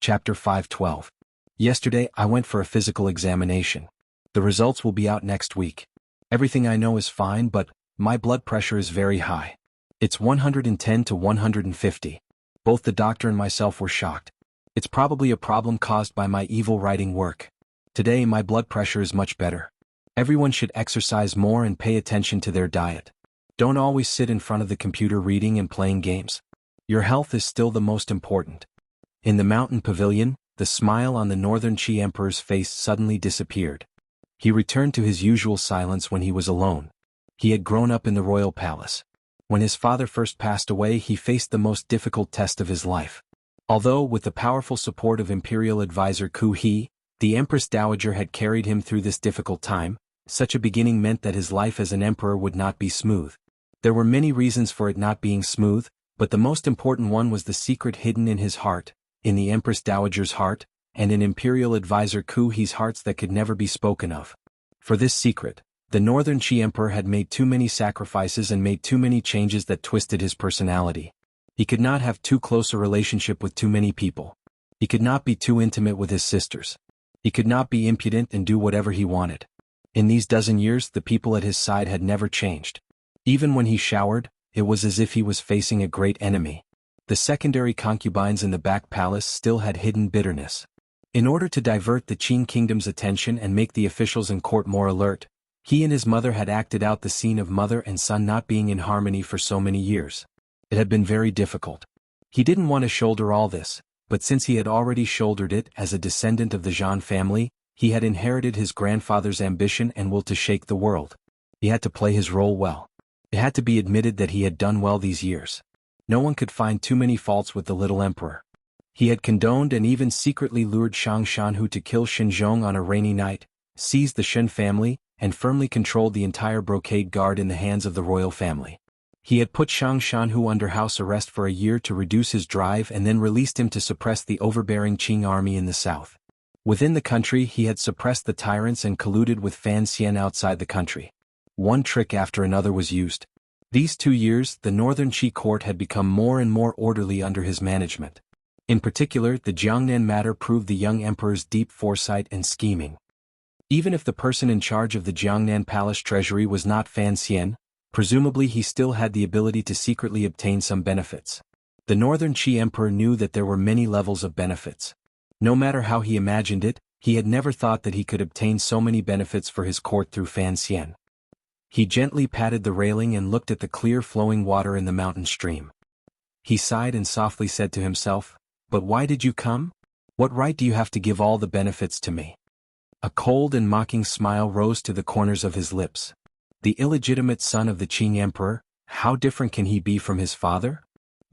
Chapter 512. Yesterday I went for a physical examination. The results will be out next week. Everything I know is fine, but my blood pressure is very high. It's 110 to 150. Both the doctor and myself were shocked. It's probably a problem caused by my evil writing work. Today my blood pressure is much better. Everyone should exercise more and pay attention to their diet. Don't always sit in front of the computer reading and playing games. Your health is still the most important. In the mountain pavilion, the smile on the Northern Qi Emperor's face suddenly disappeared. He returned to his usual silence when he was alone. He had grown up in the royal palace. When his father first passed away, he faced the most difficult test of his life. Although, with the powerful support of imperial advisor Ku He, the Empress Dowager had carried him through this difficult time, such a beginning meant that his life as an emperor would not be smooth. There were many reasons for it not being smooth, but the most important one was the secret hidden in his heart, in the Empress Dowager's heart, and in imperial advisor Ku He's hearts that could never be spoken of. For this secret, the Northern Qi Emperor had made too many sacrifices and made too many changes that twisted his personality. He could not have too close a relationship with too many people. He could not be too intimate with his sisters. He could not be impudent and do whatever he wanted. In these dozen years, the people at his side had never changed. Even when he showered, it was as if he was facing a great enemy. The secondary concubines in the back palace still had hidden bitterness. In order to divert the Qing kingdom's attention and make the officials in court more alert, he and his mother had acted out the scene of mother and son not being in harmony for so many years. It had been very difficult. He didn't want to shoulder all this, but since he had already shouldered it as a descendant of the Zhan family, he had inherited his grandfather's ambition and will to shake the world. He had to play his role well. It had to be admitted that he had done well these years. No one could find too many faults with the little emperor. He had condoned and even secretly lured Shang Shanhu to kill Xinzhong on a rainy night, seized the Shen family, and firmly controlled the entire brocade guard in the hands of the royal family. He had put Shang Shanhu under house arrest for a year to reduce his drive and then released him to suppress the overbearing Qing army in the south. Within the country, he had suppressed the tyrants and colluded with Fan Xian outside the country. One trick after another was used. These 2 years, the Northern Qi court had become more and more orderly under his management. In particular, the Jiangnan matter proved the young emperor's deep foresight and scheming. Even if the person in charge of the Jiangnan palace treasury was not Fan Xian, presumably he still had the ability to secretly obtain some benefits. The Northern Qi emperor knew that there were many levels of benefits. No matter how he imagined it, he had never thought that he could obtain so many benefits for his court through Fan Xian. He gently patted the railing and looked at the clear flowing water in the mountain stream. He sighed and softly said to himself, "But why did you come? What right do you have to give all the benefits to me?" A cold and mocking smile rose to the corners of his lips. The illegitimate son of the Qing emperor, how different can he be from his father?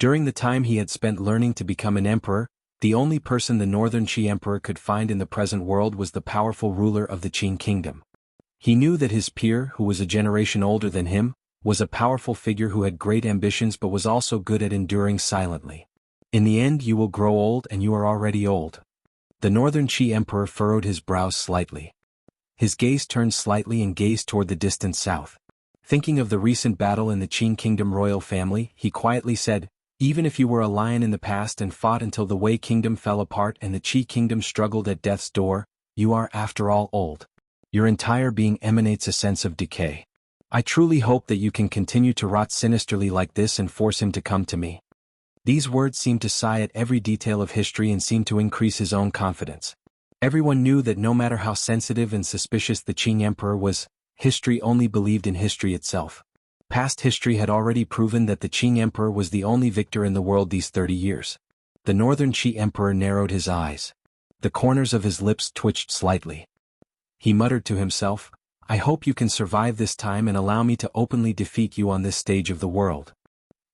During the time he had spent learning to become an emperor, the only person the Northern Qi emperor could find in the present world was the powerful ruler of the Qing kingdom. He knew that his peer, who was a generation older than him, was a powerful figure who had great ambitions but was also good at enduring silently. In the end you will grow old and you are already old. The Northern Qi emperor furrowed his brows slightly. His gaze turned slightly and gazed toward the distant south. Thinking of the recent battle in the Qing kingdom royal family, he quietly said, "Even if you were a lion in the past and fought until the Wei kingdom fell apart and the Qi kingdom struggled at death's door, you are after all old. Your entire being emanates a sense of decay. I truly hope that you can continue to rot sinisterly like this and force him to come to me." These words seemed to sigh at every detail of history and seemed to increase his own confidence. Everyone knew that no matter how sensitive and suspicious the Qing emperor was, history only believed in history itself. Past history had already proven that the Qing emperor was the only victor in the world these 30 years. The Northern Qi emperor narrowed his eyes. The corners of his lips twitched slightly. He muttered to himself, "I hope you can survive this time and allow me to openly defeat you on this stage of the world."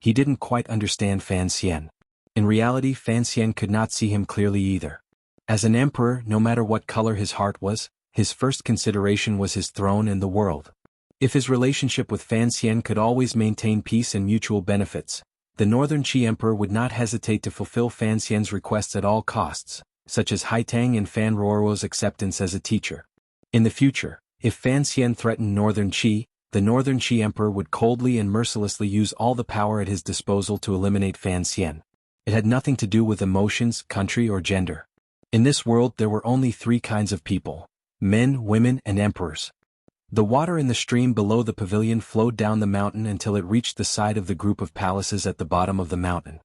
He didn't quite understand Fan Xian. In reality, Fan Xian could not see him clearly either. As an emperor, no matter what color his heart was, his first consideration was his throne and the world. If his relationship with Fan Xian could always maintain peace and mutual benefits, the Northern Qi emperor would not hesitate to fulfill Fan Xian's requests at all costs, such as Haitang and Fan Ruoruo's acceptance as a teacher. In the future, if Fan Xian threatened Northern Qi, the Northern Qi emperor would coldly and mercilessly use all the power at his disposal to eliminate Fan Xian. It had nothing to do with emotions, country or gender. In this world there were only three kinds of people: men, women, and emperors. The water in the stream below the pavilion flowed down the mountain until it reached the side of the group of palaces at the bottom of the mountain.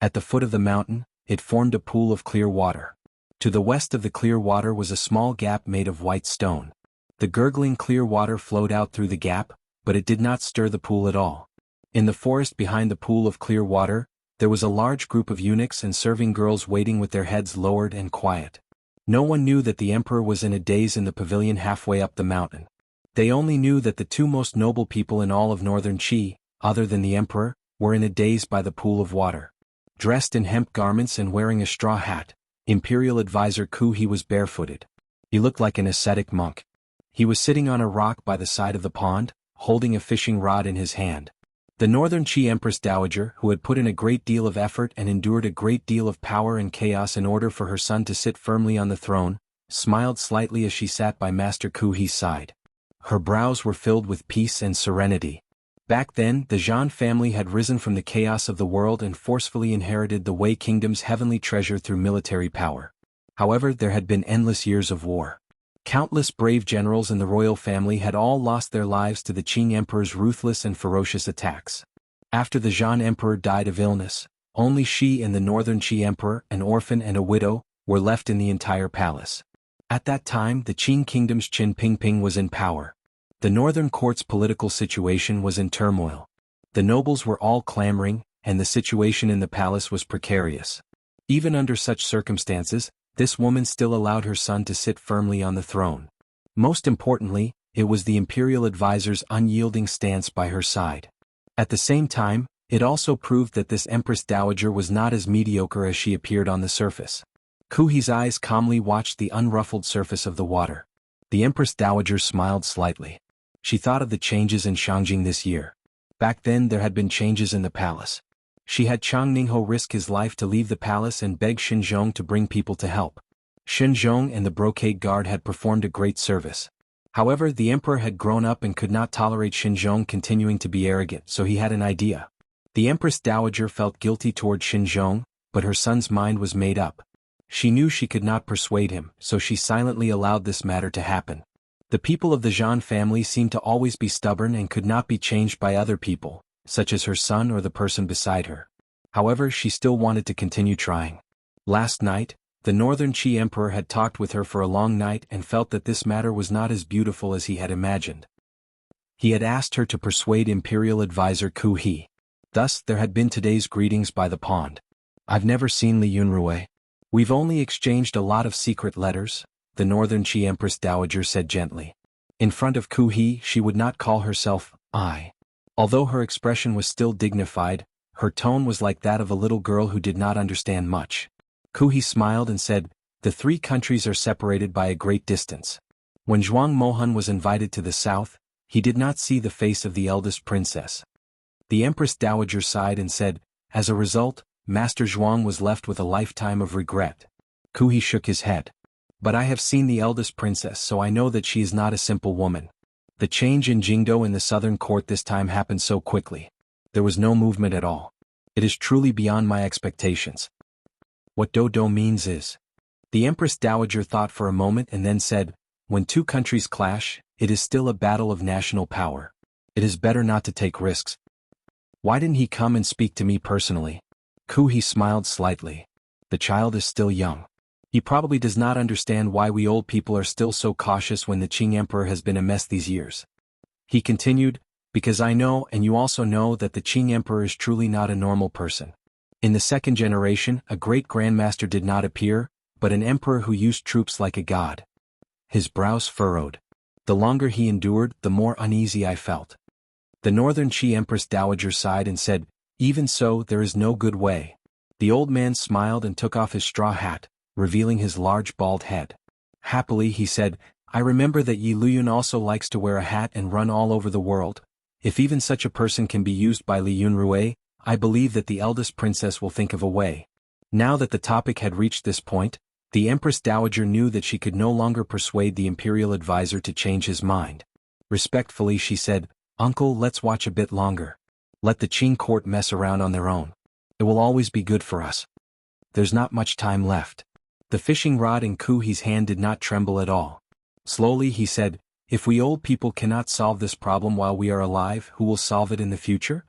At the foot of the mountain, it formed a pool of clear water. To the west of the clear water was a small gap made of white stone. The gurgling clear water flowed out through the gap, but it did not stir the pool at all. In the forest behind the pool of clear water, there was a large group of eunuchs and serving girls waiting with their heads lowered and quiet. No one knew that the emperor was in a daze in the pavilion halfway up the mountain. They only knew that the two most noble people in all of northern Qi, other than the emperor, were in a daze by the pool of water. Dressed in hemp garments and wearing a straw hat, imperial advisor Ku He was barefooted. He looked like an ascetic monk. He was sitting on a rock by the side of the pond, holding a fishing rod in his hand. The northern Qi Empress Dowager, who had put in a great deal of effort and endured a great deal of power and chaos in order for her son to sit firmly on the throne, smiled slightly as she sat by Master Ku He's side. Her brows were filled with peace and serenity. Back then, the Zhan family had risen from the chaos of the world and forcefully inherited the Wei Kingdom's heavenly treasure through military power. However, there had been endless years of war. Countless brave generals in the royal family had all lost their lives to the Qing emperor's ruthless and ferocious attacks. After the Zhan emperor died of illness, only she and the northern Qi emperor, an orphan and a widow, were left in the entire palace. At that time, the Qing kingdom's Qin Pingping was in power. The northern court's political situation was in turmoil. The nobles were all clamoring, and the situation in the palace was precarious. Even under such circumstances, this woman still allowed her son to sit firmly on the throne. Most importantly, it was the imperial advisor's unyielding stance by her side. At the same time, it also proved that this Empress Dowager was not as mediocre as she appeared on the surface. Ku He's eyes calmly watched the unruffled surface of the water. The Empress Dowager smiled slightly. She thought of the changes in Shangjing this year. Back then there had been changes in the palace. She had Chang Ningho risk his life to leave the palace and beg Xinzhong to bring people to help. Xinzhong and the brocade guard had performed a great service. However, the emperor had grown up and could not tolerate Xinzhong continuing to be arrogant, so he had an idea. The Empress Dowager felt guilty toward Xinzhong, but her son's mind was made up. She knew she could not persuade him, so she silently allowed this matter to happen. The people of the Zhan family seemed to always be stubborn and could not be changed by other people, such as her son or the person beside her. However, she still wanted to continue trying. Last night, the northern Qi emperor had talked with her for a long night and felt that this matter was not as beautiful as he had imagined. He had asked her to persuade imperial advisor Ku He. Thus, there had been today's greetings by the pond. "I've never seen Li Yunrui. We've only exchanged a lot of secret letters," the northern Qi Empress Dowager said gently. In front of Ku He, she would not call herself I. Although her expression was still dignified, her tone was like that of a little girl who did not understand much. Ku He smiled and said, "The three countries are separated by a great distance." When Zhuang Mohan was invited to the south, he did not see the face of the eldest princess. The Empress Dowager sighed and said, "As a result, Master Zhuang was left with a lifetime of regret." Ku He shook his head. "But I have seen the eldest princess, so I know that she is not a simple woman. The change in Jingdo in the southern court this time happened so quickly. There was no movement at all. It is truly beyond my expectations." What Do means is. The Empress Dowager thought for a moment and then said, "When two countries clash, it is still a battle of national power. It is better not to take risks." "Why didn't he come and speak to me personally?" Ku He smiled slightly. "The child is still young. He probably does not understand why we old people are still so cautious when the Qing emperor has been a mess these years." He continued, "Because I know and you also know that the Qing emperor is truly not a normal person. In the second generation, a great grandmaster did not appear, but an emperor who used troops like a god." His brows furrowed. The longer he endured, the more uneasy I felt. The northern Qi Empress Dowager sighed and said, "Even so, there is no good way." The old man smiled and took off his straw hat, revealing his large bald head. Happily, he said, "I remember that Yi Luyun also likes to wear a hat and run all over the world. If even such a person can be used by Li Yunrui, I believe that the eldest princess will think of a way." Now that the topic had reached this point, the Empress Dowager knew that she could no longer persuade the imperial advisor to change his mind. Respectfully she said, "Uncle, let's watch a bit longer. Let the Qing court mess around on their own. It will always be good for us. There's not much time left." The fishing rod in Kuhi's hand did not tremble at all. Slowly he said, "If we old people cannot solve this problem while we are alive, who will solve it in the future?"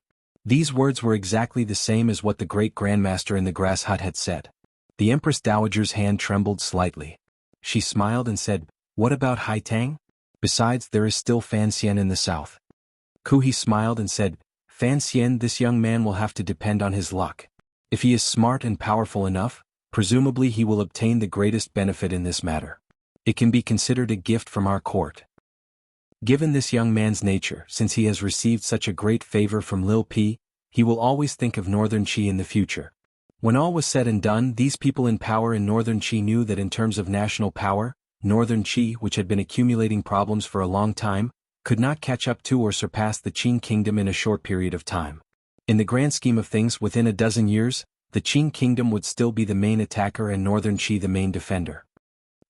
These words were exactly the same as what the great grandmaster in the grass hut had said. The Empress Dowager's hand trembled slightly. She smiled and said, "What about Haitang? Besides, there is still Fan Xian in the south." Kuhi smiled and said, "Fan Xian, this young man will have to depend on his luck. If he is smart and powerful enough, presumably he will obtain the greatest benefit in this matter. It can be considered a gift from our court. Given this young man's nature, since he has received such a great favor from Lil Pi, he will always think of Northern Qi in the future." When all was said and done, these people in power in Northern Qi knew that in terms of national power, Northern Qi, which had been accumulating problems for a long time, could not catch up to or surpass the Qing kingdom in a short period of time. In the grand scheme of things, within a dozen years, the Qing kingdom would still be the main attacker and Northern Qi the main defender.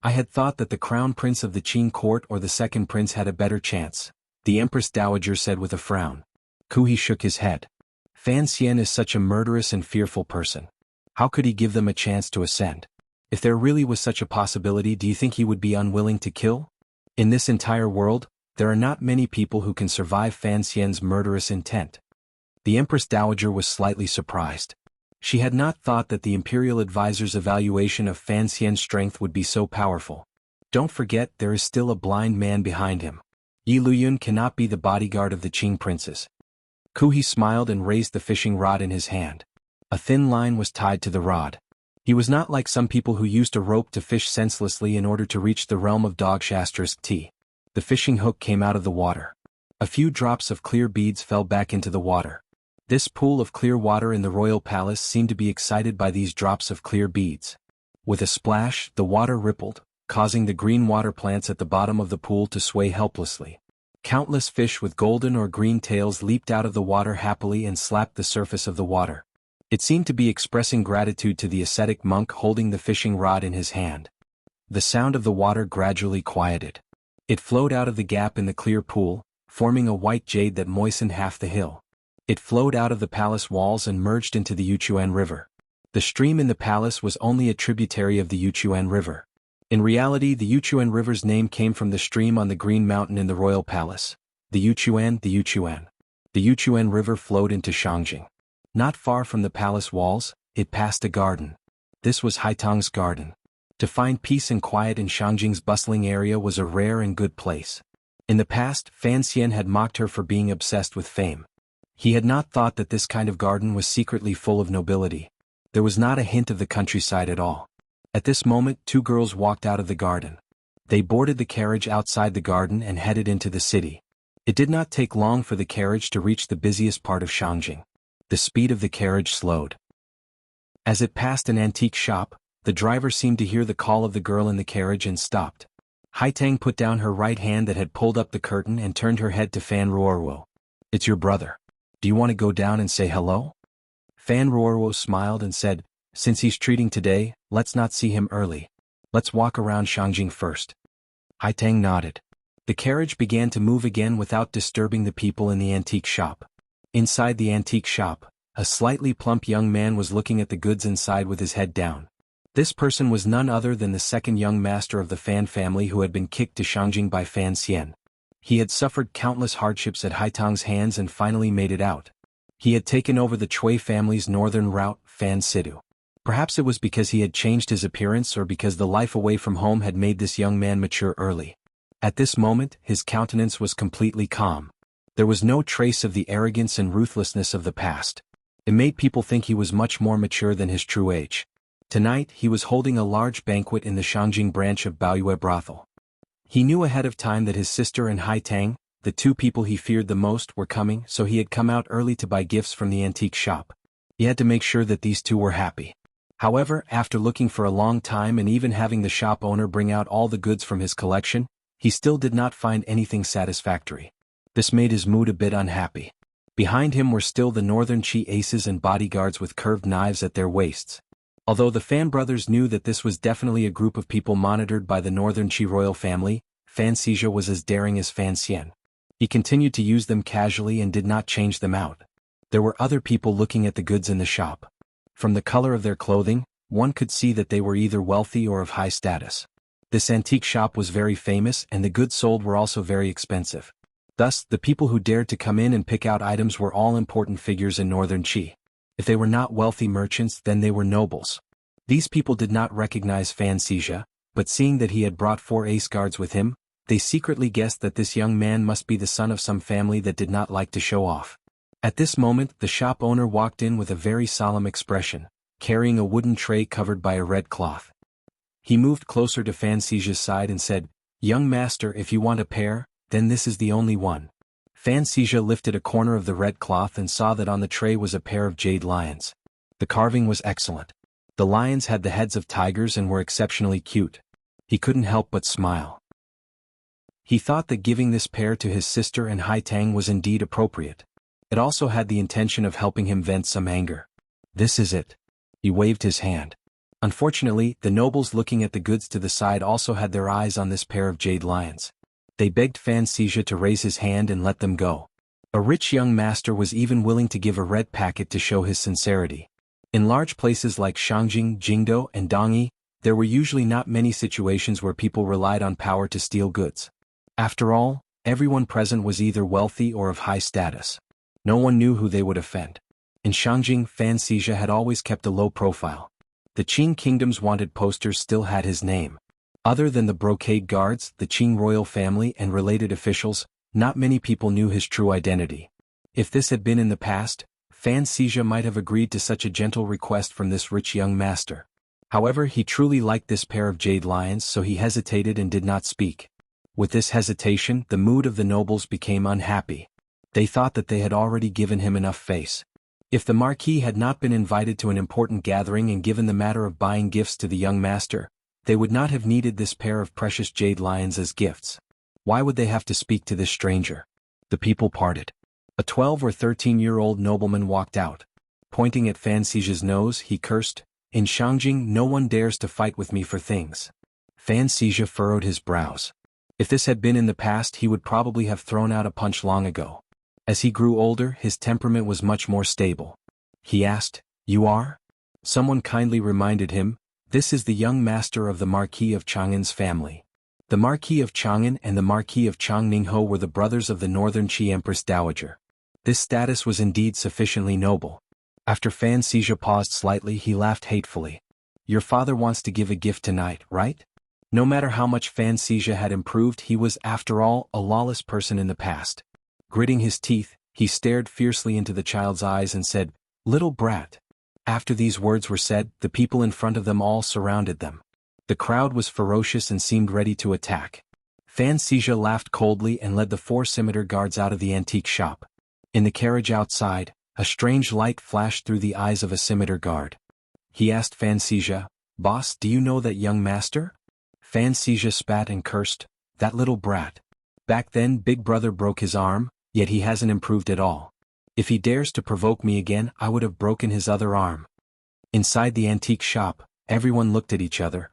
"I had thought that the crown prince of the Qing court or the second prince had a better chance," the Empress Dowager said with a frown. Kuhi shook his head. "Fan Xian is such a murderous and fearful person. How could he give them a chance to ascend? If there really was such a possibility, do you think he would be unwilling to kill? In this entire world, there are not many people who can survive Fan Xian's murderous intent." The Empress Dowager was slightly surprised. She had not thought that the imperial advisor's evaluation of Fan Xian's strength would be so powerful. "Don't forget, there is still a blind man behind him. Yi Luyun cannot be the bodyguard of the Qing princes." Kuhi smiled and raised the fishing rod in his hand. A thin line was tied to the rod. He was not like some people who used a rope to fish senselessly in order to reach the realm of dog *T. The fishing hook came out of the water. A few drops of clear beads fell back into the water. This pool of clear water in the royal palace seemed to be excited by these drops of clear beads. With a splash, the water rippled, causing the green water plants at the bottom of the pool to sway helplessly. Countless fish with golden or green tails leaped out of the water happily and slapped the surface of the water. It seemed to be expressing gratitude to the ascetic monk holding the fishing rod in his hand. The sound of the water gradually quieted. It flowed out of the gap in the clear pool, forming a white jade that moistened half the hill. It flowed out of the palace walls and merged into the Yuchuan River. The stream in the palace was only a tributary of the Yuchuan River. In reality, the Yuchuan River's name came from the stream on the Green Mountain in the royal palace. The Yuchuan. The Yuchuan River flowed into Shangjing. Not far from the palace walls, it passed a garden. This was Haitang's garden. To find peace and quiet in Shangjing's bustling area was a rare and good place. In the past, Fan Xian had mocked her for being obsessed with fame. He had not thought that this kind of garden was secretly full of nobility. There was not a hint of the countryside at all. At this moment, two girls walked out of the garden. They boarded the carriage outside the garden and headed into the city. It did not take long for the carriage to reach the busiest part of Shangjing. The speed of the carriage slowed. As it passed an antique shop, the driver seemed to hear the call of the girl in the carriage and stopped. Haitang put down her right hand that had pulled up the curtain and turned her head to Fan Ruorwo. "It's your brother. Do you want to go down and say hello?" Fan Ruorwo smiled and said, "Since he's treating today, let's not see him early. Let's walk around Shangjing first." Haitang nodded. The carriage began to move again without disturbing the people in the antique shop. Inside the antique shop, a slightly plump young man was looking at the goods inside with his head down. This person was none other than the second young master of the Fan family who had been kicked to Shangjing by Fan Xian. He had suffered countless hardships at Haitang's hands and finally made it out. He had taken over the Cui family's northern route, Fan Sidu. Perhaps it was because he had changed his appearance or because the life away from home had made this young man mature early. At this moment, his countenance was completely calm. There was no trace of the arrogance and ruthlessness of the past. It made people think he was much more mature than his true age. Tonight, he was holding a large banquet in the Shangjing branch of Baoyue brothel. He knew ahead of time that his sister and Haitang, the two people he feared the most, were coming, so he had come out early to buy gifts from the antique shop. He had to make sure that these two were happy. However, after looking for a long time and even having the shop owner bring out all the goods from his collection, he still did not find anything satisfactory. This made his mood a bit unhappy. Behind him were still the Northern Qi aces and bodyguards with curved knives at their waists. Although the Fan brothers knew that this was definitely a group of people monitored by the Northern Qi royal family, Fan Xizha was as daring as Fan Xian. He continued to use them casually and did not change them out. There were other people looking at the goods in the shop. From the color of their clothing, one could see that they were either wealthy or of high status. This antique shop was very famous and the goods sold were also very expensive. Thus, the people who dared to come in and pick out items were all important figures in northern Qi. If they were not wealthy merchants, then they were nobles. These people did not recognize Fan Xizhe, but seeing that he had brought 4 ace guards with him, they secretly guessed that this young man must be the son of some family that did not like to show off. At this moment, the shop owner walked in with a very solemn expression, carrying a wooden tray covered by a red cloth. He moved closer to Fan Xizhe's side and said, "Young master, if you want a pair, then this is the only one." Fan Xizhe lifted a corner of the red cloth and saw that on the tray was a pair of jade lions. The carving was excellent. The lions had the heads of tigers and were exceptionally cute. He couldn't help but smile. He thought that giving this pair to his sister and Haitang was indeed appropriate. It also had the intention of helping him vent some anger. "This is it." He waved his hand. Unfortunately, the nobles looking at the goods to the side also had their eyes on this pair of jade lions. They begged Fan Xizhe to raise his hand and let them go. A rich young master was even willing to give a red packet to show his sincerity. In large places like Shangjing, Jingdo, and Dongyi, there were usually not many situations where people relied on power to steal goods. After all, everyone present was either wealthy or of high status. No one knew who they would offend. In Shangjing, Fan Xizhe had always kept a low profile. The Qing kingdom's wanted posters still had his name. Other than the brocade guards, the Qing royal family and related officials, not many people knew his true identity. If this had been in the past, Fan Xizhe might have agreed to such a gentle request from this rich young master. However, he truly liked this pair of jade lions, so he hesitated and did not speak. With this hesitation, the mood of the nobles became unhappy. They thought that they had already given him enough face. If the marquis had not been invited to an important gathering and given the matter of buying gifts to the young master, they would not have needed this pair of precious jade lions as gifts. Why would they have to speak to this stranger? The people parted. A 12 or 13-year-old nobleman walked out. Pointing at Fan Xizhe's nose, he cursed, "In Shangjing, no one dares to fight with me for things." Fan Xizhe furrowed his brows. If this had been in the past, he would probably have thrown out a punch long ago. As he grew older, his temperament was much more stable. He asked, "You are?" Someone kindly reminded him, "This is the young master of the Marquis of Chang'an's family." The Marquis of Chang'an and the Marquis of Changningho were the brothers of the Northern Qi Empress Dowager. This status was indeed sufficiently noble. After Fan Xizhe paused slightly, he laughed hatefully. "Your father wants to give a gift tonight, right?" No matter how much Fan Xizhe had improved, he was, after all, a lawless person in the past. Gritting his teeth, he stared fiercely into the child's eyes and said, "Little brat." After these words were said, the people in front of them all surrounded them. The crowd was ferocious and seemed ready to attack. Fan Xizhe laughed coldly and led the 4 scimitar guards out of the antique shop. In the carriage outside, a strange light flashed through the eyes of a scimitar guard. He asked Fan Xizhe, "Boss, do you know that young master?" Fan Xizhe spat and cursed, "That little brat. Back then Big Brother broke his arm, yet he hasn't improved at all. If he dares to provoke me again, I would have broken his other arm." Inside the antique shop, everyone looked at each other.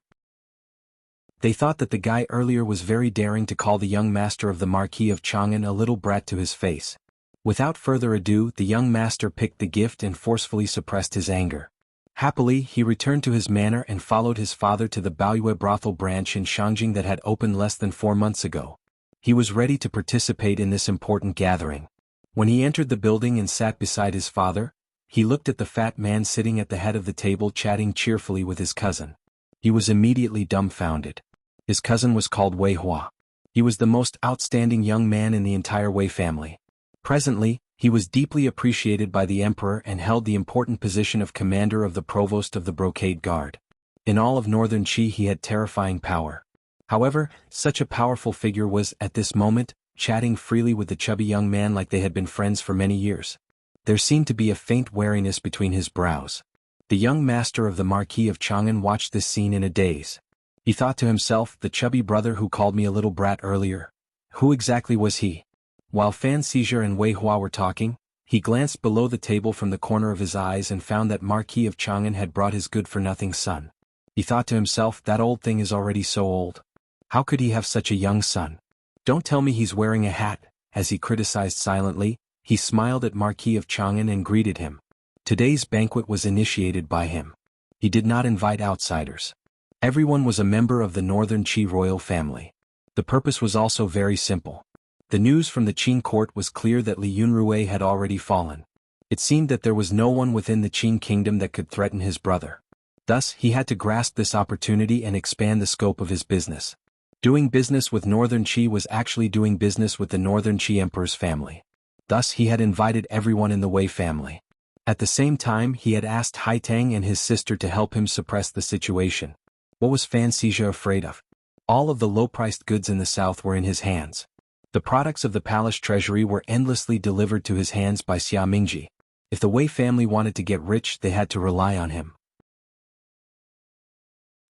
They thought that the guy earlier was very daring to call the young master of the Marquis of Chang'an a little brat to his face. Without further ado, the young master picked the gift and forcefully suppressed his anger. Happily, he returned to his manor and followed his father to the Baoyue brothel branch in Shangjing that had opened less than 4 months ago. He was ready to participate in this important gathering. When he entered the building and sat beside his father, he looked at the fat man sitting at the head of the table chatting cheerfully with his cousin. He was immediately dumbfounded. His cousin was called Wei Hua. He was the most outstanding young man in the entire Wei family. Presently, he was deeply appreciated by the emperor and held the important position of commander of the provost of the brocade guard. In all of northern Qi he had terrifying power. However, such a powerful figure was, at this moment, chatting freely with the chubby young man like they had been friends for many years. There seemed to be a faint wariness between his brows. The young master of the Marquis of Chang'an watched this scene in a daze. He thought to himself, "The chubby brother who called me a little brat earlier. Who exactly was he?" While Fan Xizhe and Wei Hua were talking, he glanced below the table from the corner of his eyes and found that Marquis of Chang'an had brought his good-for-nothing son. He thought to himself, "That old thing is already so old. How could he have such a young son? Don't tell me he's wearing a hat." As he criticized silently, he smiled at Marquis of Chang'an and greeted him. Today's banquet was initiated by him. He did not invite outsiders. Everyone was a member of the Northern Qi royal family. The purpose was also very simple. The news from the Qing court was clear that Li Yunrui had already fallen. It seemed that there was no one within the Qing kingdom that could threaten his brother. Thus, he had to grasp this opportunity and expand the scope of his business. Doing business with Northern Qi was actually doing business with the Northern Qi emperor's family. Thus, he had invited everyone in the Wei family. At the same time, he had asked Haitang and his sister to help him suppress the situation. What was Fan Xizhi afraid of? All of the low-priced goods in the south were in his hands. The products of the palace treasury were endlessly delivered to his hands by Xia Mingji. If the Wei family wanted to get rich, they had to rely on him.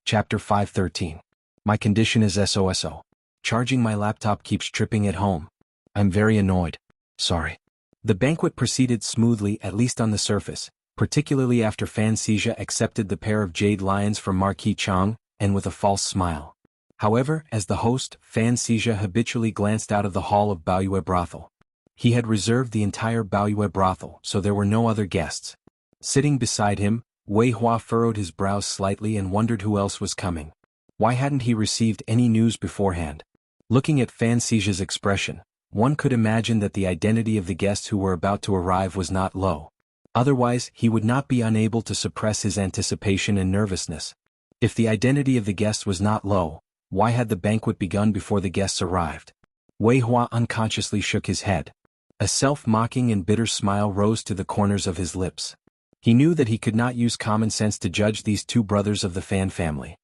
Chapter 513. My condition is SOSO. Charging my laptop keeps tripping at home. I'm very annoyed. Sorry. The banquet proceeded smoothly, at least on the surface, particularly after Fan Xizhi accepted the pair of jade lions from Marquis Chang, and with a false smile. However, as the host, Fan Xizhi habitually glanced out of the hall of Baoyue brothel. He had reserved the entire Baoyue brothel, so there were no other guests. Sitting beside him, Wei Hua furrowed his brows slightly and wondered who else was coming. Why hadn't he received any news beforehand? Looking at Fan Xizhi's expression, one could imagine that the identity of the guests who were about to arrive was not low. Otherwise, he would not be unable to suppress his anticipation and nervousness. If the identity of the guests was not low, why had the banquet begun before the guests arrived? Wei Hua unconsciously shook his head. A self-mocking and bitter smile rose to the corners of his lips. He knew that he could not use common sense to judge these two brothers of the Fan family.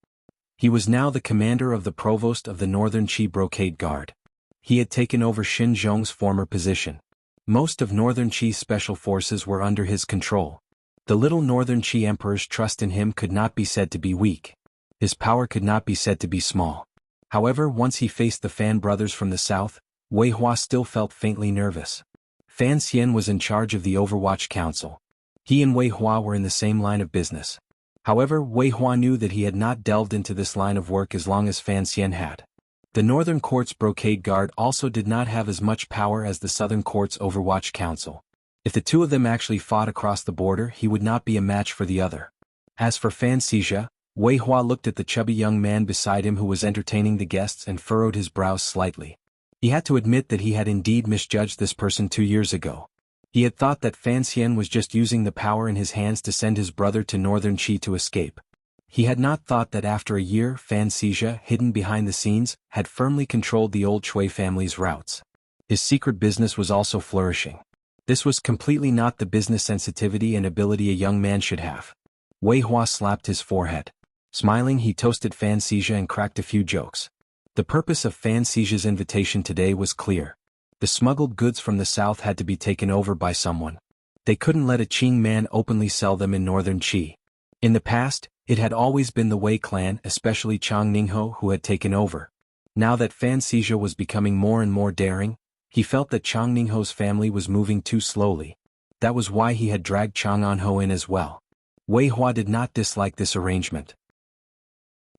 He was now the commander of the provost of the Northern Qi Brocade Guard. He had taken over Xin Zhong's former position. Most of Northern Qi's special forces were under his control. The little Northern Qi emperor's trust in him could not be said to be weak. His power could not be said to be small. However, once he faced the Fan brothers from the south, Wei Hua still felt faintly nervous. Fan Xian was in charge of the Overwatch Council. He and Wei Hua were in the same line of business. However, Wei Hua knew that he had not delved into this line of work as long as Fan Xian had. The Northern Court's Brocade Guard also did not have as much power as the Southern Court's Overwatch Council. If the two of them actually fought across the border, he would not be a match for the other. As for Fan Xizhi, Wei Hua looked at the chubby young man beside him who was entertaining the guests and furrowed his brows slightly. He had to admit that he had indeed misjudged this person 2 years ago. He had thought that Fan Xian was just using the power in his hands to send his brother to Northern Qi to escape. He had not thought that after a year Fan Xizhi, hidden behind the scenes, had firmly controlled the old Shui family's routes. His secret business was also flourishing. This was completely not the business sensitivity and ability a young man should have. Wei Hua slapped his forehead. Smiling, he toasted Fan Xizhi and cracked a few jokes. The purpose of Fan Xizhi's invitation today was clear. The smuggled goods from the south had to be taken over by someone. They couldn't let a Qing man openly sell them in Northern Qi. In the past, it had always been the Wei clan, especially Chang Ningho, who had taken over. Now that Fan Xizhi was becoming more and more daring, he felt that Chang Ningho's family was moving too slowly. That was why he had dragged Chang Anho in as well. Wei Hua did not dislike this arrangement.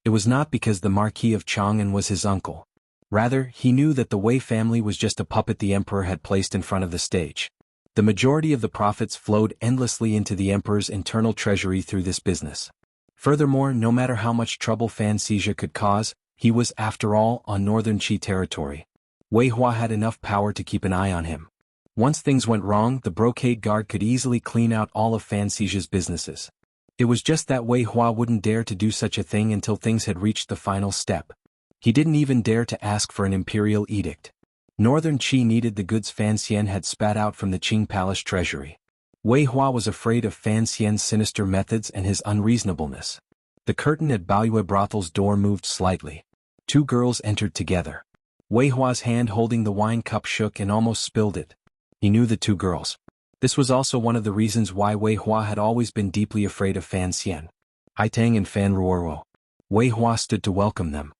It was not because the Marquis of Chang'an was his uncle. Rather, he knew that the Wei family was just a puppet the emperor had placed in front of the stage. The majority of the profits flowed endlessly into the emperor's internal treasury through this business. Furthermore, no matter how much trouble Fan Xizhi could cause, he was, after all, on Northern Qi territory. Wei Hua had enough power to keep an eye on him. Once things went wrong, the Brocade Guard could easily clean out all of Fan Xizhi's businesses. It was just that Wei Hua wouldn't dare to do such a thing until things had reached the final step. He didn't even dare to ask for an imperial edict. Northern Qi needed the goods Fan Xian had spat out from the Qing palace treasury. Wei Hua was afraid of Fan Xian's sinister methods and his unreasonableness. The curtain at Baoyue Brothel's door moved slightly. 2 girls entered together. Wei Hua's hand holding the wine cup shook and almost spilled it. He knew the 2 girls. This was also one of the reasons why Wei Hua had always been deeply afraid of Fan Xian. Haitang and Fan Ruoruo. Wei Hua stood to welcome them.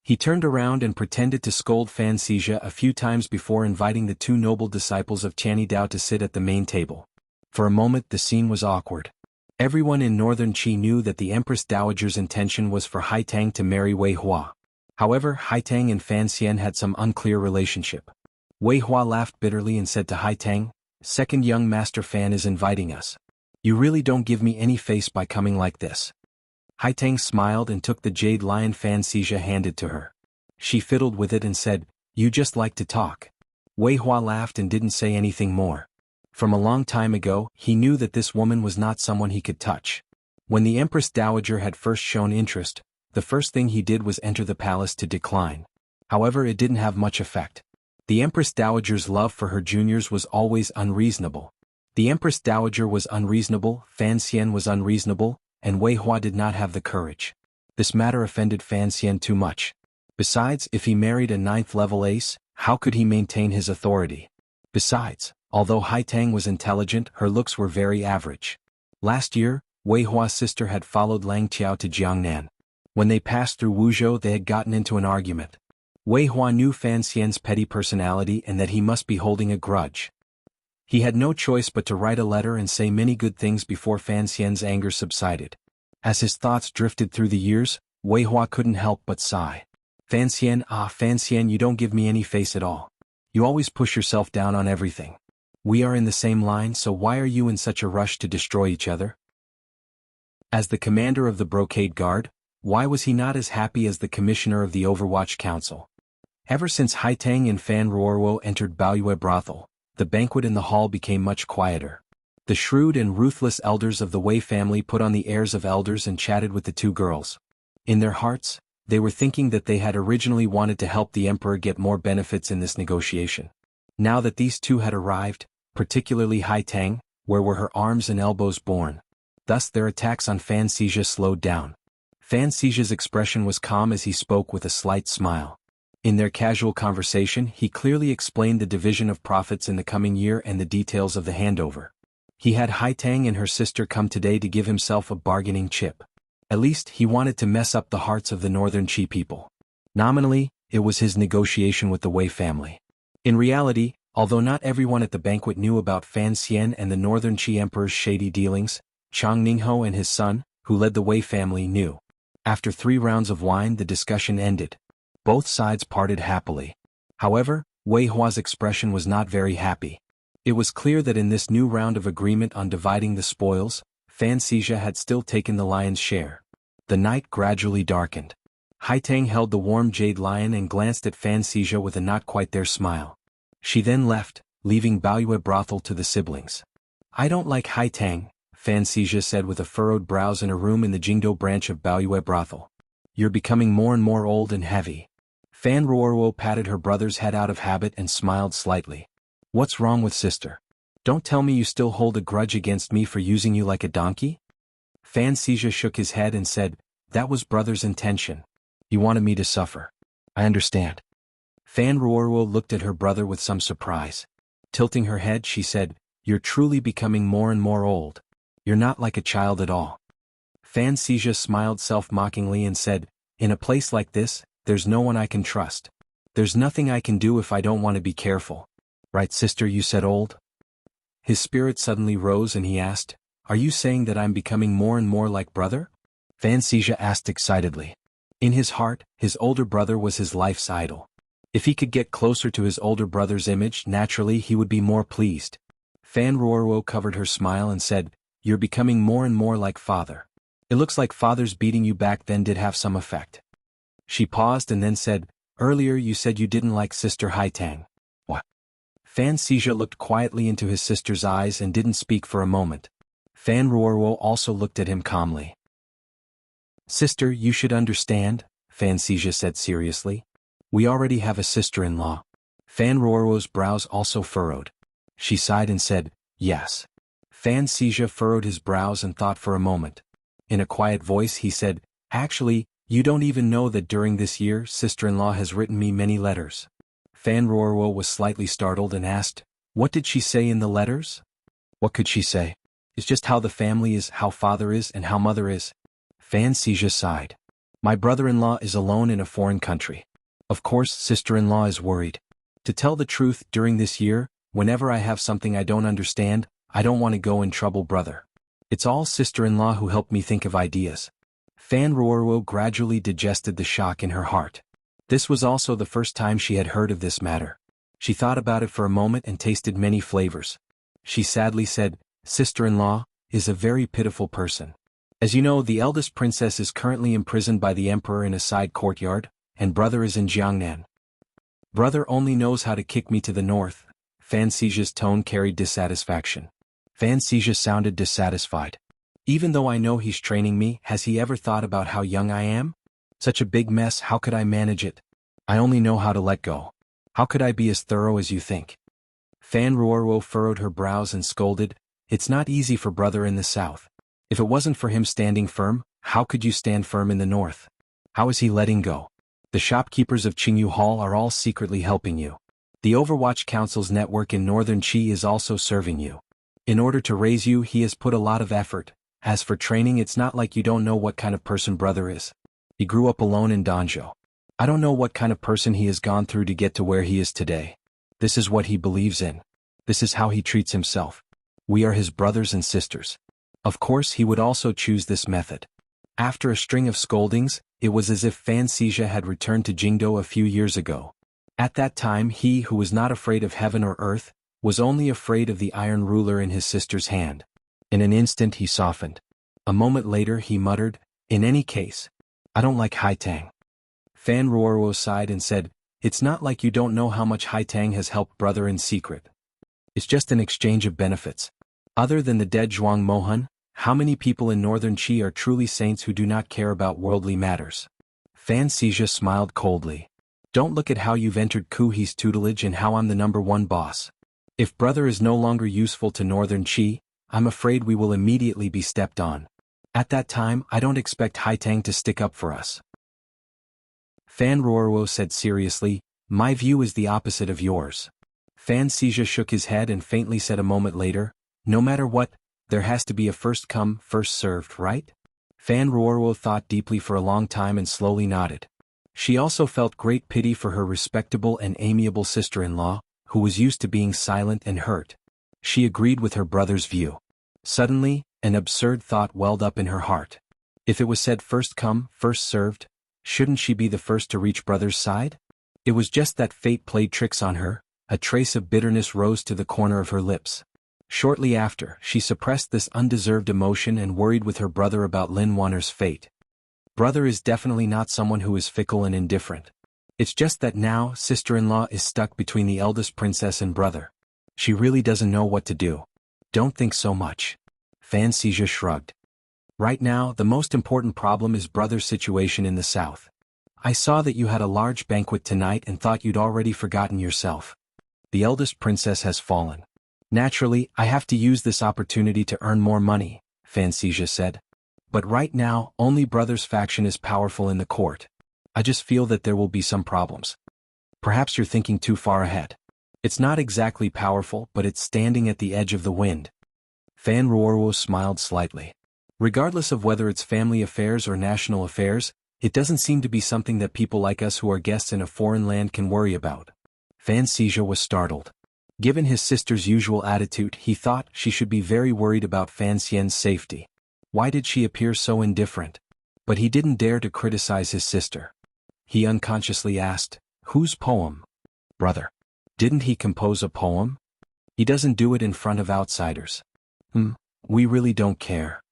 He turned around and pretended to scold Fan Xizhi a few times before inviting the 2 noble disciples of Tianyi Dao to sit at the main table. For a moment the scene was awkward. Everyone in Northern Qi knew that the Empress Dowager's intention was for Haitang to marry Wei Hua. However, Haitang and Fan Xian had some unclear relationship. Wei Hua laughed bitterly and said to Haitang, "Second young Master Fan is inviting us. You really don't give me any face by coming like this." Haitang smiled and took the jade lion Fan Xixia handed to her. She fiddled with it and said, "You just like to talk." Wei Hua laughed and didn't say anything more. From a long time ago, he knew that this woman was not someone he could touch. When the Empress Dowager had first shown interest, the first thing he did was enter the palace to decline. However, it didn't have much effect. The Empress Dowager's love for her juniors was always unreasonable. The Empress Dowager was unreasonable, Fan Xian was unreasonable, and Wei Hua did not have the courage. This matter offended Fan Xian too much. Besides, if he married a 9th-level ace, how could he maintain his authority? Besides, although Haitang was intelligent, her looks were very average. Last year, Wei Hua's sister had followed Lang Qiao to Jiangnan. When they passed through Wuzhou, they had gotten into an argument. Wei Hua knew Fan Xian's petty personality and that he must be holding a grudge. He had no choice but to write a letter and say many good things before Fan Xian's anger subsided. As his thoughts drifted through the years, Wei Hua couldn't help but sigh. Fan Xian, you don't give me any face at all. You always push yourself down on everything. We are in the same line, so why are you in such a rush to destroy each other? As the commander of the Brocade Guard, why was he not as happy as the commissioner of the Overwatch Council? Ever since Haitang and Fan Ruoruo entered Baoyue Brothel, the banquet in the hall became much quieter. The shrewd and ruthless elders of the Wei family put on the airs of elders and chatted with the two girls. In their hearts, they were thinking that they had originally wanted to help the emperor get more benefits in this negotiation. Now that these two had arrived, particularly Haitang, where were her arms and elbows born? Thus their attacks on Fan Xixia slowed down. Fan Xixia's expression was calm as he spoke with a slight smile. In their casual conversation, he clearly explained the division of profits in the coming year and the details of the handover. He had Haitang and her sister come today to give himself a bargaining chip. At least, he wanted to mess up the hearts of the Northern Qi people. Nominally, it was his negotiation with the Wei family. In reality, although not everyone at the banquet knew about Fan Xian and the Northern Qi Emperor's shady dealings, Chang Ningho and his son, who led the Wei family, knew. After 3 rounds of wine, the discussion ended. Both sides parted happily. However, Wei Hua's expression was not very happy. It was clear that in this new round of agreement on dividing the spoils, Fan Xixia had still taken the lion's share. The night gradually darkened. Haitang held the warm jade lion and glanced at Fan Xixia with a not-quite-there smile. She then left, leaving Baoyue Brothel to the siblings. "I don't like Haitang," Fan Xixia said with a furrowed brows in a room in the Jingdo branch of Baoyue Brothel. "You're becoming more and more old and heavy." Fan Ruoruo patted her brother's head out of habit and smiled slightly. "What's wrong with sister? Don't tell me you still hold a grudge against me for using you like a donkey?" Fan Xixia shook his head and said, "That was brother's intention. He wanted me to suffer. I understand." Fan Ruoruo looked at her brother with some surprise. Tilting her head, she said, "You're truly becoming more and more old. You're not like a child at all." Fan Xixia smiled self-mockingly and said, "In a place like this, there's no one I can trust. There's nothing I can do if I don't want to be careful. Right, sister, you said old?" His spirit suddenly rose and he asked, "Are you saying that I'm becoming more and more like brother?" Fan Xixia asked excitedly. In his heart, his older brother was his life's idol. If he could get closer to his older brother's image, naturally he would be more pleased. Fan Ruoruo covered her smile and said, "You're becoming more and more like father. It looks like father's beating you back then did have some effect." She paused and then said, "Earlier you said you didn't like sister Haitang. What?" Fan Xixia looked quietly into his sister's eyes and didn't speak for a moment. Fan Ruoruo also looked at him calmly. "Sister, you should understand," Fan Xixia said seriously. "We already have a sister-in-law." Fan Ruoruo's brows also furrowed. She sighed and said, "Yes." Fan Xixia furrowed his brows and thought for a moment. In a quiet voice he said, "Actually, you don't even know that during this year sister-in-law has written me many letters." Fan Ruoruo was slightly startled and asked, "What did she say in the letters?" "What could she say? It's just how the family is, how father is, and how mother is." Fan Xixia sighed. "My brother-in-law is alone in a foreign country. Of course, sister-in-law is worried. To tell the truth, during this year, whenever I have something I don't understand, I don't want to go and trouble brother. It's all sister-in-law who helped me think of ideas." Fan Ruoruo gradually digested the shock in her heart. This was also the first time she had heard of this matter. She thought about it for a moment and tasted many flavors. She sadly said, "Sister-in-law is a very pitiful person. As you know, the eldest princess is currently imprisoned by the emperor in a side courtyard, and brother is in Jiangnan. Brother only knows how to kick me to the north. Fan Xijia's tone carried dissatisfaction. Fan Xijia sounded dissatisfied. Even though I know he's training me, has he ever thought about how young I am? Such a big mess, how could I manage it? I only know how to let go. How could I be as thorough as you think? Fan Ruoruo furrowed her brows and scolded, "It's not easy for brother in the south. If it wasn't for him standing firm, how could you stand firm in the north? How is he letting go? The shopkeepers of Qingyu Hall are all secretly helping you. The Overwatch Council's network in northern Qi is also serving you. In order to raise you, he has put a lot of effort. As for training, it's not like you don't know what kind of person brother is. He grew up alone in Danzhou. I don't know what kind of person he has gone through to get to where he is today. This is what he believes in. This is how he treats himself. We are his brothers and sisters. Of course, he would also choose this method." After a string of scoldings, it was as if Fan Xijia had returned to Jingdou a few years ago. At that time, he who was not afraid of heaven or earth, was only afraid of the iron ruler in his sister's hand. In an instant he softened. A moment later he muttered, "In any case, I don't like Haitang." Fan Ruoruo sighed and said, "It's not like you don't know how much Haitang has helped brother in secret. It's just an exchange of benefits. Other than the dead Zhuang Mohan, how many people in northern Qi are truly saints who do not care about worldly matters?" Fan Xijia smiled coldly. "Don't look at how you've entered Kuhi's tutelage and how I'm the #1 boss. If brother is no longer useful to northern Qi, I'm afraid we will immediately be stepped on. At that time, I don't expect Haitang to stick up for us." Fan Ruoruo said seriously, "My view is the opposite of yours." Fan Xijia shook his head and faintly said a moment later, "No matter what, there has to be a first come, first served, right?" Fan Ruoruo thought deeply for a long time and slowly nodded. She also felt great pity for her respectable and amiable sister-in-law, who was used to being silent and hurt. She agreed with her brother's view. Suddenly, an absurd thought welled up in her heart. If it was said first come, first served, shouldn't she be the first to reach brother's side? It was just that fate played tricks on her. A trace of bitterness rose to the corner of her lips. Shortly after, she suppressed this undeserved emotion and worried with her brother about Lin Wanner's fate. Brother is definitely not someone who is fickle and indifferent. It's just that now, sister-in-law is stuck between the eldest princess and brother. She really doesn't know what to do. Don't think so much. Fan Xijia shrugged. Right now, the most important problem is brother's situation in the south. I saw that you had a large banquet tonight and thought you'd already forgotten yourself. The eldest princess has fallen. Naturally, I have to use this opportunity to earn more money, Fan Xijia said. But right now, only brother's faction is powerful in the court. I just feel that there will be some problems. Perhaps you're thinking too far ahead. It's not exactly powerful, but it's standing at the edge of the wind. Fan Ruoruo smiled slightly. Regardless of whether it's family affairs or national affairs, it doesn't seem to be something that people like us who are guests in a foreign land can worry about. Fan Xijia was startled. Given his sister's usual attitude, he thought she should be very worried about Fan Xian's safety. Why did she appear so indifferent? But he didn't dare to criticize his sister. He unconsciously asked, "Whose poem?" "Brother. Didn't he compose a poem?" "He doesn't do it in front of outsiders." We really don't care.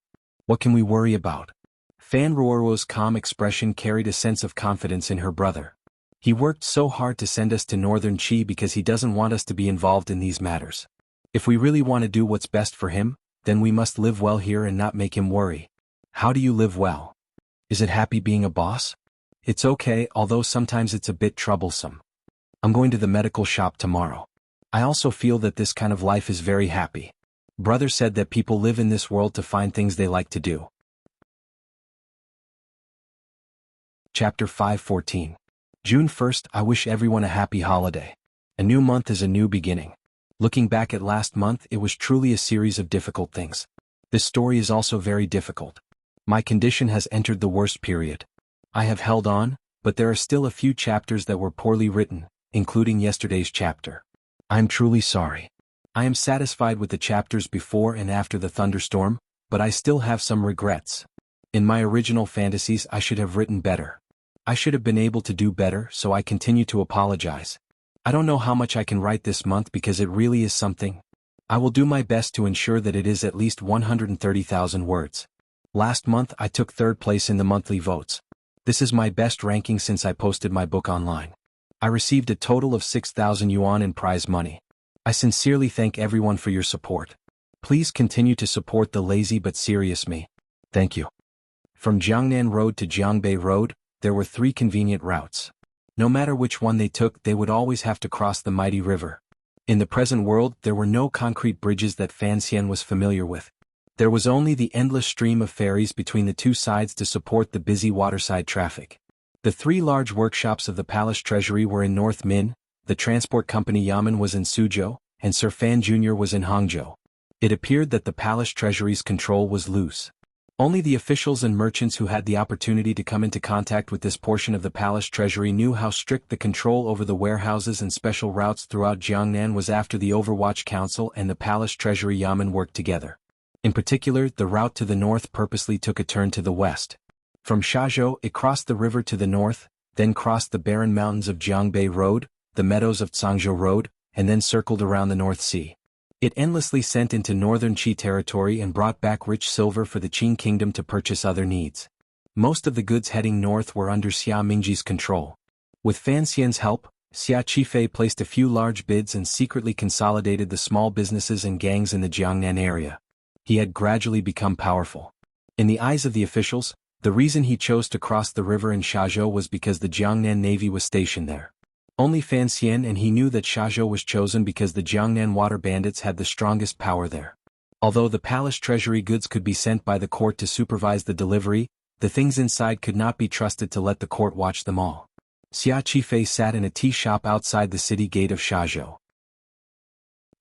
What can we worry about?" Fan Ruoruo's calm expression carried a sense of confidence in her brother. He worked so hard to send us to Northern Qi because he doesn't want us to be involved in these matters. If we really want to do what's best for him, then we must live well here and not make him worry. How do you live well? Is it happy being a boss? It's okay, although sometimes it's a bit troublesome. I'm going to the medical shop tomorrow. I also feel that this kind of life is very happy. Brother said that people live in this world to find things they like to do. Chapter 5:14. June 1st, I wish everyone a happy holiday. A new month is a new beginning. Looking back at last month, it was truly a series of difficult things. This story is also very difficult. My condition has entered the worst period. I have held on, but there are still a few chapters that were poorly written, including yesterday's chapter. I am truly sorry. I am satisfied with the chapters before and after the thunderstorm, but I still have some regrets. In my original fantasies, I should have written better. I should have been able to do better, so I continue to apologize. I don't know how much I can write this month because it really is something. I will do my best to ensure that it is at least 130,000 words. Last month I took third place in the monthly votes. This is my best ranking since I posted my book online. I received a total of 6,000 yuan in prize money. I sincerely thank everyone for your support. Please continue to support the lazy but serious me. Thank you. From Jiangnan Road to Jiangbei Road, there were 3 convenient routes. No matter which one they took, they would always have to cross the mighty river. In the present world, there were no concrete bridges that Fan Xian was familiar with. There was only the endless stream of ferries between the 2 sides to support the busy waterside traffic. The 3 large workshops of the palace treasury were in North Min, the transport company Yamen was in Suzhou, and Sir Fan Jr. was in Hangzhou. It appeared that the palace treasury's control was loose. Only the officials and merchants who had the opportunity to come into contact with this portion of the palace treasury knew how strict the control over the warehouses and special routes throughout Jiangnan was after the Overwatch Council and the palace treasury Yamen worked together. In particular, the route to the north purposely took a turn to the west. From Shazhou, it crossed the river to the north, then crossed the barren mountains of Jiangbei Road, the meadows of Cangzhou Road, and then circled around the North Sea. It endlessly sent into northern Qi territory and brought back rich silver for the Qing kingdom to purchase other needs. Most of the goods heading north were under Xia Mingji's control. With Fan Xian's help, Xia Qifei placed a few large bids and secretly consolidated the small businesses and gangs in the Jiangnan area. He had gradually become powerful. In the eyes of the officials, the reason he chose to cross the river in Shazhou was because the Jiangnan Navy was stationed there. Only Fan Xian and he knew that Shazhou was chosen because the Jiangnan water bandits had the strongest power there. Although the palace treasury goods could be sent by the court to supervise the delivery, the things inside could not be trusted to let the court watch them all. Xia Qifei sat in a tea shop outside the city gate of Shazhou.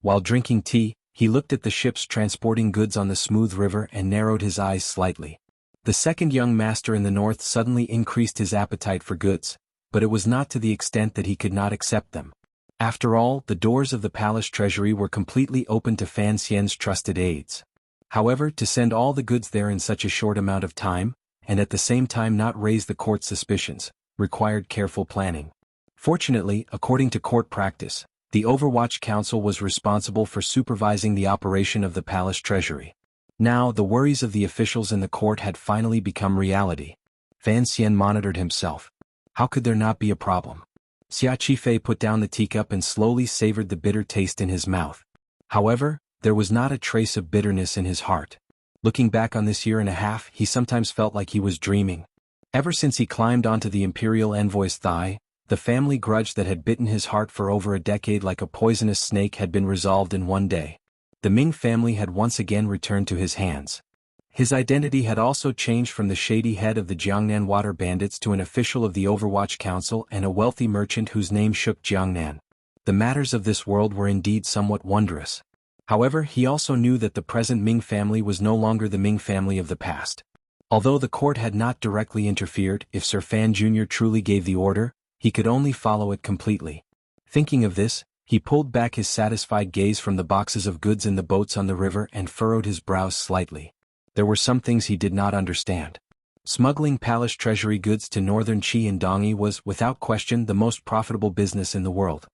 While drinking tea, he looked at the ships transporting goods on the smooth river and narrowed his eyes slightly. The second young master in the north suddenly increased his appetite for goods, but it was not to the extent that he could not accept them. After all, the doors of the palace treasury were completely open to Fan Xian's trusted aides. However, to send all the goods there in such a short amount of time, and at the same time not raise the court's suspicions, required careful planning. Fortunately, according to court practice, the Overwatch Council was responsible for supervising the operation of the palace treasury. Now, the worries of the officials in the court had finally become reality. Fan Xian monitored himself. How could there not be a problem? Xia Qifei put down the teacup and slowly savored the bitter taste in his mouth. However, there was not a trace of bitterness in his heart. Looking back on this year and a half, he sometimes felt like he was dreaming. Ever since he climbed onto the imperial envoy's thigh, the family grudge that had bitten his heart for over a decade like a poisonous snake had been resolved in one day. The Ming family had once again returned to his hands. His identity had also changed from the shady head of the Jiangnan water bandits to an official of the Overwatch Council and a wealthy merchant whose name shook Jiangnan. The matters of this world were indeed somewhat wondrous. However, he also knew that the present Ming family was no longer the Ming family of the past. Although the court had not directly interfered, if Sir Fan Jr. truly gave the order, he could only follow it completely. Thinking of this, he pulled back his satisfied gaze from the boxes of goods in the boats on the river and furrowed his brows slightly. There were some things he did not understand. Smuggling palace treasury goods to northern Qi and Dongyi was, without question, the most profitable business in the world.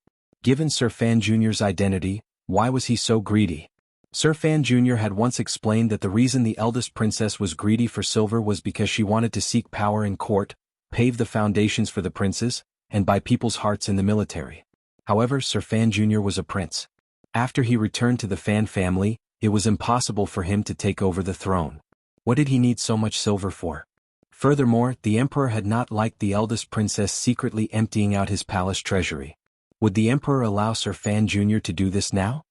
Given Sir Fan Jr.'s identity, why was he so greedy? Sir Fan Jr. had once explained that the reason the eldest princess was greedy for silver was because she wanted to seek power in court, pave the foundations for the princes, and buy people's hearts in the military. However, Sir Fan Jr. was a prince. After he returned to the Fan family, it was impossible for him to take over the throne. What did he need so much silver for? Furthermore, the emperor had not liked the eldest princess secretly emptying out his palace treasury. Would the emperor allow Sir Fan Jr. to do this now?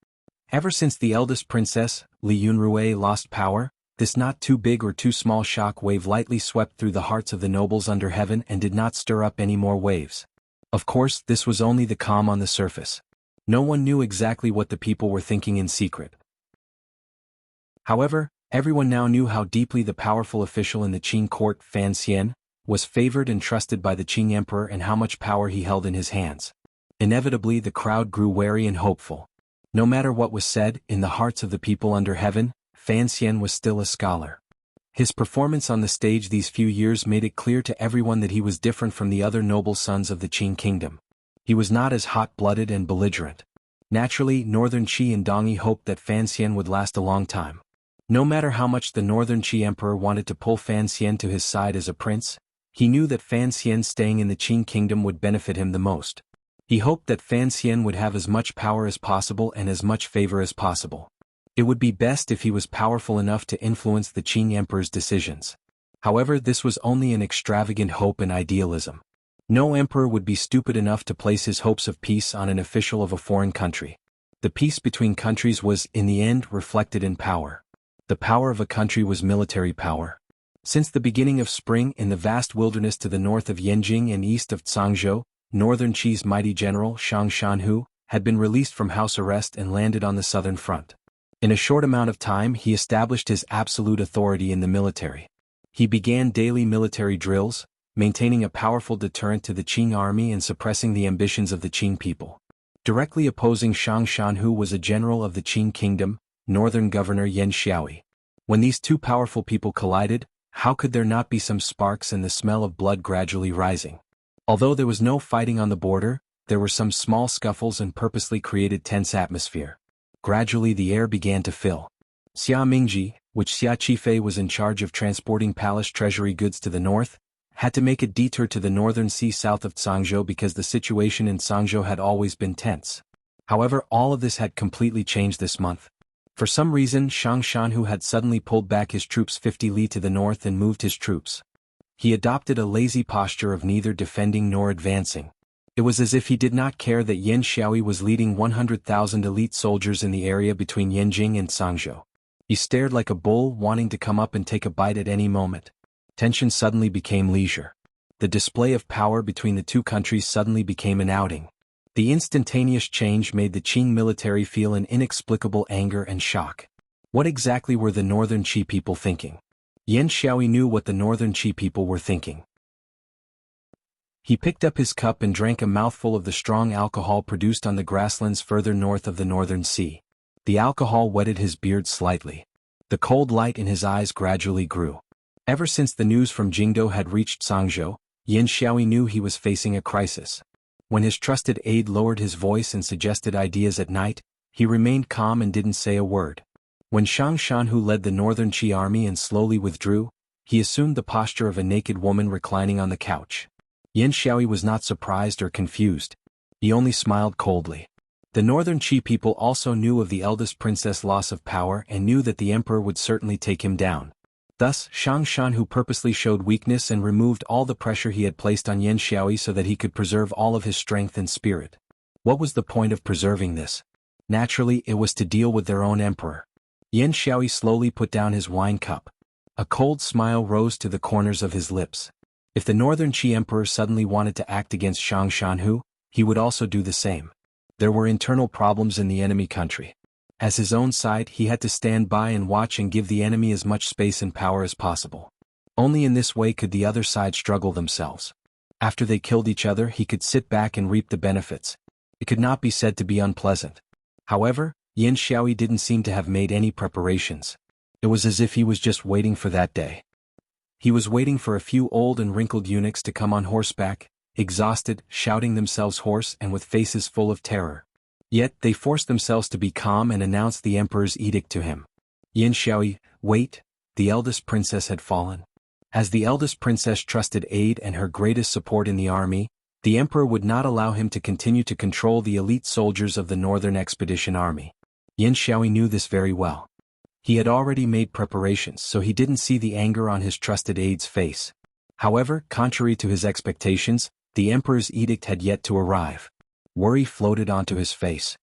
Ever since the eldest princess, Li Yunrui, lost power, this not too big or too small shock wave lightly swept through the hearts of the nobles under heaven and did not stir up any more waves. Of course, this was only the calm on the surface. No one knew exactly what the people were thinking in secret. However, everyone now knew how deeply the powerful official in the Qing court, Fan Xian, was favored and trusted by the Qing emperor and how much power he held in his hands. Inevitably, the crowd grew wary and hopeful. No matter what was said, in the hearts of the people under heaven, Fan Xian was still a scholar. His performance on the stage these few years made it clear to everyone that he was different from the other noble sons of the Qing kingdom. He was not as hot-blooded and belligerent. Naturally, northern Qi and Dongyi hoped that Fan Xian would last a long time. No matter how much the Northern Qi Emperor wanted to pull Fan Xian to his side as a prince, he knew that Fan Xian staying in the Qing kingdom would benefit him the most. He hoped that Fan Xian would have as much power as possible and as much favor as possible. It would be best if he was powerful enough to influence the Qing emperor's decisions. However, this was only an extravagant hope and idealism. No emperor would be stupid enough to place his hopes of peace on an official of a foreign country. The peace between countries was, in the end, reflected in power. The power of a country was military power. Since the beginning of spring in the vast wilderness to the north of Yanjing and east of Cangzhou, Northern Qi's mighty general Shang Shanhu had been released from house arrest and landed on the southern front. In a short amount of time he established his absolute authority in the military. He began daily military drills, maintaining a powerful deterrent to the Qing army and suppressing the ambitions of the Qing people. Directly opposing Shang Shanhu was a general of the Qing kingdom, northern governor Yan Xiaoyi. When these two powerful people collided, how could there not be some sparks and the smell of blood gradually rising? Although there was no fighting on the border, there were some small scuffles and purposely created tense atmosphere. Gradually the air began to fill. Xia Mingji, which Xia Qifei was in charge of transporting palace treasury goods to the north, had to make a detour to the northern sea south of Cangzhou because the situation in Cangzhou had always been tense. However, all of this had completely changed this month. For some reason, Shang Shanhu had suddenly pulled back his troops 50 li to the north and moved his troops. He adopted a lazy posture of neither defending nor advancing. It was as if he did not care that Yan Xiaoyi was leading 100,000 elite soldiers in the area between Yanjing and Cangzhou. He stared like a bull wanting to come up and take a bite at any moment. Tension suddenly became leisure. The display of power between the two countries suddenly became an outing. The instantaneous change made the Qing military feel an inexplicable anger and shock. What exactly were the Northern Qi people thinking? Yan Xiaoyi knew what the Northern Qi people were thinking. He picked up his cup and drank a mouthful of the strong alcohol produced on the grasslands further north of the Northern Sea. The alcohol wetted his beard slightly. The cold light in his eyes gradually grew. Ever since the news from Jingdou had reached Cangzhou, Yan Xiaoyi knew he was facing a crisis. When his trusted aide lowered his voice and suggested ideas at night, he remained calm and didn't say a word. When Shang Shanhu led the Northern Qi army and slowly withdrew, he assumed the posture of a naked woman reclining on the couch. Yan Xiaoyi was not surprised or confused. He only smiled coldly. The Northern Qi people also knew of the eldest princess' loss of power and knew that the emperor would certainly take him down. Thus, Shang Shanhu purposely showed weakness and removed all the pressure he had placed on Yan Xiaoyi so that he could preserve all of his strength and spirit. What was the point of preserving this? Naturally, it was to deal with their own emperor. Yan Xiaoyi slowly put down his wine cup. A cold smile rose to the corners of his lips. If the Northern Qi emperor suddenly wanted to act against Shang Shanhu, he would also do the same. There were internal problems in the enemy country. As his own side, he had to stand by and watch and give the enemy as much space and power as possible. Only in this way could the other side struggle themselves. After they killed each other, he could sit back and reap the benefits. It could not be said to be unpleasant. However, Yan Xiaoyi didn't seem to have made any preparations. It was as if he was just waiting for that day. He was waiting for a few old and wrinkled eunuchs to come on horseback, exhausted, shouting themselves hoarse and with faces full of terror. Yet, they forced themselves to be calm and announced the emperor's edict to him. Yan Xiaoyi, wait, the eldest princess had fallen. As the eldest princess' trusted aide and her greatest support in the army, the emperor would not allow him to continue to control the elite soldiers of the Northern Expedition Army. Yan Xiaoyi knew this very well. He had already made preparations, so he didn't see the anger on his trusted aide's face. However, contrary to his expectations, the emperor's edict had yet to arrive. Worry floated onto his face.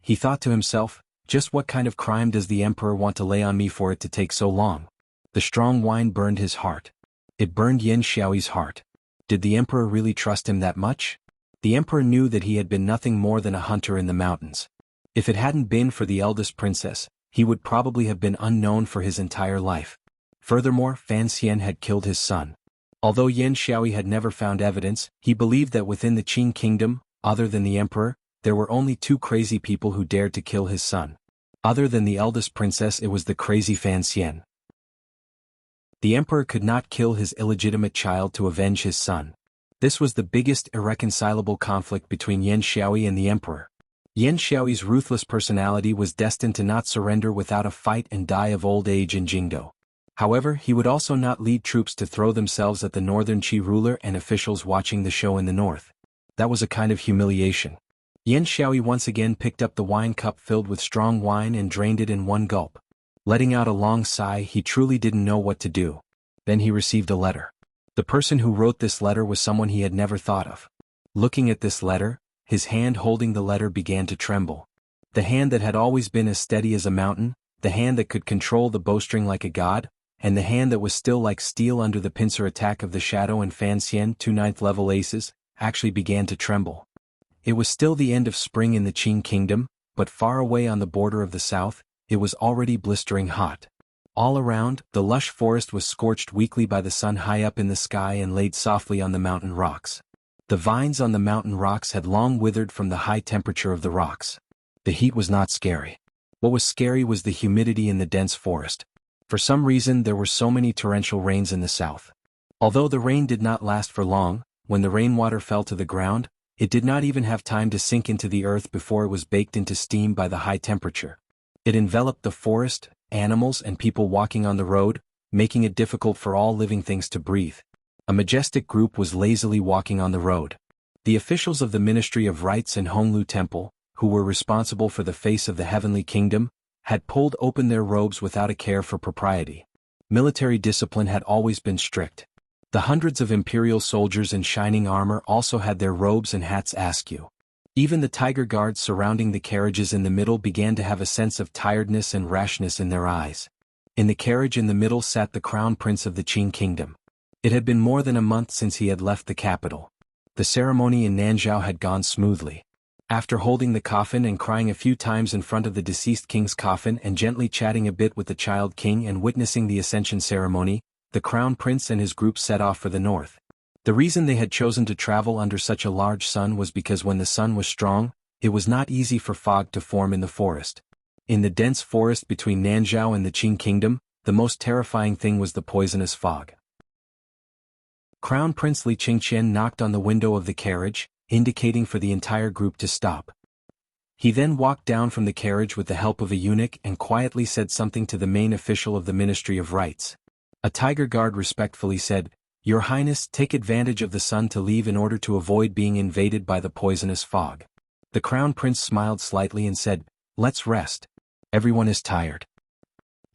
He thought to himself, just what kind of crime does the emperor want to lay on me for it to take so long? The strong wine burned his heart. It burned Yan Xiaoyi's heart. Did the emperor really trust him that much? The emperor knew that he had been nothing more than a hunter in the mountains. If it hadn't been for the eldest princess, he would probably have been unknown for his entire life. Furthermore, Fan Xian had killed his son. Although Yan Xiaoyi had never found evidence, he believed that within the Qing kingdom, other than the emperor, there were only two crazy people who dared to kill his son. Other than the eldest princess, it was the crazy Fan Xian. The emperor could not kill his illegitimate child to avenge his son. This was the biggest irreconcilable conflict between Yan Xiaoyi and the emperor. Yan Xiaoyi's ruthless personality was destined to not surrender without a fight and die of old age in Jingdo. However, he would also not lead troops to throw themselves at the northern Qi ruler and officials watching the show in the north. That was a kind of humiliation. Yan Xiaoyi once again picked up the wine cup filled with strong wine and drained it in one gulp. Letting out a long sigh, he truly didn't know what to do. Then he received a letter. The person who wrote this letter was someone he had never thought of. Looking at this letter, his hand holding the letter began to tremble. The hand that had always been as steady as a mountain, the hand that could control the bowstring like a god, and the hand that was still like steel under the pincer attack of the Shadow and Fan Xian, 2 9th-level aces, actually began to tremble. It was still the end of spring in the Qing kingdom, but far away on the border of the south, it was already blistering hot. All around, the lush forest was scorched weakly by the sun high up in the sky and laid softly on the mountain rocks. The vines on the mountain rocks had long withered from the high temperature of the rocks. The heat was not scary. What was scary was the humidity in the dense forest. For some reason there were so many torrential rains in the south. Although the rain did not last for long, when the rainwater fell to the ground, it did not even have time to sink into the earth before it was baked into steam by the high temperature. It enveloped the forest, animals and people walking on the road, making it difficult for all living things to breathe. A majestic group was lazily walking on the road. The officials of the Ministry of Rites and Honglu Temple, who were responsible for the face of the heavenly kingdom, had pulled open their robes without a care for propriety. Military discipline had always been strict. The hundreds of imperial soldiers in shining armor also had their robes and hats askew. Even the tiger guards surrounding the carriages in the middle began to have a sense of tiredness and rashness in their eyes. In the carriage in the middle sat the crown prince of the Qing kingdom. It had been more than a month since he had left the capital. The ceremony in Nanzhao had gone smoothly. After holding the coffin and crying a few times in front of the deceased king's coffin and gently chatting a bit with the child king and witnessing the ascension ceremony, the crown prince and his group set off for the north. The reason they had chosen to travel under such a large sun was because when the sun was strong, it was not easy for fog to form in the forest. In the dense forest between Nanzhao and the Qing kingdom, the most terrifying thing was the poisonous fog. Crown Prince Li Qingqian knocked on the window of the carriage, indicating for the entire group to stop. He then walked down from the carriage with the help of a eunuch and quietly said something to the main official of the Ministry of Rites. A tiger guard respectfully said, "Your Highness, take advantage of the sun to leave in order to avoid being invaded by the poisonous fog." The crown prince smiled slightly and said, "Let's rest. Everyone is tired."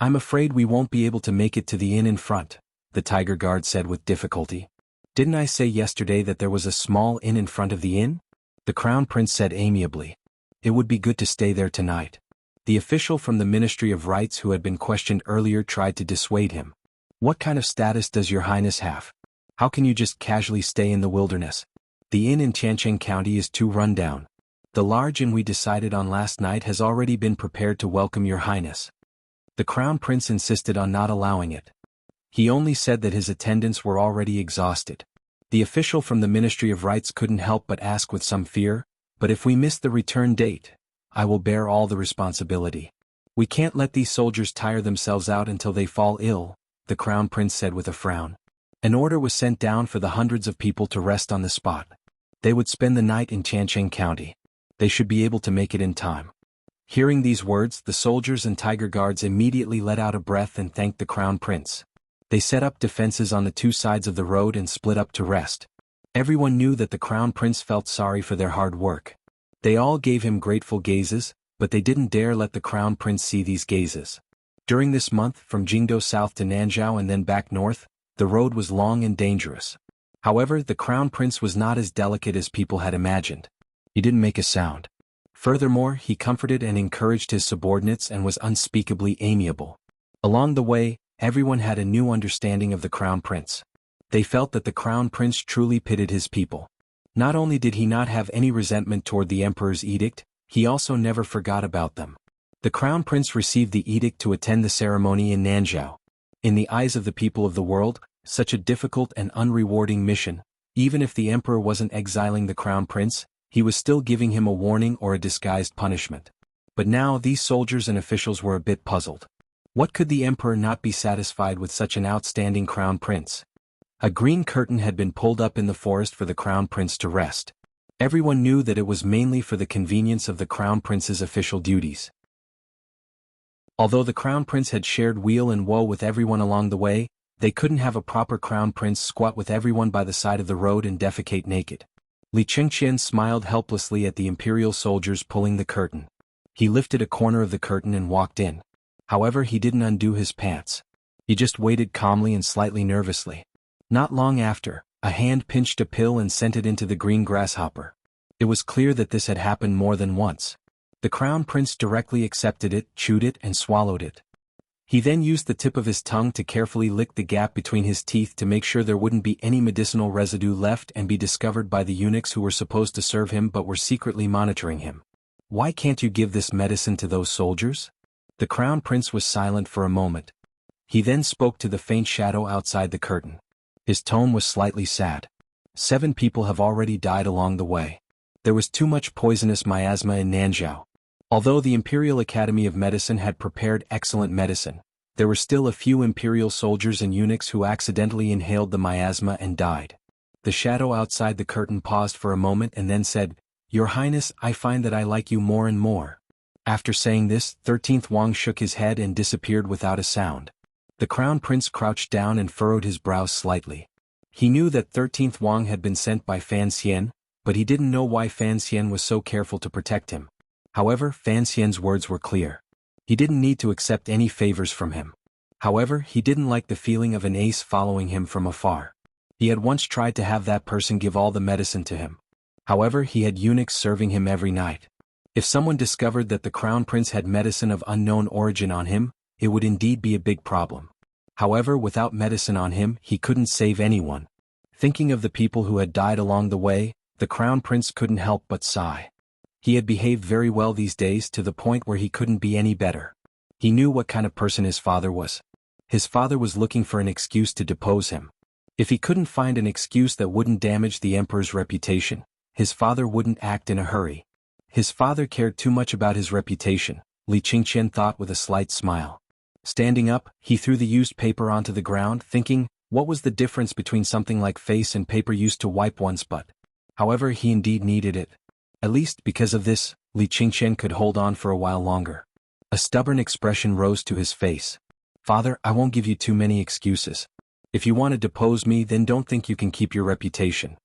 "I'm afraid we won't be able to make it to the inn in front," the tiger guard said with difficulty. "Didn't I say yesterday that there was a small inn in front of the inn?" The crown prince said amiably. "It would be good to stay there tonight." The official from the Ministry of Rites who had been questioned earlier tried to dissuade him. "What kind of status does your highness have? How can you just casually stay in the wilderness? The inn in Changcheng County is too run down. The large inn we decided on last night has already been prepared to welcome your highness." The crown prince insisted on not allowing it. He only said that his attendants were already exhausted. The official from the Ministry of Rites couldn't help but ask with some fear, "But if we miss the return date, I will bear all the responsibility. We can't let these soldiers tire themselves out until they fall ill," the crown prince said with a frown. An order was sent down for the hundreds of people to rest on the spot. They would spend the night in Changcheng County. They should be able to make it in time. Hearing these words, the soldiers and tiger guards immediately let out a breath and thanked the crown prince. They set up defenses on the 2 sides of the road and split up to rest. Everyone knew that the crown prince felt sorry for their hard work. They all gave him grateful gazes, but they didn't dare let the crown prince see these gazes. During this month, from Jingdo south to Nanzhao and then back north, the road was long and dangerous. However, the crown prince was not as delicate as people had imagined. He didn't make a sound. Furthermore, he comforted and encouraged his subordinates and was unspeakably amiable. Along the way, everyone had a new understanding of the crown prince. They felt that the crown prince truly pitied his people. Not only did he not have any resentment toward the emperor's edict, he also never forgot about them. The crown prince received the edict to attend the ceremony in Nanzhao. In the eyes of the people of the world, such a difficult and unrewarding mission, even if the emperor wasn't exiling the crown prince, he was still giving him a warning or a disguised punishment. But now these soldiers and officials were a bit puzzled. What could the emperor not be satisfied with such an outstanding crown prince? A green curtain had been pulled up in the forest for the crown prince to rest. Everyone knew that it was mainly for the convenience of the Crown Prince's official duties. Although the Crown Prince had shared weal and woe with everyone along the way, they couldn't have a proper Crown Prince squat with everyone by the side of the road and defecate naked. Li Chengqian smiled helplessly at the imperial soldiers pulling the curtain. He lifted a corner of the curtain and walked in. However, he didn't undo his pants. He just waited calmly and slightly nervously. Not long after, a hand pinched a pill and sent it into the green grasshopper. It was clear that this had happened more than once. The Crown Prince directly accepted it, chewed it and swallowed it. He then used the tip of his tongue to carefully lick the gap between his teeth to make sure there wouldn't be any medicinal residue left and be discovered by the eunuchs who were supposed to serve him but were secretly monitoring him. "Why can't you give this medicine to those soldiers?" The Crown Prince was silent for a moment. He then spoke to the faint shadow outside the curtain. His tone was slightly sad. 7 people have already died along the way. There was too much poisonous miasma in Nanzhao. Although the Imperial Academy of Medicine had prepared excellent medicine, there were still a few Imperial soldiers and eunuchs who accidentally inhaled the miasma and died. The shadow outside the curtain paused for a moment and then said, "Your Highness, I find that I like you more and more." After saying this, 13th Wang shook his head and disappeared without a sound. The Crown Prince crouched down and furrowed his brows slightly. He knew that 13th Wang had been sent by Fan Xian, but he didn't know why Fan Xian was so careful to protect him. However, Fan Xian's words were clear. He didn't need to accept any favors from him. However, he didn't like the feeling of an ace following him from afar. He had once tried to have that person give all the medicine to him. However, he had eunuchs serving him every night. If someone discovered that the Crown Prince had medicine of unknown origin on him, it would indeed be a big problem. However, without medicine on him, he couldn't save anyone. Thinking of the people who had died along the way, the Crown Prince couldn't help but sigh. He had behaved very well these days to the point where he couldn't be any better. He knew what kind of person his father was. His father was looking for an excuse to depose him. If he couldn't find an excuse that wouldn't damage the emperor's reputation, his father wouldn't act in a hurry. His father cared too much about his reputation, Li Chengqian thought with a slight smile. Standing up, he threw the used paper onto the ground, thinking, what was the difference between something like face and paper used to wipe one's butt? However, he indeed needed it. At least because of this, Li Chengqian could hold on for a while longer. A stubborn expression rose to his face. "Father, I won't give you too many excuses. If you want to depose me, then don't think you can keep your reputation."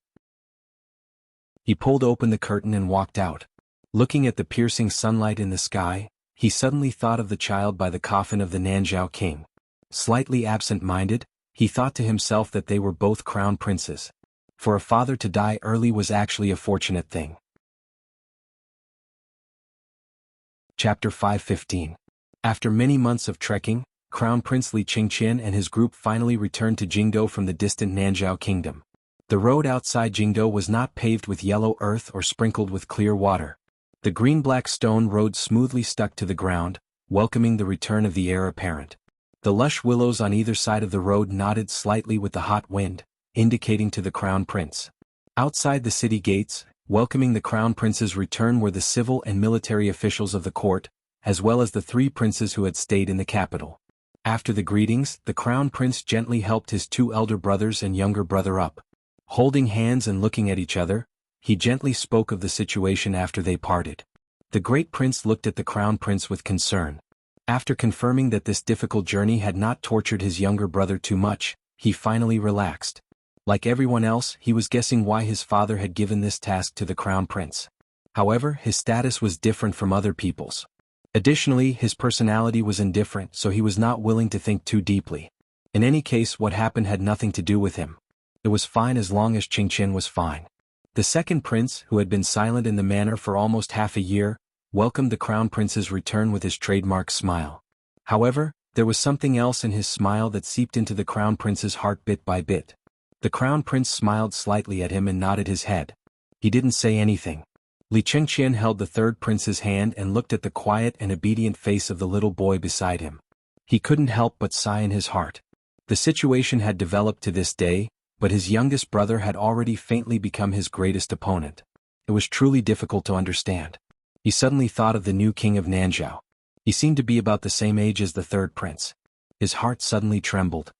He pulled open the curtain and walked out. Looking at the piercing sunlight in the sky, he suddenly thought of the child by the coffin of the Nanzhao king. Slightly absent-minded, he thought to himself that they were both crown princes. For a father to die early was actually a fortunate thing. Chapter 515. After many months of trekking, Crown Prince Li Chengqian and his group finally returned to Jingdou from the distant Nanzhao kingdom. The road outside Jingdou was not paved with yellow earth or sprinkled with clear water. The green-black stone road smoothly stuck to the ground, welcoming the return of the heir apparent. The lush willows on either side of the road nodded slightly with the hot wind, indicating to the Crown Prince. Outside the city gates, welcoming the Crown Prince's return were the civil and military officials of the court, as well as the 3 princes who had stayed in the capital. After the greetings, the Crown Prince gently helped his 2 elder brothers and younger brother up. Holding hands and looking at each other, he gently spoke of the situation after they parted. The great prince looked at the Crown Prince with concern. After confirming that this difficult journey had not tortured his younger brother too much, he finally relaxed. Like everyone else, he was guessing why his father had given this task to the Crown Prince. However, his status was different from other people's. Additionally, his personality was indifferent, so he was not willing to think too deeply. In any case, what happened had nothing to do with him. It was fine as long as Chengqian was fine. The second prince, who had been silent in the manor for almost half a year, welcomed the Crown Prince's return with his trademark smile. However, there was something else in his smile that seeped into the Crown Prince's heart bit by bit. The Crown Prince smiled slightly at him and nodded his head. He didn't say anything. Li Chengqian held the 3rd prince's hand and looked at the quiet and obedient face of the little boy beside him. He couldn't help but sigh in his heart. The situation had developed to this day, but his youngest brother had already faintly become his greatest opponent. It was truly difficult to understand. He suddenly thought of the new king of Nanzhao. He seemed to be about the same age as the 3rd prince. His heart suddenly trembled.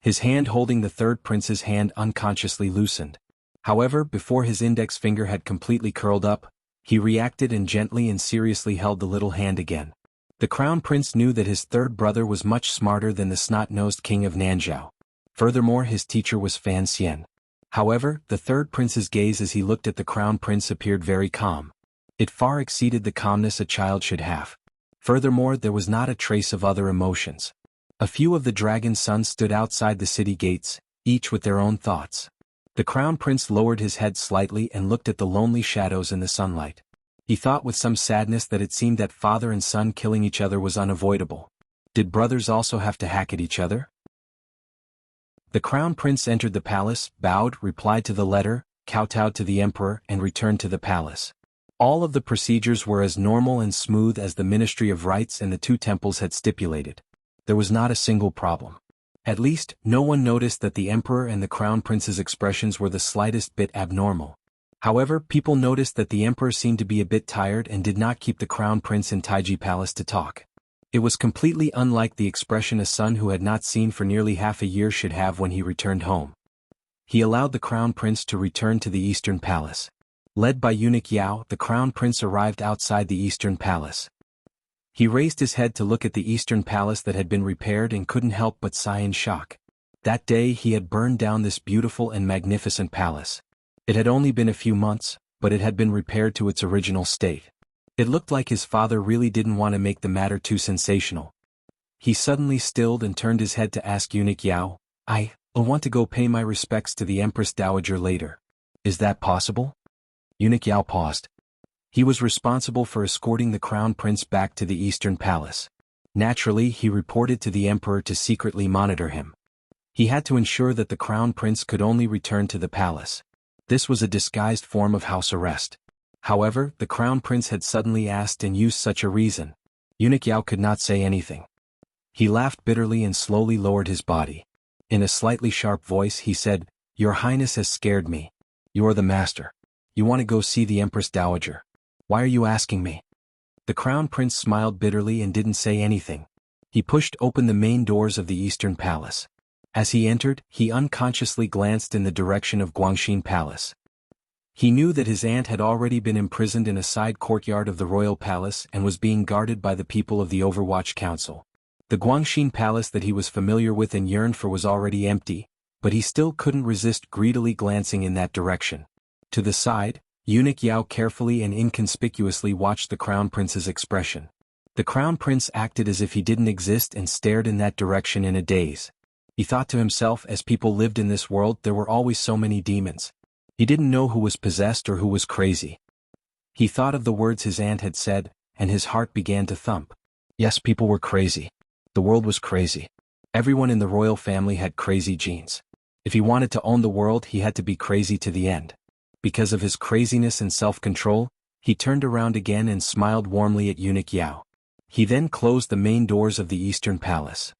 His hand holding the 3rd prince's hand unconsciously loosened. However, before his index finger had completely curled up, he reacted and gently and seriously held the little hand again. The crown prince knew that his third brother was much smarter than the snot-nosed king of Nanzhao. Furthermore, his teacher was Fan Xian. However, the third prince's gaze as he looked at the crown prince appeared very calm. It far exceeded the calmness a child should have. Furthermore, there was not a trace of other emotions. A few of the dragon's sons stood outside the city gates, each with their own thoughts. The crown prince lowered his head slightly and looked at the lonely shadows in the sunlight. He thought with some sadness that it seemed that father and son killing each other was unavoidable. Did brothers also have to hack at each other? The crown prince entered the palace, bowed, replied to the letter, kowtowed to the emperor, and returned to the palace. All of the procedures were as normal and smooth as the Ministry of Rites and the two temples had stipulated. There was not a single problem. At least, no one noticed that the emperor and the crown prince's expressions were the slightest bit abnormal. However, people noticed that the emperor seemed to be a bit tired and did not keep the crown prince in Taiji Palace to talk. It was completely unlike the expression a son who had not seen for nearly half a year should have when he returned home. He allowed the crown prince to return to the Eastern Palace. Led by eunuch Yao, the crown prince arrived outside the Eastern Palace. He raised his head to look at the Eastern Palace that had been repaired and couldn't help but sigh in shock. That day he had burned down this beautiful and magnificent palace. It had only been a few months, but it had been repaired to its original state. It looked like his father really didn't want to make the matter too sensational. He suddenly stilled and turned his head to ask eunuch Yao, I want to go pay my respects to the Empress Dowager later. Is that possible? Eunuch Yao paused. He was responsible for escorting the crown prince back to the Eastern Palace. Naturally, he reported to the emperor to secretly monitor him. He had to ensure that the crown prince could only return to the palace. This was a disguised form of house arrest. However, the crown prince had suddenly asked and used such a reason. Eunuch Yao could not say anything. He laughed bitterly and slowly lowered his body. In a slightly sharp voice he said, Your Highness has scared me. You are the master. You want to go see the Empress Dowager. Why are you asking me? The crown prince smiled bitterly and didn't say anything. He pushed open the main doors of the Eastern Palace. As he entered, he unconsciously glanced in the direction of Guangxin Palace. He knew that his aunt had already been imprisoned in a side courtyard of the royal palace and was being guarded by the people of the Overwatch Council. The Guangxin Palace that he was familiar with and yearned for was already empty, but he still couldn't resist greedily glancing in that direction. To the side, eunuch Yao carefully and inconspicuously watched the crown prince's expression. The crown prince acted as if he didn't exist and stared in that direction in a daze. He thought to himself, as people lived in this world there were always so many demons. He didn't know who was possessed or who was crazy. He thought of the words his aunt had said, and his heart began to thump. Yes, people were crazy. The world was crazy. Everyone in the royal family had crazy genes. If he wanted to own the world, he had to be crazy to the end. Because of his craziness and self-control, he turned around again and smiled warmly at eunuch Yao. He then closed the main doors of the Eastern Palace.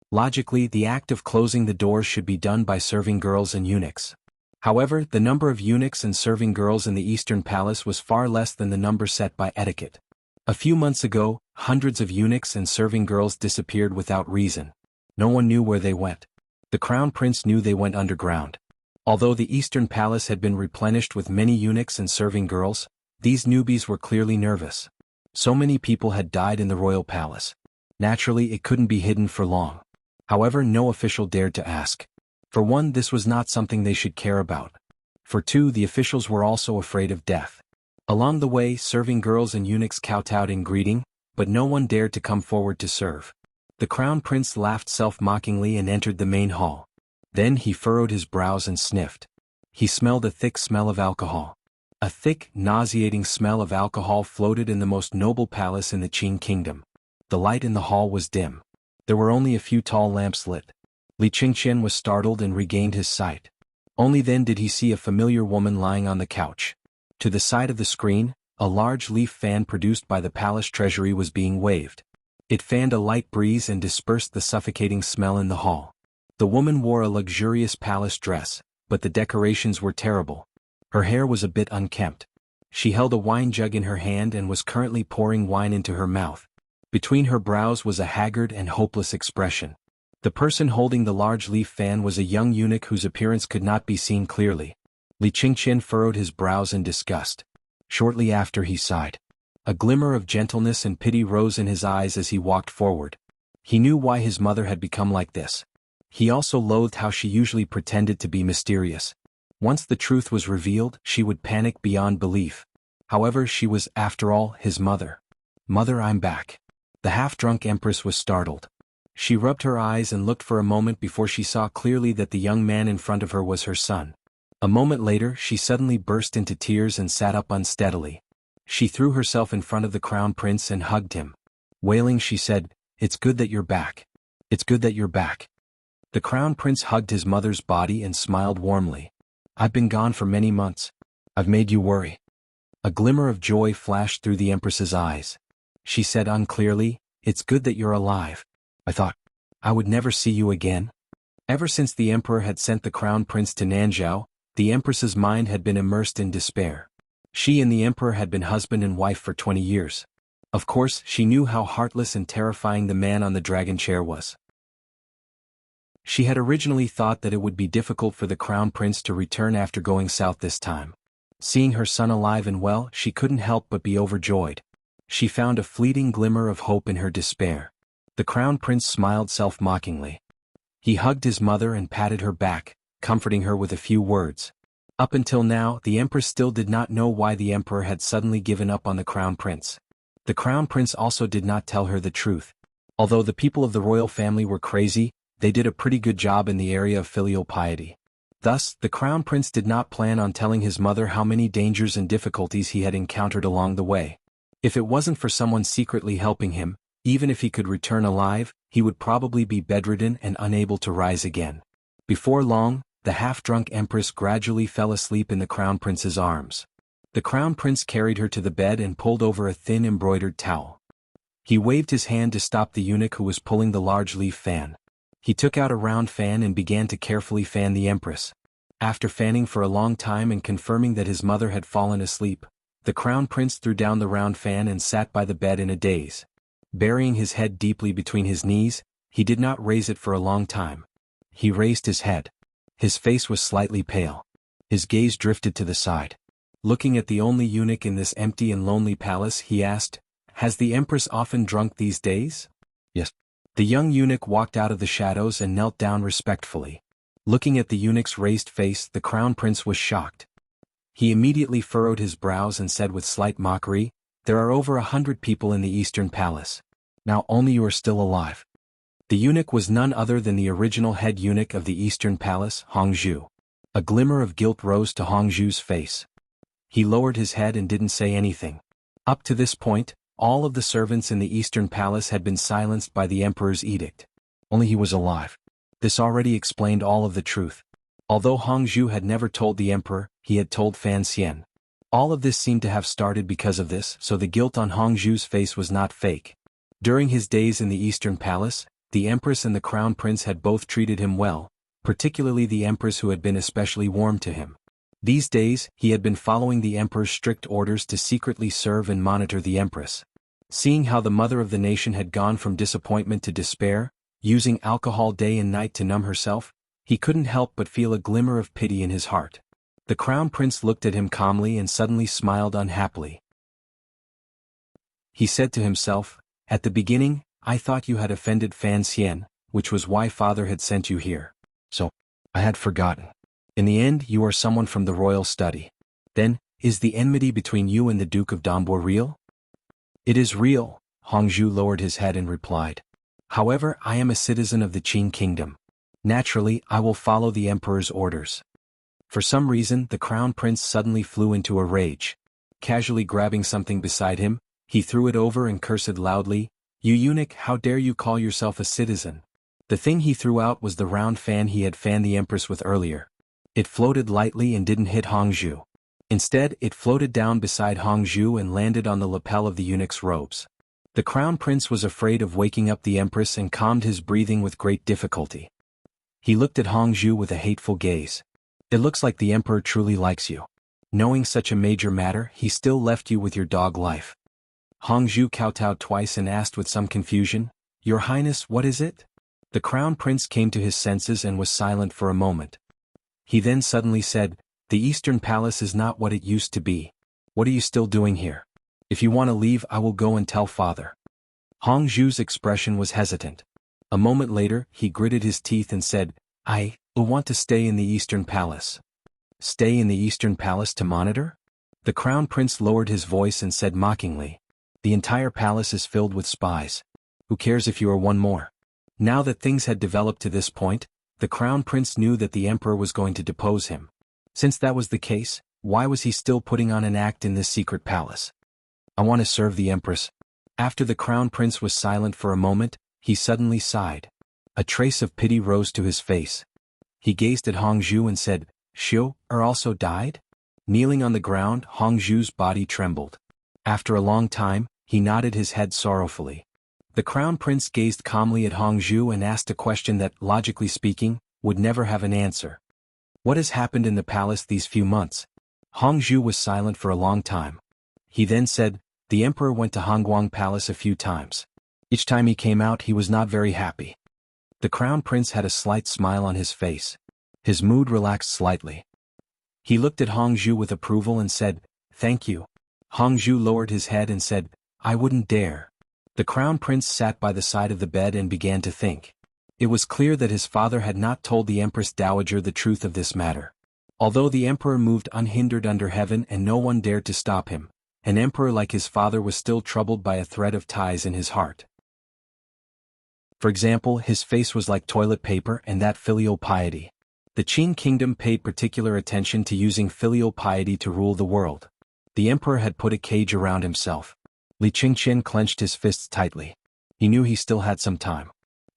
Logically, the act of closing the doors should be done by serving girls and eunuchs. However, the number of eunuchs and serving girls in the Eastern Palace was far less than the number set by etiquette. A few months ago, hundreds of eunuchs and serving girls disappeared without reason. No one knew where they went. The crown prince knew they went underground. Although the Eastern Palace had been replenished with many eunuchs and serving girls, these newbies were clearly nervous. So many people had died in the royal palace. Naturally, it couldn't be hidden for long. However, no official dared to ask. For one, this was not something they should care about. For two, the officials were also afraid of death. Along the way, serving girls and eunuchs kowtowed in greeting, but no one dared to come forward to serve. The crown prince laughed self-mockingly and entered the main hall. Then he furrowed his brows and sniffed. He smelled a thick smell of alcohol. A thick, nauseating smell of alcohol floated in the most noble palace in the Qin kingdom. The light in the hall was dim. There were only a few tall lamps lit. Li Qingqian was startled and regained his sight. Only then did he see a familiar woman lying on the couch. To the side of the screen, a large leaf fan produced by the palace treasury was being waved. It fanned a light breeze and dispersed the suffocating smell in the hall. The woman wore a luxurious palace dress, but the decorations were terrible. Her hair was a bit unkempt. She held a wine jug in her hand and was currently pouring wine into her mouth. Between her brows was a haggard and hopeless expression. The person holding the large leaf fan was a young eunuch whose appearance could not be seen clearly. Li Qingqian furrowed his brows in disgust. Shortly after he sighed. A glimmer of gentleness and pity rose in his eyes as he walked forward. He knew why his mother had become like this. He also loathed how she usually pretended to be mysterious. Once the truth was revealed, she would panic beyond belief. However, she was, after all, his mother. "Mother, I'm back." The half-drunk empress was startled. She rubbed her eyes and looked for a moment before she saw clearly that the young man in front of her was her son. A moment later, she suddenly burst into tears and sat up unsteadily. She threw herself in front of the crown prince and hugged him. Wailing, she said, "It's good that you're back. It's good that you're back." The crown prince hugged his mother's body and smiled warmly. "I've been gone for many months. I've made you worry." A glimmer of joy flashed through the empress's eyes. She said unclearly, "It's good that you're alive. I thought I would never see you again." Ever since the emperor had sent the crown prince to Nanzhao, the empress's mind had been immersed in despair. She and the emperor had been husband and wife for 20 years. Of course, she knew how heartless and terrifying the man on the dragon chair was. She had originally thought that it would be difficult for the crown prince to return after going south this time. Seeing her son alive and well, she couldn't help but be overjoyed. She found a fleeting glimmer of hope in her despair. The crown prince smiled self-mockingly. He hugged his mother and patted her back, comforting her with a few words. Up until now, the empress still did not know why the emperor had suddenly given up on the crown prince. The crown prince also did not tell her the truth. Although the people of the royal family were crazy, they did a pretty good job in the area of filial piety. Thus, the crown prince did not plan on telling his mother how many dangers and difficulties he had encountered along the way. If it wasn't for someone secretly helping him, even if he could return alive, he would probably be bedridden and unable to rise again. Before long, the half-drunk empress gradually fell asleep in the crown prince's arms. The crown prince carried her to the bed and pulled over a thin embroidered towel. He waved his hand to stop the eunuch who was pulling the large leaf fan. He took out a round fan and began to carefully fan the empress. After fanning for a long time and confirming that his mother had fallen asleep, the crown prince threw down the round fan and sat by the bed in a daze. Burying his head deeply between his knees, he did not raise it for a long time. He raised his head. His face was slightly pale. His gaze drifted to the side. Looking at the only eunuch in this empty and lonely palace, he asked, "Has the empress often drunk these days?" "Yes." The young eunuch walked out of the shadows and knelt down respectfully. Looking at the eunuch's raised face, the crown prince was shocked. He immediately furrowed his brows and said with slight mockery, "There are over 100 people in the Eastern Palace. Now only you are still alive." The eunuch was none other than the original head eunuch of the Eastern Palace, Hongzhu. A glimmer of guilt rose to Hongzhu's face. He lowered his head and didn't say anything. Up to this point, all of the servants in the Eastern Palace had been silenced by the emperor's edict. Only he was alive. This already explained all of the truth. Although Hongzhu had never told the emperor, he had told Fan Xian. All of this seemed to have started because of this, so the guilt on Hongzhu's face was not fake. During his days in the Eastern Palace, the empress and the crown prince had both treated him well, particularly the empress who had been especially warm to him. These days, he had been following the emperor's strict orders to secretly serve and monitor the empress. Seeing how the mother of the nation had gone from disappointment to despair, using alcohol day and night to numb herself, he couldn't help but feel a glimmer of pity in his heart. The crown prince looked at him calmly and suddenly smiled unhappily. He said to himself, "At the beginning, I thought you had offended Fan Xian, which was why father had sent you here. So, I had forgotten. In the end, you are someone from the royal study. Then, is the enmity between you and the Duke of Dambo real?" "It is real," Hongzhu lowered his head and replied. "However, I am a citizen of the Qin kingdom. Naturally, I will follow the emperor's orders." For some reason, the crown prince suddenly flew into a rage. Casually grabbing something beside him, he threw it over and cursed loudly, "You eunuch, how dare you call yourself a citizen?" The thing he threw out was the round fan he had fanned the empress with earlier. It floated lightly and didn't hit Hongzhu. Instead, it floated down beside Hongzhu and landed on the lapel of the eunuch's robes. The crown prince was afraid of waking up the empress and calmed his breathing with great difficulty. He looked at Hongzhu with a hateful gaze. "It looks like the emperor truly likes you. Knowing such a major matter, he still left you with your dog life." Hongzhu kowtowed twice and asked with some confusion, "Your Highness, what is it?" The crown prince came to his senses and was silent for a moment. He then suddenly said, "The Eastern Palace is not what it used to be. What are you still doing here? If you want to leave, I will go and tell father." Hong Zhu's expression was hesitant. A moment later, he gritted his teeth and said, "I want to stay in the Eastern Palace." "Stay in the Eastern Palace to monitor?" The crown prince lowered his voice and said mockingly, "The entire palace is filled with spies. Who cares if you are one more?" Now that things had developed to this point, the crown prince knew that the emperor was going to depose him. Since that was the case, why was he still putting on an act in this secret palace? "I want to serve the empress." After the crown prince was silent for a moment, he suddenly sighed. A trace of pity rose to his face. He gazed at Hong Zhu and said, "Xiu also died?" Kneeling on the ground, Hong Zhu's body trembled. After a long time, he nodded his head sorrowfully. The crown prince gazed calmly at Hong Zhu and asked a question that, logically speaking, would never have an answer. "What has happened in the palace these few months?" Hong Zhu was silent for a long time. He then said, "The emperor went to Hongguang Palace a few times. Each time he came out, he was not very happy." The crown prince had a slight smile on his face. His mood relaxed slightly. He looked at Hong Zhu with approval and said, "Thank you." Hong Zhu lowered his head and said, "I wouldn't dare." The crown prince sat by the side of the bed and began to think. It was clear that his father had not told the Empress Dowager the truth of this matter. Although the emperor moved unhindered under heaven and no one dared to stop him, an emperor like his father was still troubled by a thread of ties in his heart. For example, his face was like toilet paper and that filial piety. The Qin kingdom paid particular attention to using filial piety to rule the world. The emperor had put a cage around himself. Li Qingqian clenched his fists tightly. He knew he still had some time.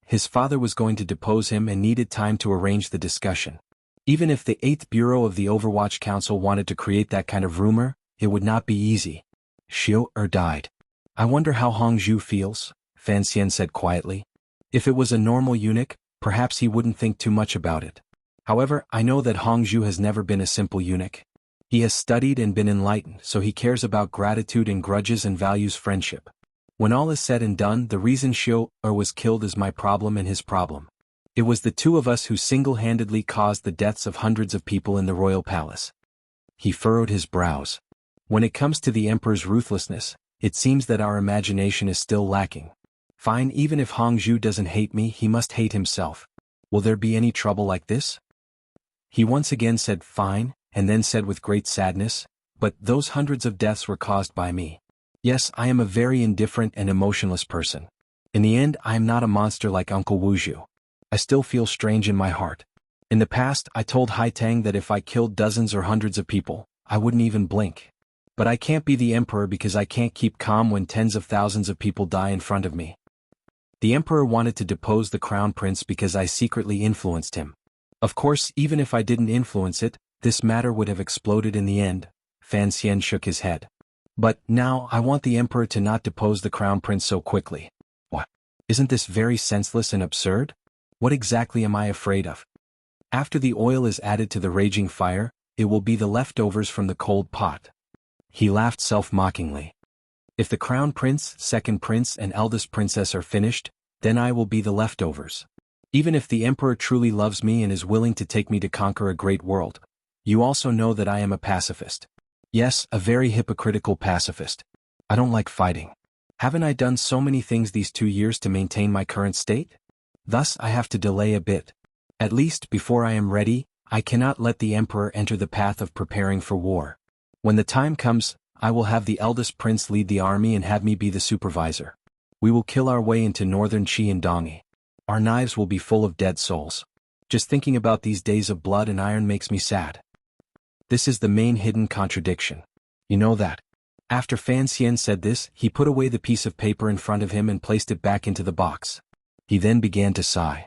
His father was going to depose him and needed time to arrange the discussion. Even if the 8th Bureau of the Overwatch Council wanted to create that kind of rumor, it would not be easy. "Xiu died. I wonder how Hong Zhu feels," Fan Xian said quietly. "If it was a normal eunuch, perhaps he wouldn't think too much about it. However, I know that Hong Zhu has never been a simple eunuch. He has studied and been enlightened, so he cares about gratitude and grudges and values friendship. When all is said and done, the reason Xiu was killed is my problem and his problem. It was the two of us who single-handedly caused the deaths of hundreds of people in the royal palace." He furrowed his brows. "When it comes to the emperor's ruthlessness, it seems that our imagination is still lacking. Fine, even if Hong Zhu doesn't hate me, he must hate himself. Will there be any trouble like this?" He once again said fine, and then said with great sadness, "But those hundreds of deaths were caused by me. Yes, I am a very indifferent and emotionless person. In the end, I am not a monster like Uncle Wuzhu. I still feel strange in my heart. In the past, I told Haitang that if I killed dozens or hundreds of people, I wouldn't even blink. But I can't be the emperor because I can't keep calm when tens of thousands of people die in front of me. The emperor wanted to depose the crown prince because I secretly influenced him. Of course, even if I didn't influence it, this matter would have exploded in the end." Fan Xian shook his head. "But now I want the emperor to not depose the crown prince so quickly." "What? Isn't this very senseless and absurd? What exactly am I afraid of? After the oil is added to the raging fire, it will be the leftovers from the cold pot." He laughed self-mockingly. "If the crown prince, second prince and eldest princess are finished, then I will be the leftovers. Even if the emperor truly loves me and is willing to take me to conquer a great world, you also know that I am a pacifist. Yes, a very hypocritical pacifist. I don't like fighting. Haven't I done so many things these 2 years to maintain my current state? Thus I have to delay a bit. At least, before I am ready, I cannot let the emperor enter the path of preparing for war. When the time comes, I will have the eldest prince lead the army and have me be the supervisor. We will kill our way into northern Qi and Dongyi. Our knives will be full of dead souls. Just thinking about these days of blood and iron makes me sad. This is the main hidden contradiction. You know that." After Fan Xian said this, he put away the piece of paper in front of him and placed it back into the box. He then began to sigh.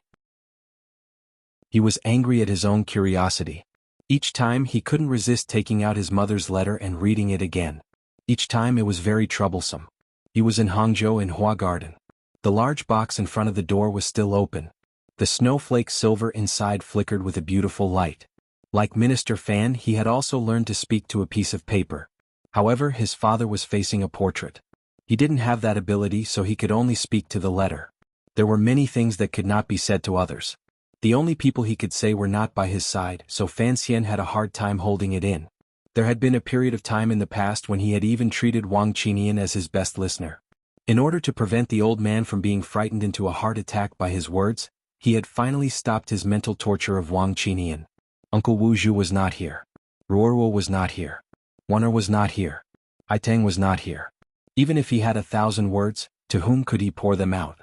He was angry at his own curiosity. Each time he couldn't resist taking out his mother's letter and reading it again. Each time it was very troublesome. He was in Hangzhou in Hua Garden. The large box in front of the door was still open. The snowflake silver inside flickered with a beautiful light. Like Minister Fan, he had also learned to speak to a piece of paper. However, his father was facing a portrait. He didn't have that ability, so he could only speak to the letter. There were many things that could not be said to others. The only people he could say were not by his side, so Fan Xian had a hard time holding it in. There had been a period of time in the past when he had even treated Wang Qinian as his best listener. In order to prevent the old man from being frightened into a heart attack by his words, he had finally stopped his mental torture of Wang Qinian. Uncle Wu Zhu was not here. Ruoruo was not here. Wen'er was not here. Itang was not here. Even if he had 1,000 words, to whom could he pour them out?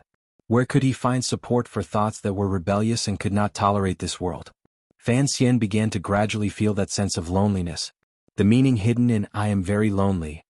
Where could he find support for thoughts that were rebellious and could not tolerate this world? Fan Xian began to gradually feel that sense of loneliness. The meaning hidden in "I am very lonely."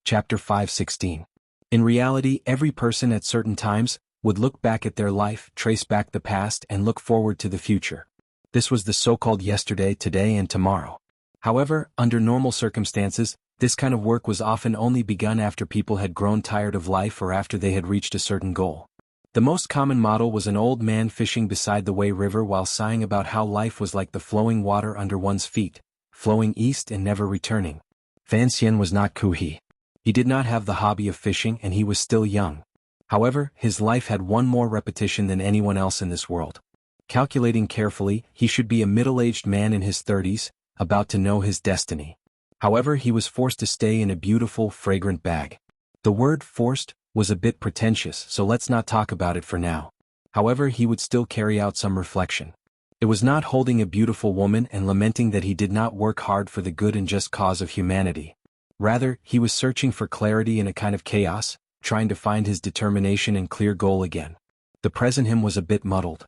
Chapter 5:16. In reality, every person at certain times would look back at their life, trace back the past, and look forward to the future. This was the so-called yesterday, today, and tomorrow. However, under normal circumstances, this kind of work was often only begun after people had grown tired of life or after they had reached a certain goal. The most common model was an old man fishing beside the Wei River while sighing about how life was like the flowing water under one's feet, flowing east and never returning. Fan Xian was not Kuhi. He did not have the hobby of fishing and he was still young. However, his life had one more repetition than anyone else in this world. Calculating carefully, he should be a middle-aged man in his 30s, about to know his destiny. However, he was forced to stay in a beautiful, fragrant bag. The word "forced" was a bit pretentious, so let's not talk about it for now. However, he would still carry out some reflection. It was not holding a beautiful woman and lamenting that he did not work hard for the good and just cause of humanity. Rather, he was searching for clarity in a kind of chaos, trying to find his determination and clear goal again. The present him was a bit muddled.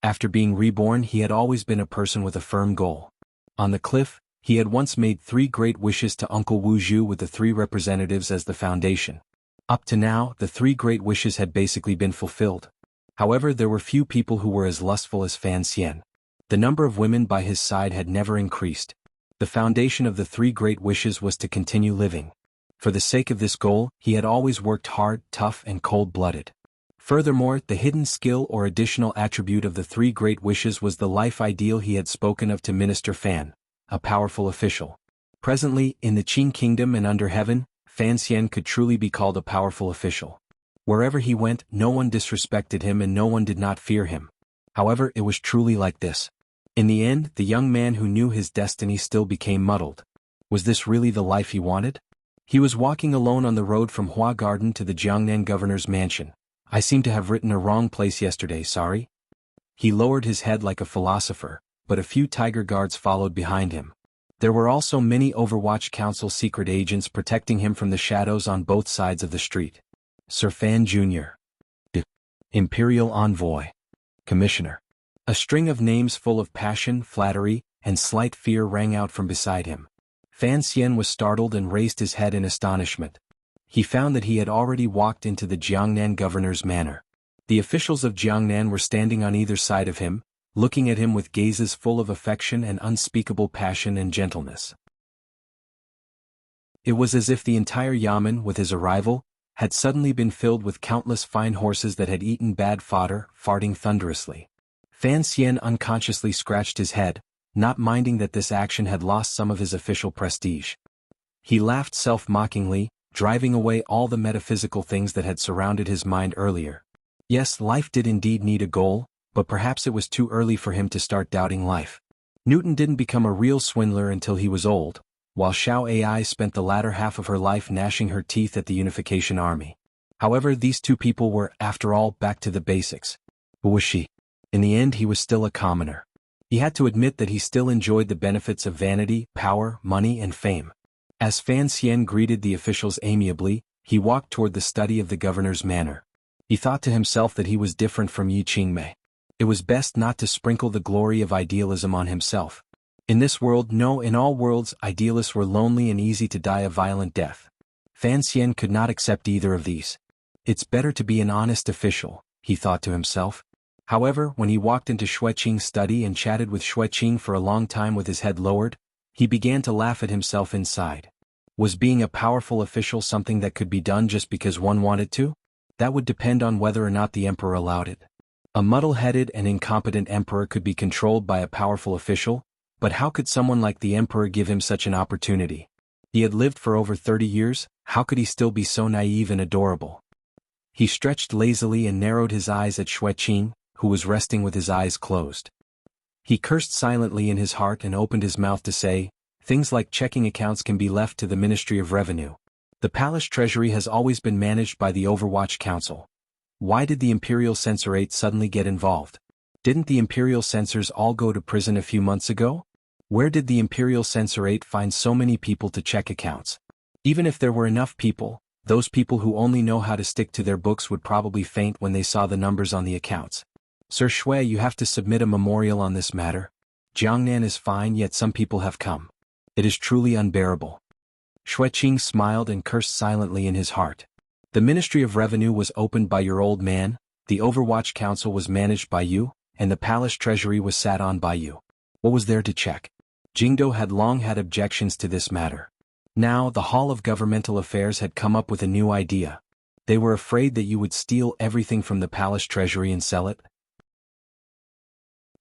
After being reborn, he had always been a person with a firm goal. On the cliff, he had once made 3 great wishes to Uncle Wu Zhu with the 3 representatives as the foundation. Up to now, the 3 great wishes had basically been fulfilled. However, there were few people who were as lustful as Fan Xian. The number of women by his side had never increased. The foundation of the 3 great wishes was to continue living. For the sake of this goal, he had always worked hard, tough, and cold-blooded. Furthermore, the hidden skill or additional attribute of the 3 great wishes was the life ideal he had spoken of to Minister Fan, a powerful official. Presently, in the Qin Kingdom and under heaven, Fan Xian could truly be called a powerful official. Wherever he went, no one disrespected him and no one did not fear him. However, it was truly like this. In the end, the young man who knew his destiny still became muddled. Was this really the life he wanted? He was walking alone on the road from Hua Garden to the Jiangnan governor's mansion. "I seem to have written a wrong place yesterday, sorry." He lowered his head like a philosopher, but a few tiger guards followed behind him. There were also many Overwatch Council secret agents protecting him from the shadows on both sides of the street. Sir Fan Jr. Imperial Envoy. Commissioner. A string of names full of passion, flattery, and slight fear rang out from beside him. Fan Xian was startled and raised his head in astonishment. He found that he had already walked into the Jiangnan governor's manor. The officials of Jiangnan were standing on either side of him, looking at him with gazes full of affection and unspeakable passion and gentleness. It was as if the entire yamen, with his arrival, had suddenly been filled with countless fine horses that had eaten bad fodder, farting thunderously. Fan Xian unconsciously scratched his head, not minding that this action had lost some of his official prestige. He laughed self-mockingly, driving away all the metaphysical things that had surrounded his mind earlier. Yes, life did indeed need a goal, but perhaps it was too early for him to start doubting life. Newton didn't become a real swindler until he was old, while Xiao Ai spent the latter half of her life gnashing her teeth at the Unification Army. However, these 2 people were, after all, back to the basics. Who was she? In the end, he was still a commoner. He had to admit that he still enjoyed the benefits of vanity, power, money, and fame. As Fan Xian greeted the officials amiably, he walked toward the study of the governor's manor. He thought to himself that he was different from Yi Qingmei. It was best not to sprinkle the glory of idealism on himself. In this world, no, in all worlds, idealists were lonely and easy to die a violent death. Fan Xian could not accept either of these. It's better to be an honest official, he thought to himself. However, when he walked into Xueqing's study and chatted with Xueqing for a long time with his head lowered, he began to laugh at himself inside. Was being a powerful official something that could be done just because one wanted to? That would depend on whether or not the emperor allowed it. A muddle-headed and incompetent emperor could be controlled by a powerful official, but how could someone like the emperor give him such an opportunity? He had lived for over 30 years, How could he still be so naive and adorable? He stretched lazily and narrowed his eyes at Xueqing, who was resting with his eyes closed. He cursed silently in his heart and opened his mouth to say, "Things like checking accounts can be left to the Ministry of Revenue. The palace treasury has always been managed by the Overwatch Council. Why did the Imperial Censorate suddenly get involved? Didn't the Imperial Censors all go to prison a few months ago? Where did the Imperial Censorate find so many people to check accounts? Even if there were enough people, those people who only know how to stick to their books would probably faint when they saw the numbers on the accounts. Sir Shui, you have to submit a memorial on this matter. Jiangnan is fine, yet some people have come. It is truly unbearable." Xueqing smiled and cursed silently in his heart. The Ministry of Revenue was opened by your old man, the Overwatch Council was managed by you, and the palace treasury was sat on by you. What was there to check? Jingdo had long had objections to this matter. Now the Hall of Governmental Affairs had come up with a new idea. They were afraid that you would steal everything from the palace treasury and sell it.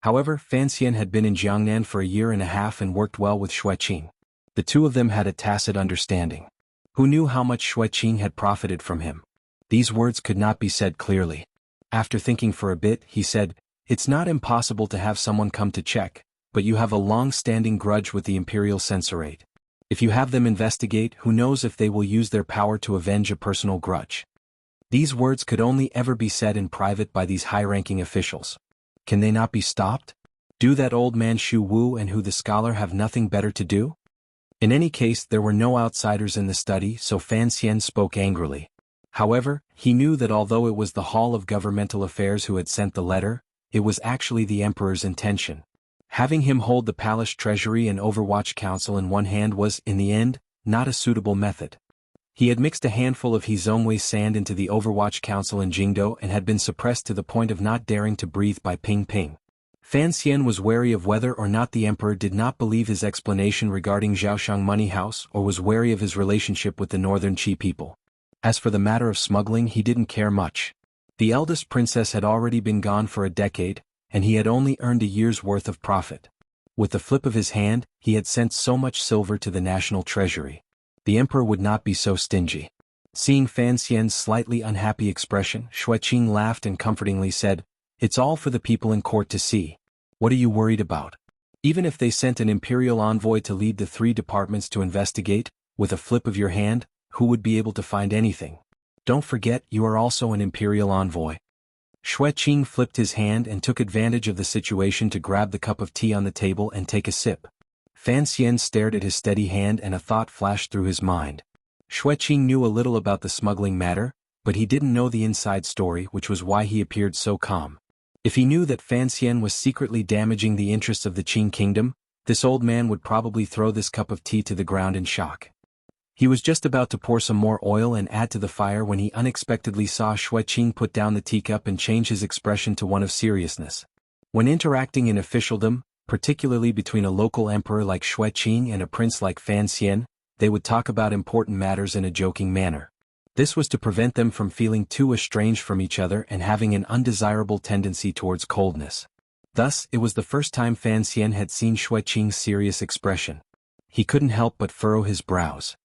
However, Fan Xian had been in Jiangnan for a year and a half and worked well with Xueqing. The two of them had a tacit understanding. Who knew how much Xueqing had profited from him? These words could not be said clearly. After thinking for a bit, he said, "It's not impossible to have someone come to check, but you have a long-standing grudge with the Imperial Censorate. If you have them investigate, who knows if they will use their power to avenge a personal grudge." These words could only ever be said in private by these high-ranking officials. Can they not be stopped? Do that old man Xu Wu and who the scholar have nothing better to do? In any case, there were no outsiders in the study, so Fan Xian spoke angrily. However, he knew that although it was the Hall of Governmental Affairs who had sent the letter, it was actually the Emperor's intention. Having him hold the Palace Treasury and Overwatch Council in one hand was, in the end, not a suitable method. He had mixed a handful of Hizongwei sand into the Overwatch Council in Jingdo and had been suppressed to the point of not daring to breathe by Ping Ping. Fan Xian was wary of whether or not the Emperor did not believe his explanation regarding Zhaoshang Money House or was wary of his relationship with the Northern Qi people. As for the matter of smuggling, he didn't care much. The eldest princess had already been gone for a decade, and he had only earned a year's worth of profit. With the flip of his hand, he had sent so much silver to the national treasury. The Emperor would not be so stingy. Seeing Fan Xian's slightly unhappy expression, Xueqing laughed and comfortingly said, "It's all for the people in court to see. What are you worried about? Even if they sent an imperial envoy to lead the 3 departments to investigate, with a flip of your hand, who would be able to find anything? Don't forget, you are also an imperial envoy." Xueqing flipped his hand and took advantage of the situation to grab the cup of tea on the table and take a sip. Fan Xian stared at his steady hand and a thought flashed through his mind. Xueqing knew a little about the smuggling matter, but he didn't know the inside story, which was why he appeared so calm. If he knew that Fan Xian was secretly damaging the interests of the Qing kingdom, this old man would probably throw this cup of tea to the ground in shock. He was just about to pour some more oil and add to the fire when he unexpectedly saw Xueqing put down the teacup and change his expression to one of seriousness. When interacting in officialdom, particularly between a local emperor like Xueqing and a prince like Fan Xian, they would talk about important matters in a joking manner. This was to prevent them from feeling too estranged from each other and having an undesirable tendency towards coldness. Thus, it was the first time Fan Xian had seen Xueqing's serious expression. He couldn't help but furrow his brows.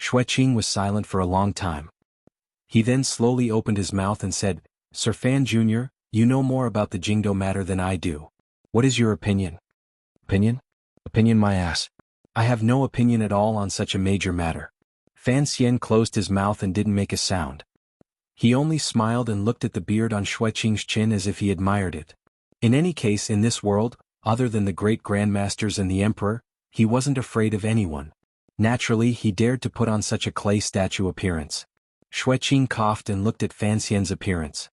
Xueqing was silent for a long time. He then slowly opened his mouth and said, "Sir Fan Jr., you know more about the Jingdo matter than I do. What is your opinion?" "Opinion? Opinion my ass. I have no opinion at all on such a major matter." Fan Xian closed his mouth and didn't make a sound. He only smiled and looked at the beard on Xueqing's chin as if he admired it. In any case, in this world, other than the great grandmasters and the emperor, he wasn't afraid of anyone. Naturally, he dared to put on such a clay statue appearance. Xueqing coughed and looked at Fan Xian's appearance.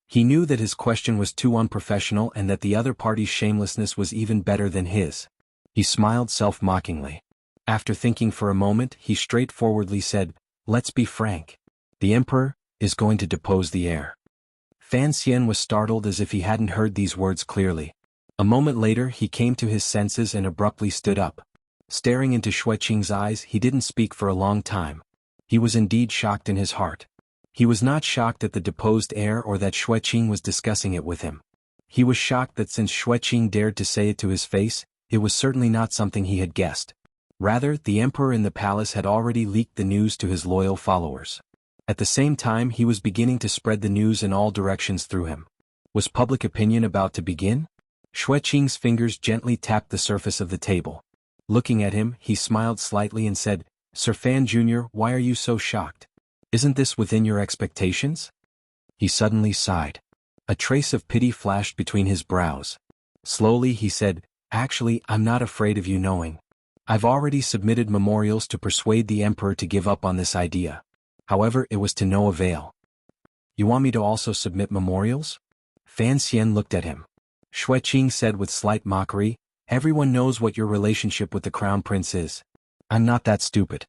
He knew that his question was too unprofessional and that the other party's shamelessness was even better than his. He smiled self-mockingly. After thinking for a moment, he straightforwardly said, "Let's be frank. The emperor is going to depose the heir." Fan Xian was startled as if he hadn't heard these words clearly. A moment later, he came to his senses and abruptly stood up. Staring into Xueqing's eyes, he didn't speak for a long time. He was indeed shocked in his heart. He was not shocked at the deposed heir or that Xueqing was discussing it with him. He was shocked that since Xueqing dared to say it to his face, it was certainly not something he had guessed. Rather, the emperor in the palace had already leaked the news to his loyal followers. At the same time, he was beginning to spread the news in all directions through him. Was public opinion about to begin? Xueqing's fingers gently tapped the surface of the table. Looking at him, he smiled slightly and said, "Sir Fan Jr., why are you so shocked? Isn't this within your expectations?" He suddenly sighed. A trace of pity flashed between his brows. Slowly he said, "Actually, I'm not afraid of you knowing. I've already submitted memorials to persuade the emperor to give up on this idea. However, it was to no avail." "You want me to also submit memorials?" Fan Xian looked at him. Xueqing said with slight mockery, "Everyone knows what your relationship with the crown prince is. I'm not that stupid."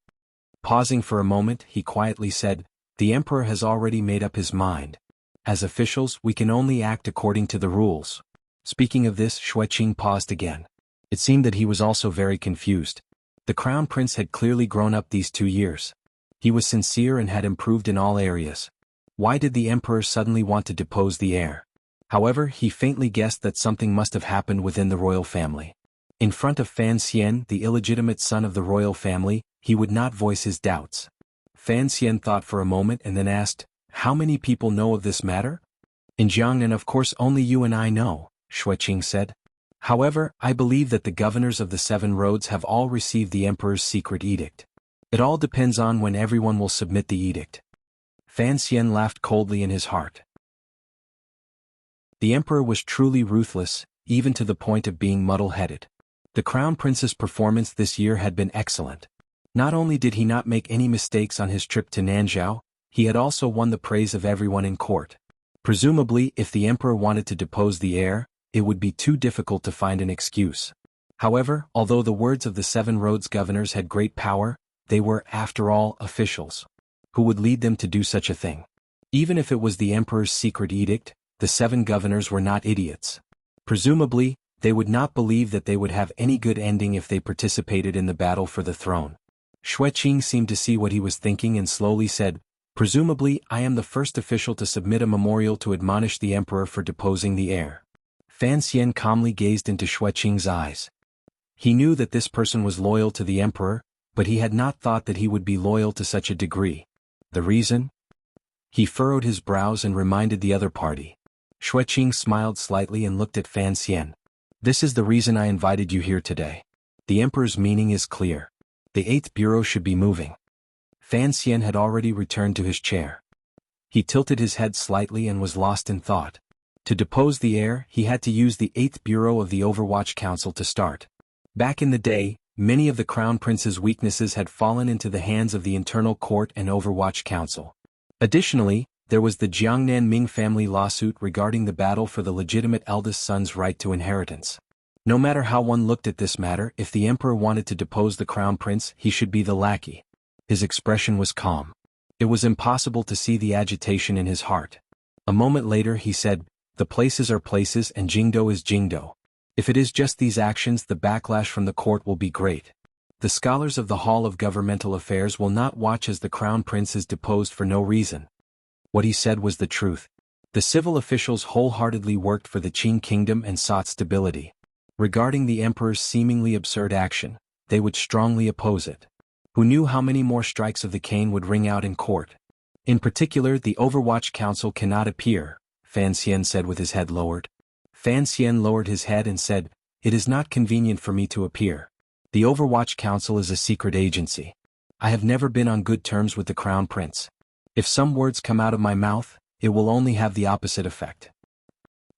Pausing for a moment, he quietly said, "The emperor has already made up his mind. As officials, we can only act according to the rules." Speaking of this, Xueqing paused again. It seemed that he was also very confused. The crown prince had clearly grown up these 2 years. He was sincere and had improved in all areas. Why did the emperor suddenly want to depose the heir? However, he faintly guessed that something must have happened within the royal family. In front of Fan Xian, the illegitimate son of the royal family, he would not voice his doubts. Fan Xian thought for a moment and then asked, "How many people know of this matter?" "In Jiangnan, of course only you and I know," Xueqing said. "However, I believe that the governors of the 7 roads have all received the emperor's secret edict. It all depends on when everyone will submit the edict." Fan Xian laughed coldly in his heart. The emperor was truly ruthless, even to the point of being muddle-headed. The crown prince's performance this year had been excellent. Not only did he not make any mistakes on his trip to Nanzhao, he had also won the praise of everyone in court. Presumably, if the emperor wanted to depose the heir, it would be too difficult to find an excuse. However, although the words of the 7 roads governors had great power, they were, after all, officials. Who would lead them to do such a thing? Even if it was the emperor's secret edict, the 7 governors were not idiots. Presumably, they would not believe that they would have any good ending if they participated in the battle for the throne. Xueqing seemed to see what he was thinking and slowly said, "Presumably, I am the first official to submit a memorial to admonish the emperor for deposing the heir." Fan Xian calmly gazed into Xueqing's eyes. He knew that this person was loyal to the emperor, but he had not thought that he would be loyal to such a degree. The reason? He furrowed his brows and reminded the other party. Xueqing smiled slightly and looked at Fan Xian. "This is the reason I invited you here today. The emperor's meaning is clear. The 8th bureau should be moving." Fan Xian had already returned to his chair. He tilted his head slightly and was lost in thought. To depose the heir, he had to use the 8th bureau of the Overwatch Council to start. Back in the day, many of the crown prince's weaknesses had fallen into the hands of the internal court and Overwatch Council. Additionally, there was the Jiangnan Ming family lawsuit regarding the battle for the legitimate eldest son's right to inheritance. No matter how one looked at this matter, if the emperor wanted to depose the crown prince, he should be the lackey. His expression was calm. It was impossible to see the agitation in his heart. A moment later he said, "The places are places and Jingdo is Jingdo. If it is just these actions, the backlash from the court will be great. The scholars of the Hall of Governmental Affairs will not watch as the crown prince is deposed for no reason." What he said was the truth. The civil officials wholeheartedly worked for the Qing kingdom and sought stability. Regarding the emperor's seemingly absurd action, they would strongly oppose it. Who knew how many more strikes of the cane would ring out in court? In particular, the Overwatch Council cannot appear, Fan Xian said with his head lowered. Fan Xian lowered his head and said, "It is not convenient for me to appear. The Overwatch Council is a secret agency. I have never been on good terms with the crown prince. If some words come out of my mouth, it will only have the opposite effect."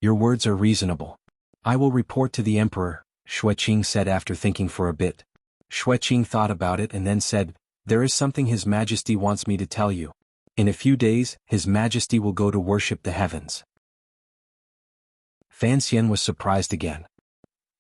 "Your words are reasonable. I will report to the emperor," Xueqing said after thinking for a bit. Xueqing thought about it and then said, "There is something His Majesty wants me to tell you. In a few days, His Majesty will go to worship the heavens." Fan Xian was surprised again.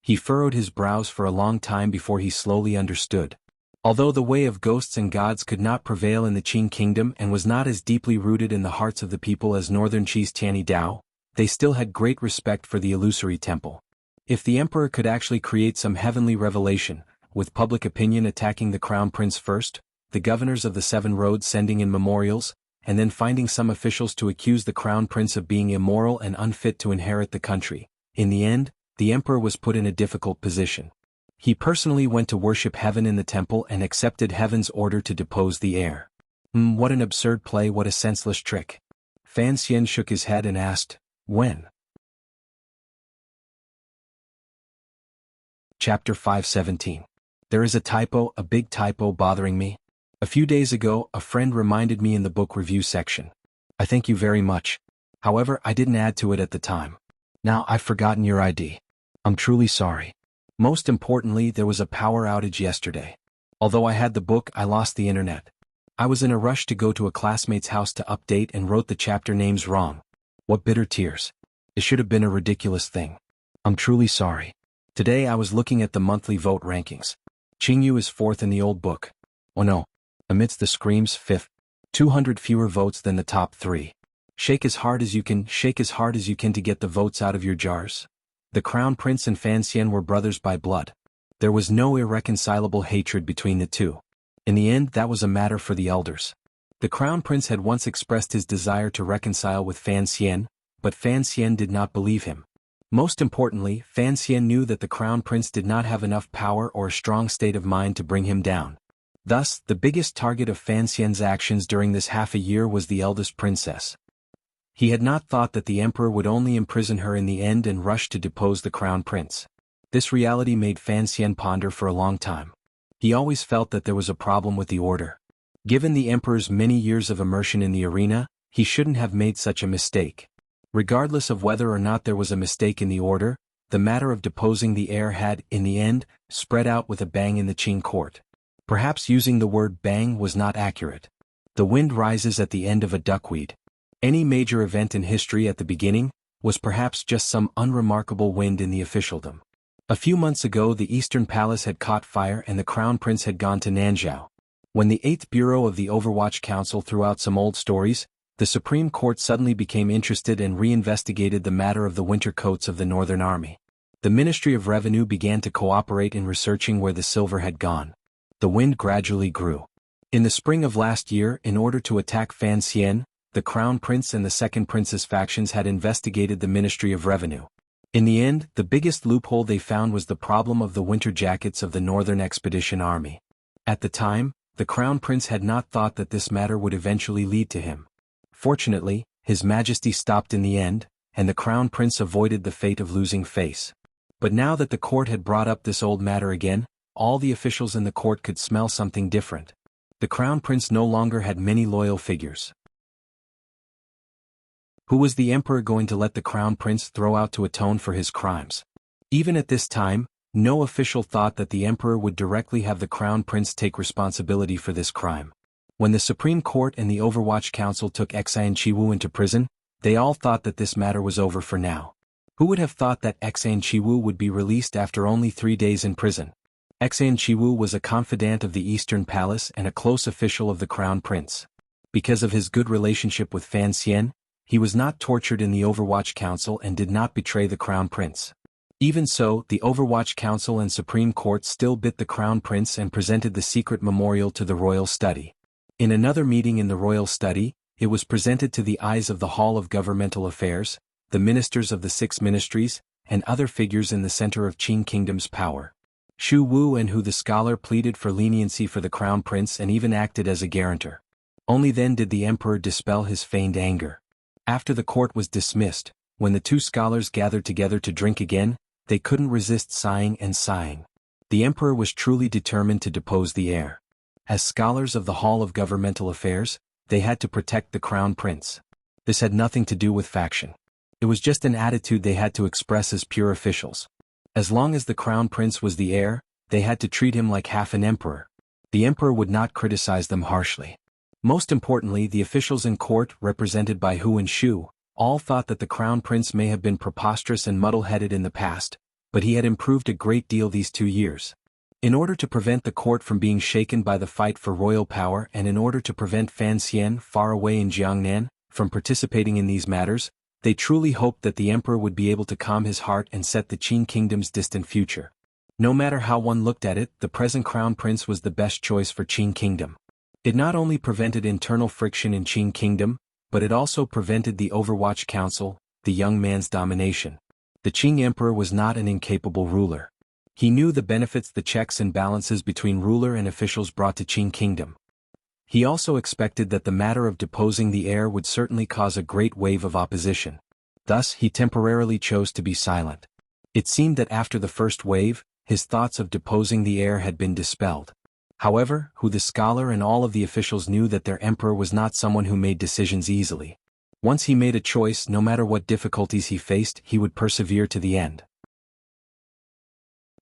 He furrowed his brows for a long time before he slowly understood. Although the way of ghosts and gods could not prevail in the Qing kingdom and was not as deeply rooted in the hearts of the people as northern Qi's Tianyi Dao, they still had great respect for the illusory temple. If the emperor could actually create some heavenly revelation, with public opinion attacking the crown prince first, the governors of the 7 roads sending in memorials, and then finding some officials to accuse the crown prince of being immoral and unfit to inherit the country, in the end, the emperor was put in a difficult position. He personally went to worship heaven in the temple and accepted heaven's order to depose the heir. What an absurd play, what a senseless trick. Fan Xian shook his head and asked, when? Chapter 517. There is a typo, a big typo bothering me. A few days ago, a friend reminded me in the book review section. I thank you very much. However, I didn't add to it at the time. Now I've forgotten your ID. I'm truly sorry. Most importantly, there was a power outage yesterday. Although I had the book, I lost the internet. I was in a rush to go to a classmate's house to update and wrote the chapter names wrong. What bitter tears. It should have been a ridiculous thing. I'm truly sorry. Today I was looking at the monthly vote rankings. Qingyu is 4th in the old book. Oh no. Amidst the screams, 5th. 200 fewer votes than the top 3. Shake as hard as you can to get the votes out of your jars. The Crown Prince and Fan Xian were brothers by blood. There was no irreconcilable hatred between the two. In the end, that was a matter for the elders. The Crown Prince had once expressed his desire to reconcile with Fan Xian, but Fan Xian did not believe him. Most importantly, Fan Xian knew that the Crown Prince did not have enough power or a strong state of mind to bring him down. Thus, the biggest target of Fan Xian's actions during this half a year was the eldest princess. He had not thought that the emperor would only imprison her in the end and rush to depose the Crown Prince. This reality made Fan Xian ponder for a long time. He always felt that there was a problem with the order. Given the emperor's many years of immersion in the arena, he shouldn't have made such a mistake. Regardless of whether or not there was a mistake in the order, the matter of deposing the heir had, in the end, spread out with a bang in the Qing court. Perhaps using the word bang was not accurate. The wind rises at the end of a duckweed. Any major event in history at the beginning was perhaps just some unremarkable wind in the officialdom. A few months ago the Eastern Palace had caught fire and the Crown Prince had gone to Nanzhao. When the 8th Bureau of the Overwatch Council threw out some old stories, the Supreme Court suddenly became interested and reinvestigated the matter of the winter coats of the Northern Army. The Ministry of Revenue began to cooperate in researching where the silver had gone. The wind gradually grew. In the spring of last year, in order to attack Fan Xian, the Crown Prince and the Second Princess factions had investigated the Ministry of Revenue. In the end, the biggest loophole they found was the problem of the winter jackets of the Northern Expedition Army. At the time, the Crown Prince had not thought that this matter would eventually lead to him. Fortunately, His Majesty stopped in the end, and the Crown Prince avoided the fate of losing face. But now that the court had brought up this old matter again, all the officials in the court could smell something different. The Crown Prince no longer had many loyal figures. Who was the emperor going to let the Crown Prince throw out to atone for his crimes? Even at this time, no official thought that the emperor would directly have the Crown Prince take responsibility for this crime. When the Supreme Court and the Overwatch Council took Xan Qiwu into prison, they all thought that this matter was over for now. Who would have thought that Xan Qiwu would be released after only 3 days in prison? Xan Qiwu was a confidant of the Eastern Palace and a close official of the Crown Prince. Because of his good relationship with Fan Xian, he was not tortured in the Overwatch Council and did not betray the Crown Prince. Even so, the Overwatch Council and Supreme Court still bit the Crown Prince and presented the secret memorial to the royal study. In another meeting in the royal study, it was presented to the eyes of the Hall of Governmental Affairs, the ministers of the 6 ministries, and other figures in the center of Qing Kingdom's power. Xu Wu and Hu the scholar pleaded for leniency for the Crown Prince and even acted as a guarantor. Only then did the emperor dispel his feigned anger. After the court was dismissed, when the 2 scholars gathered together to drink again, they couldn't resist sighing and sighing. The emperor was truly determined to depose the heir. As scholars of the Hall of Governmental Affairs, they had to protect the Crown Prince. This had nothing to do with faction. It was just an attitude they had to express as pure officials. As long as the Crown Prince was the heir, they had to treat him like half an emperor. The emperor would not criticize them harshly. Most importantly, the officials in court, represented by Hu and Xu, all thought that the Crown Prince may have been preposterous and muddle-headed in the past, but he had improved a great deal these 2 years. In order to prevent the court from being shaken by the fight for royal power and in order to prevent Fan Xian, far away in Jiangnan, from participating in these matters, they truly hoped that the emperor would be able to calm his heart and set the Qing Kingdom's distant future. No matter how one looked at it, the present Crown Prince was the best choice for Qing Kingdom. It not only prevented internal friction in Qing Kingdom, but it also prevented the Overwatch Council, the young man's domination. The Qing Emperor was not an incapable ruler. He knew the benefits the checks and balances between ruler and officials brought to Qing Kingdom. He also expected that the matter of deposing the heir would certainly cause a great wave of opposition. Thus, he temporarily chose to be silent. It seemed that after the first wave, his thoughts of deposing the heir had been dispelled. However, the scholar and all of the officials knew that their emperor was not someone who made decisions easily. Once he made a choice, no matter what difficulties he faced, he would persevere to the end.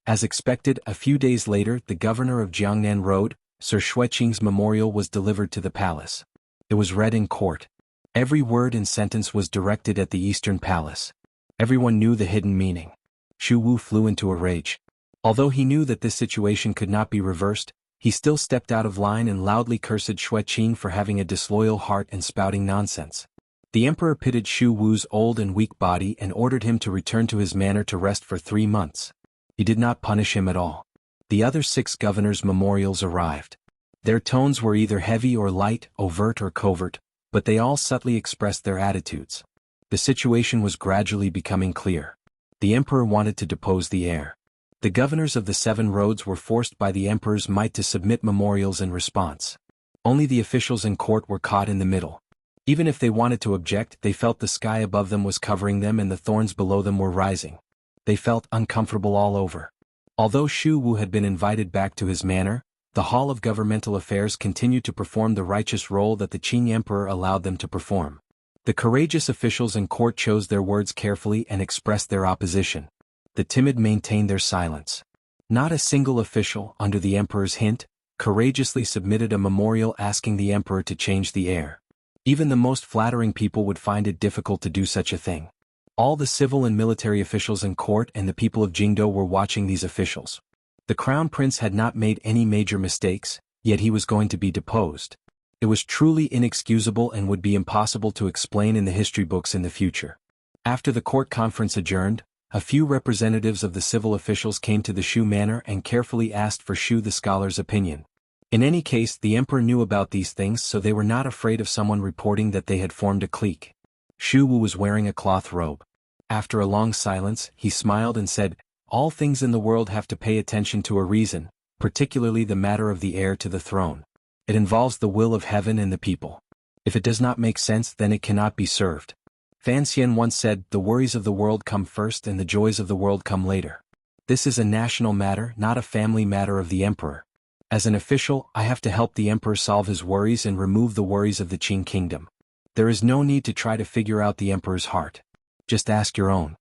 As expected, a few days later, the governor of Jiangnan Road, Sir Xueqing's memorial was delivered to the palace. It was read in court. Every word and sentence was directed at the Eastern Palace. Everyone knew the hidden meaning. Xu Wu flew into a rage. Although he knew that this situation could not be reversed, he still stepped out of line and loudly cursed Xueqing for having a disloyal heart and spouting nonsense. The emperor pitied Xu Wu's old and weak body and ordered him to return to his manor to rest for 3 months. He did not punish him at all. The other 6 governors' memorials arrived. Their tones were either heavy or light, overt or covert, but they all subtly expressed their attitudes. The situation was gradually becoming clear. The emperor wanted to depose the heir. The governors of the 7 roads were forced by the emperor's might to submit memorials in response. Only the officials in court were caught in the middle. Even if they wanted to object, they felt the sky above them was covering them and the thorns below them were rising. They felt uncomfortable all over. Although Xu Wu had been invited back to his manor, the Hall of Governmental Affairs continued to perform the righteous role that the Qing Emperor allowed them to perform. The courageous officials in court chose their words carefully and expressed their opposition. The timid maintained their silence. Not a single official, under the emperor's hint, courageously submitted a memorial asking the emperor to change the heir. Even the most flattering people would find it difficult to do such a thing. All the civil and military officials in court and the people of Jingdo were watching these officials. The crown prince had not made any major mistakes, yet he was going to be deposed. It was truly inexcusable and would be impossible to explain in the history books in the future. After the court conference adjourned, a few representatives of the civil officials came to the Shu manor and carefully asked for Shu the scholar's opinion. In any case, the emperor knew about these things, so they were not afraid of someone reporting that they had formed a clique. Xu Wu was wearing a cloth robe. After a long silence, he smiled and said, "All things in the world have to pay attention to a reason, particularly the matter of the heir to the throne. It involves the will of heaven and the people. If it does not make sense, then it cannot be served." Fan Xian once said, "The worries of the world come first and the joys of the world come later." This is a national matter, not a family matter of the emperor. As an official, I have to help the emperor solve his worries and remove the worries of the Qing kingdom. There is no need to try to figure out the emperor's heart. Just ask your own.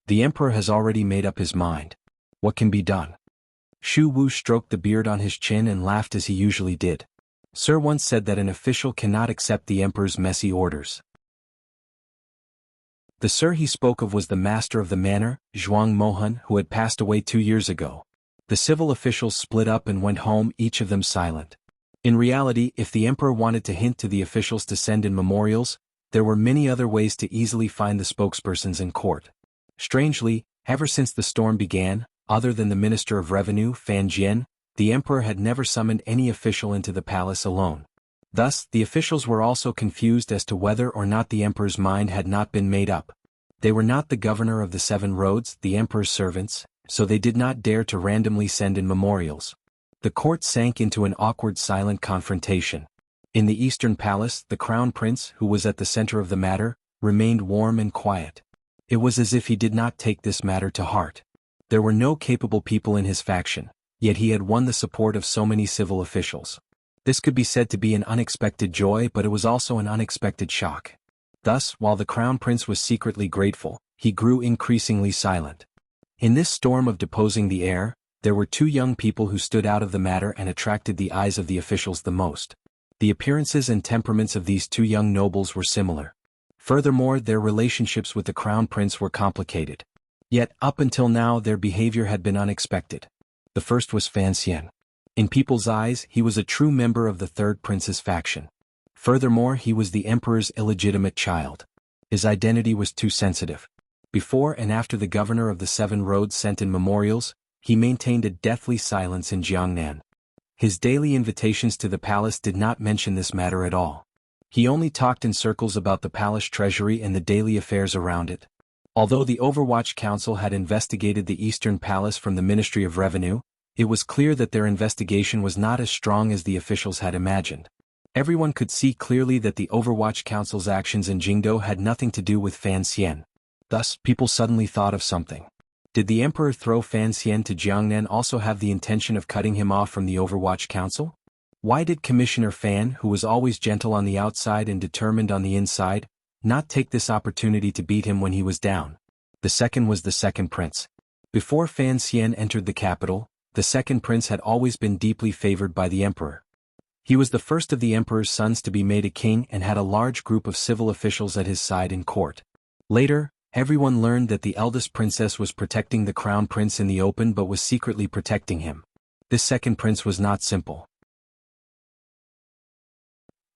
The emperor has already made up his mind. What can be done? Xu Wu stroked the beard on his chin and laughed as he usually did. Sir once said that an official cannot accept the emperor's messy orders. The sir he spoke of was the master of the manor, Zhuang Mohan, who had passed away 2 years ago. The civil officials split up and went home, each of them silent. In reality, if the emperor wanted to hint to the officials to send in memorials, there were many other ways to easily find the spokespersons in court. Strangely, ever since the storm began, other than the Minister of Revenue, Fan Jian, the emperor had never summoned any official into the palace alone. Thus, the officials were also confused as to whether or not the emperor's mind had not been made up. They were not the governor of the 7 roads, the emperor's servants, so they did not dare to randomly send in memorials. The court sank into an awkward silent confrontation. In the Eastern Palace, the crown prince, who was at the center of the matter, remained warm and quiet. It was as if he did not take this matter to heart. There were no capable people in his faction, yet he had won the support of so many civil officials. This could be said to be an unexpected joy, but it was also an unexpected shock. Thus, while the crown prince was secretly grateful, he grew increasingly silent. In this storm of deposing the heir, there were 2 young people who stood out of the matter and attracted the eyes of the officials the most. The appearances and temperaments of these 2 young nobles were similar. Furthermore, their relationships with the crown prince were complicated. Yet, up until now, their behavior had been unexpected. The first was Fan Xian. In people's eyes, he was a true member of the 3rd prince's faction. Furthermore, he was the emperor's illegitimate child. His identity was too sensitive. Before and after the governor of the 7 roads sent in memorials, he maintained a deathly silence in Jiangnan. His daily invitations to the palace did not mention this matter at all. He only talked in circles about the palace treasury and the daily affairs around it. Although the Overwatch Council had investigated the Eastern Palace from the Ministry of Revenue, it was clear that their investigation was not as strong as the officials had imagined. Everyone could see clearly that the Overwatch Council's actions in Jingdo had nothing to do with Fan Xian. Thus, people suddenly thought of something. Did the Emperor throw Fan Xian to Jiangnan also have the intention of cutting him off from the Overwatch Council? Why did Commissioner Fan, who was always gentle on the outside and determined on the inside, not take this opportunity to beat him when he was down? The second was the second prince. Before Fan Xian entered the capital, the second prince had always been deeply favored by the emperor. He was the first of the emperor's sons to be made a king and had a large group of civil officials at his side in court. Later, everyone learned that the eldest princess was protecting the crown prince in the open but was secretly protecting him. This second prince was not simple.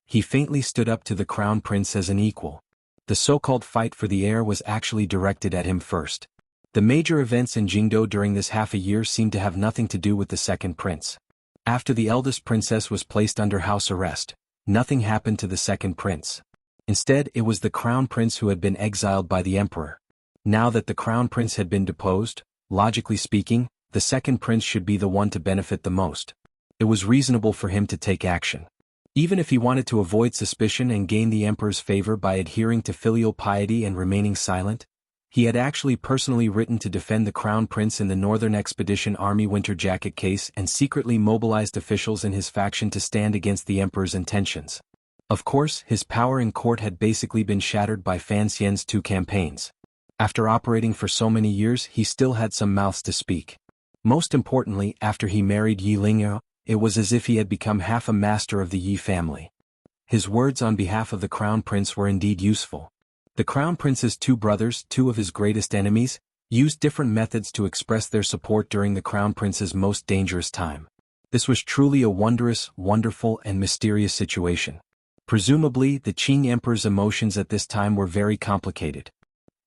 He faintly stood up to the crown prince as an equal. The so-called fight for the heir was actually directed at him first. The major events in Jingdo during this half a year seemed to have nothing to do with the second prince. After the eldest princess was placed under house arrest, nothing happened to the second prince. Instead, it was the crown prince who had been exiled by the emperor. Now that the crown prince had been deposed, logically speaking, the second prince should be the one to benefit the most. It was reasonable for him to take action. Even if he wanted to avoid suspicion and gain the emperor's favor by adhering to filial piety and remaining silent, he had actually personally written to defend the crown prince in the Northern Expedition Army Winter Jacket case and secretly mobilized officials in his faction to stand against the emperor's intentions. Of course, his power in court had basically been shattered by Fan Xian's 2 campaigns. After operating for so many years, he still had some mouths to speak. Most importantly, after he married Yi Lingyao, it was as if he had become half a master of the Yi family. His words on behalf of the crown prince were indeed useful. The crown prince's 2 brothers, 2 of his greatest enemies, used different methods to express their support during the crown prince's most dangerous time. This was truly a wondrous, wonderful, and mysterious situation. Presumably, the Qing emperor's emotions at this time were very complicated.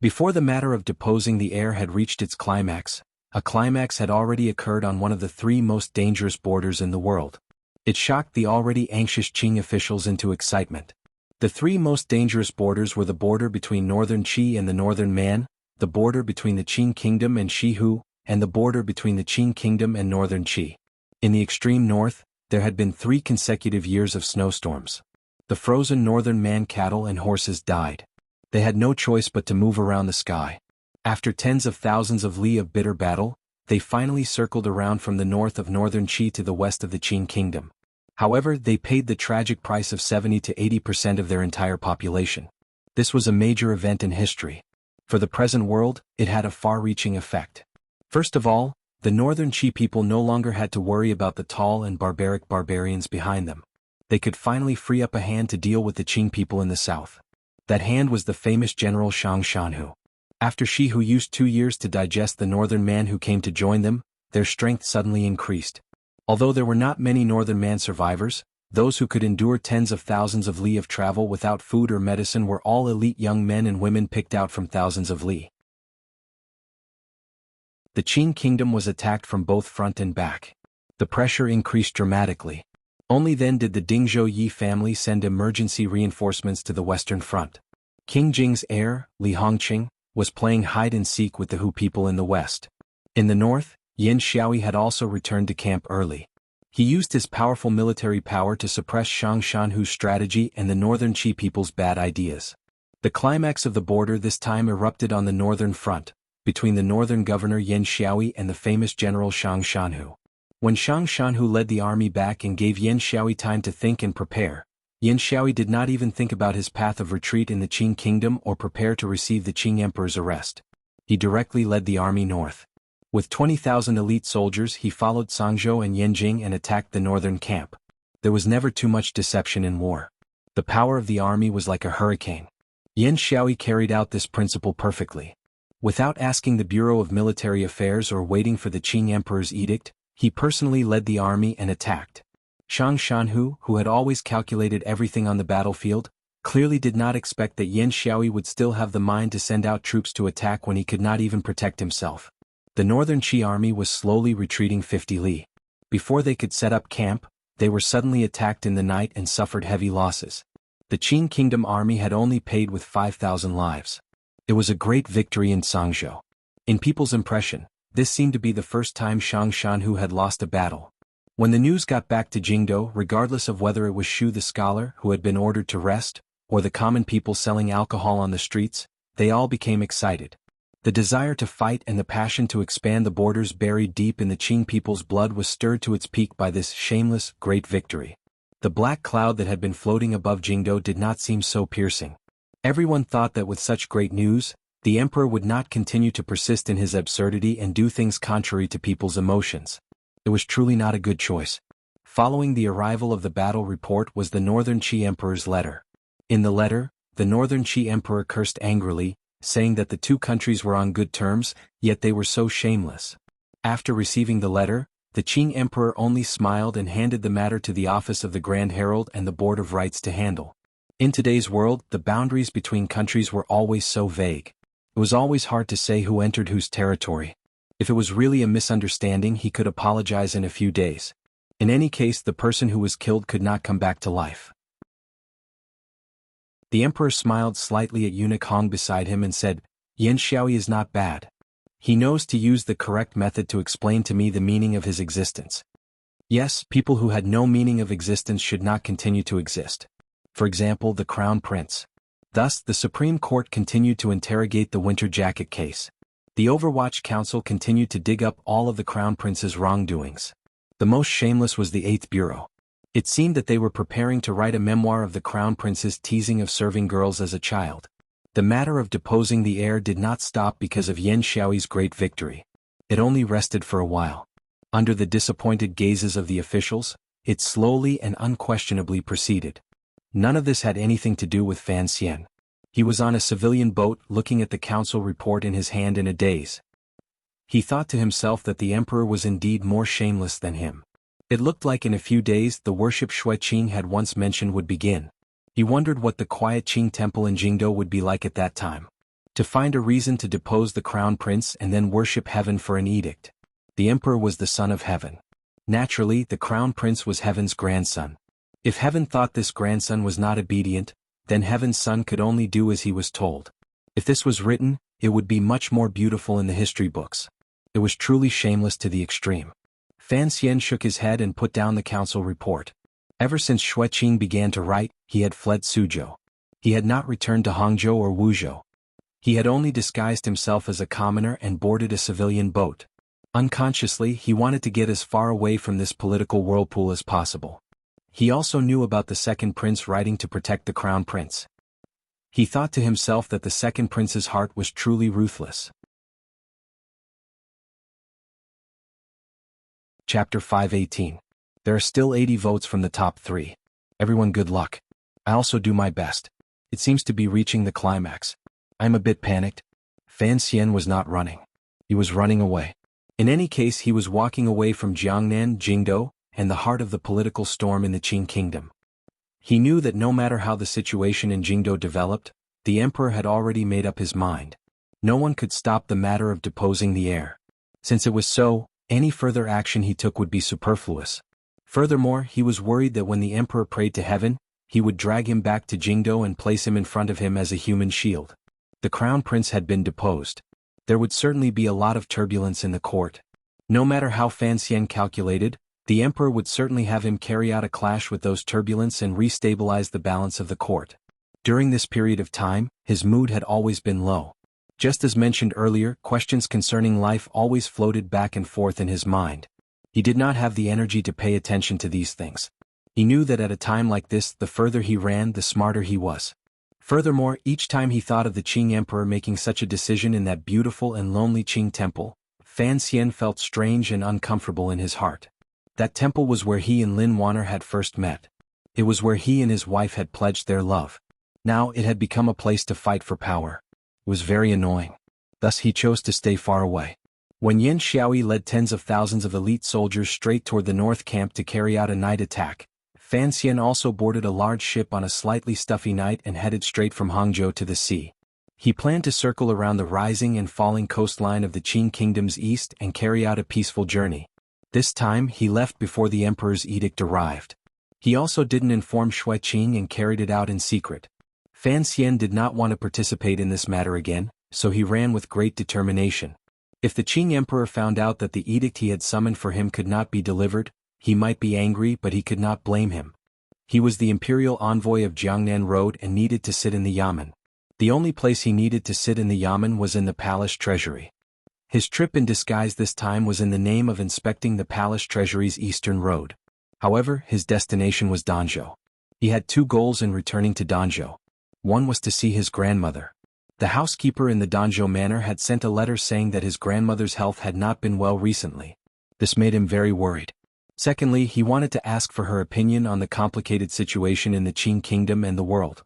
Before the matter of deposing the heir had reached its climax, a climax had already occurred on one of the 3 most dangerous borders in the world. It shocked the already anxious Qing officials into excitement. The 3 most dangerous borders were the border between northern Qi and the northern Man, the border between the Qing kingdom and Shihu, and the border between the Qing kingdom and northern Qi. In the extreme north, there had been 3 consecutive years of snowstorms. The frozen northern Man cattle and horses died. They had no choice but to move around the sky. After tens of thousands of li of bitter battle, they finally circled around from the north of northern Qi to the west of the Qing kingdom. However, they paid the tragic price of 70 to 80% of their entire population. This was a major event in history. For the present world, it had a far-reaching effect. First of all, the northern Qi people no longer had to worry about the tall and barbaric barbarians behind them. They could finally free up a hand to deal with the Qing people in the south. That hand was the famous general Shang Shanhu. After Shihu used 2 years to digest the northern man who came to join them, their strength suddenly increased. Although there were not many northern man survivors, those who could endure tens of thousands of li of travel without food or medicine were all elite young men and women picked out from thousands of li. The Qing kingdom was attacked from both front and back. The pressure increased dramatically. Only then did the Dingzhou Yi family send emergency reinforcements to the western front. King Jing's heir, Li Hongqing, was playing hide-and-seek with the Hu people in the west. In the north, Yan Xiaoyi had also returned to camp early. He used his powerful military power to suppress Shang Shanhu's strategy and the northern Qi people's bad ideas. The climax of the border this time erupted on the northern front, between the northern governor Yan Xiaoyi and the famous general Shang Shanhu. When Shang Shanhu led the army back and gave Yan Xiaoyi time to think and prepare, Yan Xiaoyi did not even think about his path of retreat in the Qing kingdom or prepare to receive the Qing emperor's arrest. He directly led the army north. With 20,000 elite soldiers, he followed Sangzhou and Yanjing and attacked the northern camp. There was never too much deception in war. The power of the army was like a hurricane. Yan Xiaoyi carried out this principle perfectly. Without asking the Bureau of Military Affairs or waiting for the Qing emperor's edict, he personally led the army and attacked. Shang Shanhu, who had always calculated everything on the battlefield, clearly did not expect that Yan Xiaoyi would still have the mind to send out troops to attack when he could not even protect himself. The northern Qi army was slowly retreating 50 li. Before they could set up camp, they were suddenly attacked in the night and suffered heavy losses. The Qing kingdom army had only paid with 5,000 lives. It was a great victory in Sangzhou. In people's impression, this seemed to be the first time Shang Shanhu had lost a battle. When the news got back to Jingdo, regardless of whether it was Shu the scholar who had been ordered to rest, or the common people selling alcohol on the streets, they all became excited. The desire to fight and the passion to expand the borders buried deep in the Qing people's blood was stirred to its peak by this shameless, great victory. The black cloud that had been floating above Jingdo did not seem so piercing. Everyone thought that with such great news, the emperor would not continue to persist in his absurdity and do things contrary to people's emotions. It was truly not a good choice. Following the arrival of the battle report was the Northern Qi Emperor's letter. In the letter, the Northern Qi Emperor cursed angrily, saying that the two countries were on good terms, yet they were so shameless. After receiving the letter, the Qing Emperor only smiled and handed the matter to the office of the Grand Herald and the Board of Rights to handle. In today's world, the boundaries between countries were always so vague. It was always hard to say who entered whose territory. If it was really a misunderstanding, he could apologize in a few days. In any case, the person who was killed could not come back to life. The emperor smiled slightly at eunuch Hong beside him and said, "Yan Xiaoyi is not bad. He knows to use the correct method to explain to me the meaning of his existence. Yes, people who had no meaning of existence should not continue to exist. For example, the Crown Prince." Thus, the Supreme Court continued to interrogate the Winter Jacket case. The Overwatch Council continued to dig up all of the Crown Prince's wrongdoings. The most shameless was the 8th Bureau. It seemed that they were preparing to write a memoir of the Crown Prince's teasing of serving girls as a child. The matter of deposing the heir did not stop because of Yan Xiaoyi's great victory. It only rested for a while. Under the disappointed gazes of the officials, it slowly and unquestionably proceeded. None of this had anything to do with Fan Xian. He was on a civilian boat looking at the council report in his hand in a daze. He thought to himself that the emperor was indeed more shameless than him. It looked like in a few days the worship Shui Qing had once mentioned would begin. He wondered what the quiet Qing temple in Jingdo would be like at that time. To find a reason to depose the crown prince and then worship heaven for an edict. The emperor was the son of heaven. Naturally, the crown prince was heaven's grandson. If heaven thought this grandson was not obedient, then heaven's son could only do as he was told. If this was written, it would be much more beautiful in the history books. It was truly shameless to the extreme. Fan Xian shook his head and put down the council report. Ever since Shui Qing began to write, he had fled Suzhou. He had not returned to Hangzhou or Wuzhou. He had only disguised himself as a commoner and boarded a civilian boat. Unconsciously, he wanted to get as far away from this political whirlpool as possible. He also knew about the second prince writing to protect the crown prince. He thought to himself that the second prince's heart was truly ruthless. Chapter 518. There are still 80 votes from the top 3. Everyone good luck. I also do my best. It seems to be reaching the climax. I'm a bit panicked. Fan Xian was not running. He was running away. In any case, he was walking away from Jiangnan, Jingdo, and the heart of the political storm in the Qing kingdom. He knew that no matter how the situation in Jingdo developed, the emperor had already made up his mind. No one could stop the matter of deposing the heir. Since it was so, any further action he took would be superfluous. Furthermore, he was worried that when the emperor prayed to heaven, he would drag him back to Jingdo and place him in front of him as a human shield. The crown prince had been deposed. There would certainly be a lot of turbulence in the court. No matter how Fan Xian calculated, the emperor would certainly have him carry out a clash with those turbulence and restabilize the balance of the court. During this period of time, his mood had always been low. Just as mentioned earlier, questions concerning life always floated back and forth in his mind. He did not have the energy to pay attention to these things. He knew that at a time like this, the further he ran, the smarter he was. Furthermore, each time he thought of the Qing emperor making such a decision in that beautiful and lonely Qing temple, Fan Xian felt strange and uncomfortable in his heart. That temple was where he and Lin Wanner had first met. It was where he and his wife had pledged their love. Now it had become a place to fight for power. It was very annoying. Thus he chose to stay far away. When Yan Xiaoyi led tens of thousands of elite soldiers straight toward the north camp to carry out a night attack, Fan Xian also boarded a large ship on a slightly stuffy night and headed straight from Hangzhou to the sea. He planned to circle around the rising and falling coastline of the Qing kingdom's east and carry out a peaceful journey. This time he left before the emperor's edict arrived. He also didn't inform Shui Qing and carried it out in secret. Fan Xian did not want to participate in this matter again, so he ran with great determination. If the Qing Emperor found out that the edict he had summoned for him could not be delivered, he might be angry, but he could not blame him. He was the imperial envoy of Jiangnan Road and needed to sit in the yamen. The only place he needed to sit in the yamen was in the palace treasury. His trip in disguise this time was in the name of inspecting the palace treasury's eastern road. However, his destination was Danzhou. He had two goals in returning to Danzhou. One was to see his grandmother. The housekeeper in the Danzhou manor had sent a letter saying that his grandmother's health had not been well recently. This made him very worried. Secondly, he wanted to ask for her opinion on the complicated situation in the Qing kingdom and the world.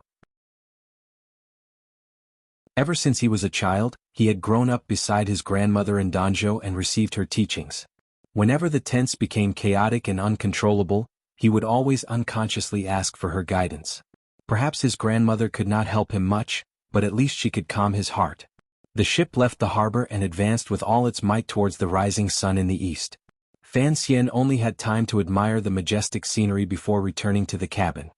Ever since he was a child, he had grown up beside his grandmother in Danzhou and received her teachings. Whenever the tense became chaotic and uncontrollable, he would always unconsciously ask for her guidance. Perhaps his grandmother could not help him much, but at least she could calm his heart. The ship left the harbor and advanced with all its might towards the rising sun in the east. Fan Xian only had time to admire the majestic scenery before returning to the cabin.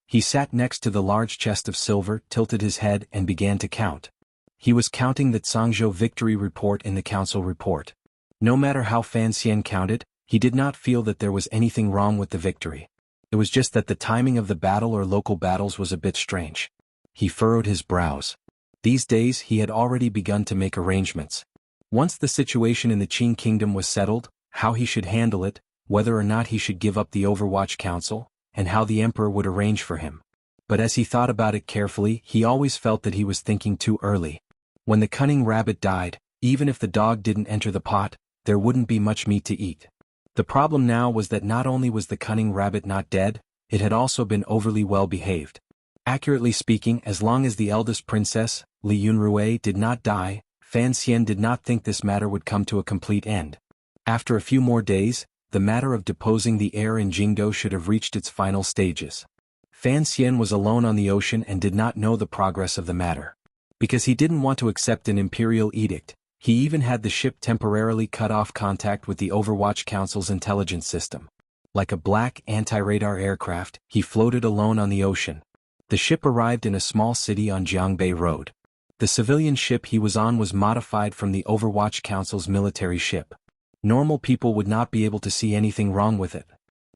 He sat next to the large chest of silver, tilted his head, and began to count. He was counting the Zhangzhou victory report in the council report. No matter how Fan Xian counted, he did not feel that there was anything wrong with the victory. It was just that the timing of the battle or local battles was a bit strange. He furrowed his brows. These days he had already begun to make arrangements. Once the situation in the Qing kingdom was settled, how he should handle it, whether or not he should give up the Overwatch Council, and how the emperor would arrange for him. But as he thought about it carefully, he always felt that he was thinking too early. When the cunning rabbit died, even if the dog didn't enter the pot, there wouldn't be much meat to eat. The problem now was that not only was the cunning rabbit not dead, it had also been overly well behaved. Accurately speaking, as long as the eldest princess, Li Yunrui, did not die, Fan Xian did not think this matter would come to a complete end. After a few more days, the matter of deposing the heir in Jingdou should have reached its final stages. Fan Xian was alone on the ocean and did not know the progress of the matter. Because he didn't want to accept an imperial edict, he even had the ship temporarily cut off contact with the Overwatch Council's intelligence system. Like a black anti-radar aircraft, he floated alone on the ocean. The ship arrived in a small city on Jiangbei Road. The civilian ship he was on was modified from the Overwatch Council's military ship. Normal people would not be able to see anything wrong with it.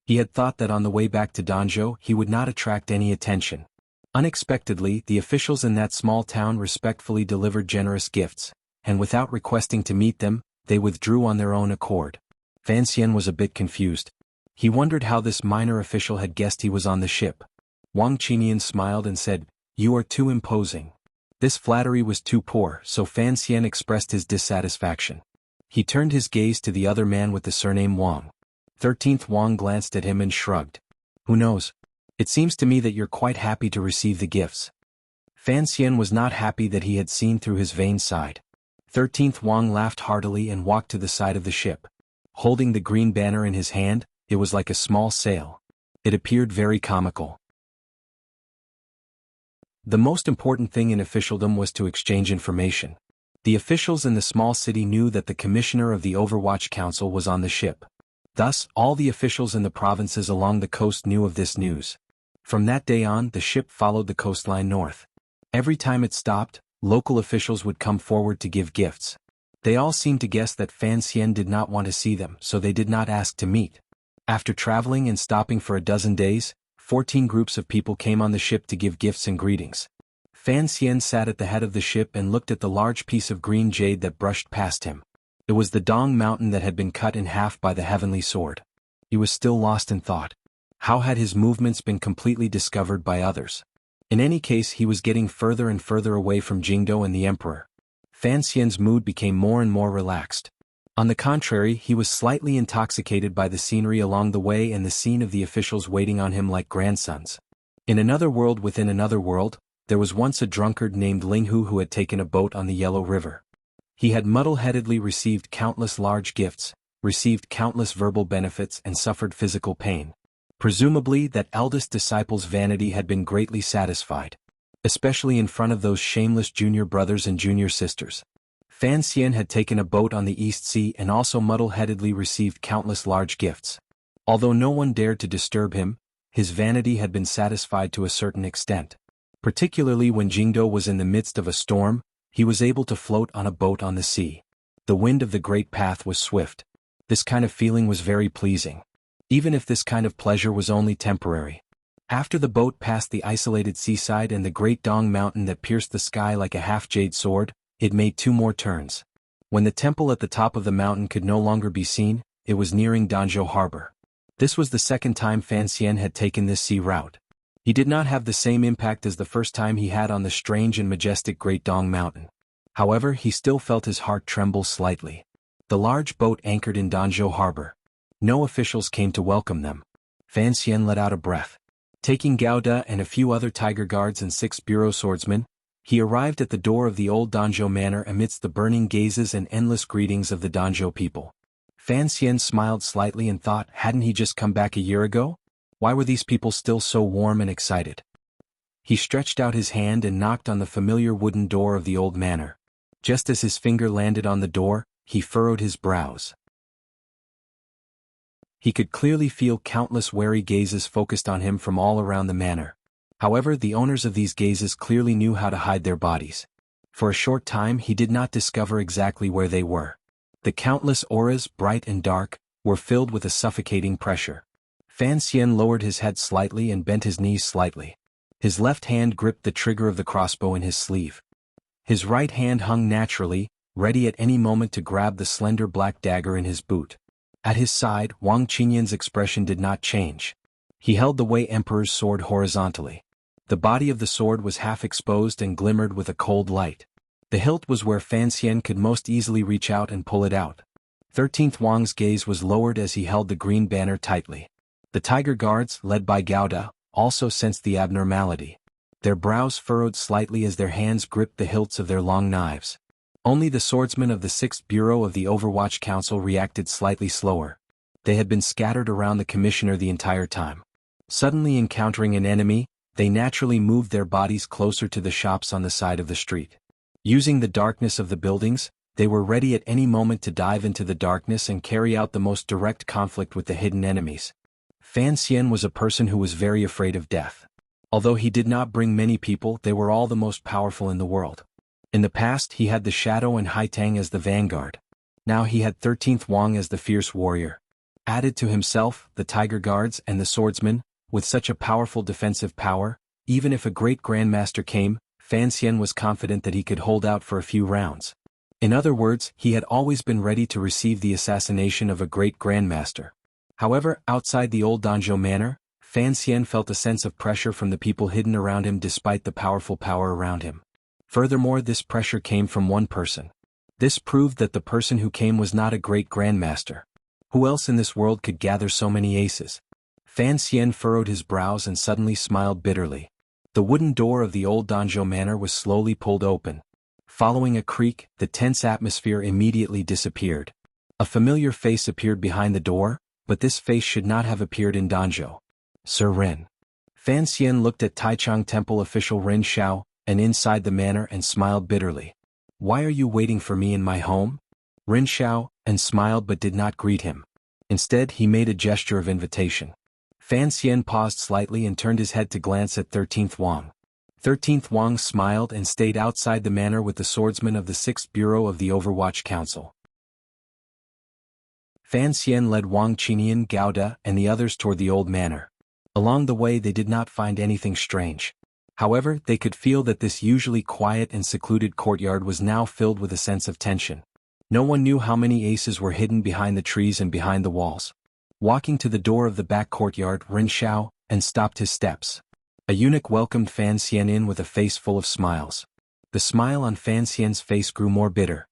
He had thought that on the way back to Danzhou he would not attract any attention. Unexpectedly, the officials in that small town respectfully delivered generous gifts, and without requesting to meet them, they withdrew on their own accord. Fan Xian was a bit confused. He wondered how this minor official had guessed he was on the ship. Wang Qinian smiled and said, "You are too imposing." This flattery was too poor, so Fan Xian expressed his dissatisfaction. He turned his gaze to the other man with the surname Wang. 13th Wang glanced at him and shrugged. "Who knows? It seems to me that you're quite happy to receive the gifts." Fan Xian was not happy that he had seen through his vain side. 13th Wang laughed heartily and walked to the side of the ship. Holding the green banner in his hand, it was like a small sail. It appeared very comical. The most important thing in officialdom was to exchange information. The officials in the small city knew that the commissioner of the Overwatch Council was on the ship. Thus, all the officials in the provinces along the coast knew of this news. From that day on, the ship followed the coastline north. Every time it stopped, local officials would come forward to give gifts. They all seemed to guess that Fan Xian did not want to see them, so they did not ask to meet. After traveling and stopping for a dozen days, 14 groups of people came on the ship to give gifts and greetings. Fan Xian sat at the head of the ship and looked at the large piece of green jade that brushed past him. It was the Dong Mountain that had been cut in half by the heavenly sword. He was still lost in thought. How had his movements been completely discovered by others? In any case, he was getting further and further away from Jingdou and the emperor. Fan Xian's mood became more and more relaxed. On the contrary, he was slightly intoxicated by the scenery along the way and the scene of the officials waiting on him like grandsons. In another world within another world, there was once a drunkard named Linghu who had taken a boat on the Yellow River. He had muddle-headedly received countless large gifts, received countless verbal benefits and suffered physical pain. Presumably that eldest disciple's vanity had been greatly satisfied, especially in front of those shameless junior brothers and junior sisters. Fan Xian had taken a boat on the East Sea and also muddle-headedly received countless large gifts. Although no one dared to disturb him, his vanity had been satisfied to a certain extent. Particularly when Jingdo was in the midst of a storm, he was able to float on a boat on the sea. The wind of the great path was swift. This kind of feeling was very pleasing. Even if this kind of pleasure was only temporary. After the boat passed the isolated seaside and the great Dong mountain that pierced the sky like a half-jade sword, it made 2 more turns. When the temple at the top of the mountain could no longer be seen, it was nearing Danzhou harbor. This was the second time Fan Xian had taken this sea route. He did not have the same impact as the first time he had on the strange and majestic Great Dong Mountain. However, he still felt his heart tremble slightly. The large boat anchored in Danzhou harbor. No officials came to welcome them. Fan Xian let out a breath. Taking Gao De and a few other tiger guards and 6 bureau swordsmen, he arrived at the door of the old Danzhou manor amidst the burning gazes and endless greetings of the Danzhou people. Fan Xian smiled slightly and thought, hadn't he just come back a year ago? Why were these people still so warm and excited? He stretched out his hand and knocked on the familiar wooden door of the old manor. Just as his finger landed on the door, he furrowed his brows. He could clearly feel countless wary gazes focused on him from all around the manor. However, the owners of these gazes clearly knew how to hide their bodies. For a short time he did not discover exactly where they were. The countless auras, bright and dark, were filled with a suffocating pressure. Fan Xian lowered his head slightly and bent his knees slightly. His left hand gripped the trigger of the crossbow in his sleeve. His right hand hung naturally, ready at any moment to grab the slender black dagger in his boot. At his side, Wang Qinyan's expression did not change. He held the Wei Emperor's sword horizontally. The body of the sword was half exposed and glimmered with a cold light. The hilt was where Fan Xian could most easily reach out and pull it out. 13th Wang's gaze was lowered as he held the green banner tightly. The tiger guards, led by Gao De, also sensed the abnormality. Their brows furrowed slightly as their hands gripped the hilts of their long knives. Only the swordsmen of the 6th Bureau of the Overwatch Council reacted slightly slower. They had been scattered around the commissioner the entire time. Suddenly encountering an enemy, they naturally moved their bodies closer to the shops on the side of the street. Using the darkness of the buildings, they were ready at any moment to dive into the darkness and carry out the most direct conflict with the hidden enemies. Fan Xian was a person who was very afraid of death. Although he did not bring many people, they were all the most powerful in the world. In the past he had the Shadow and Haitang as the vanguard. Now he had 13th Wang as the fierce warrior. Added to himself, the tiger guards and the swordsmen, with such a powerful defensive power, even if a great grandmaster came, Fan Xian was confident that he could hold out for a few rounds. In other words, he had always been ready to receive the assassination of a great grandmaster. However, outside the old Danzhou manor, Fan Xian felt a sense of pressure from the people hidden around him despite the powerful power around him. Furthermore, this pressure came from one person. This proved that the person who came was not a great grandmaster. Who else in this world could gather so many aces? Fan Xian furrowed his brows and suddenly smiled bitterly. The wooden door of the old Danzhou manor was slowly pulled open. Following a creak, the tense atmosphere immediately disappeared. A familiar face appeared behind the door, but this face should not have appeared in Danzhou. Sir Ren. Fan Xian looked at Taichung Temple official Ren Xiao, and inside the manor and smiled bitterly. Why are you waiting for me in my home? Ren Xiao, and smiled but did not greet him. Instead he made a gesture of invitation. Fan Xian paused slightly and turned his head to glance at 13th Wang. 13th Wang smiled and stayed outside the manor with the swordsmen of the 6th Bureau of the Overwatch Council. Fan Xian led Wang Qinyan, Gao De, and the others toward the old manor. Along the way they did not find anything strange. However, they could feel that this usually quiet and secluded courtyard was now filled with a sense of tension. No one knew how many aces were hidden behind the trees and behind the walls. Walking to the door of the back courtyard, Ren Xiao, and stopped his steps. A eunuch welcomed Fan Xian in with a face full of smiles. The smile on Fan Xian's face grew more bitter.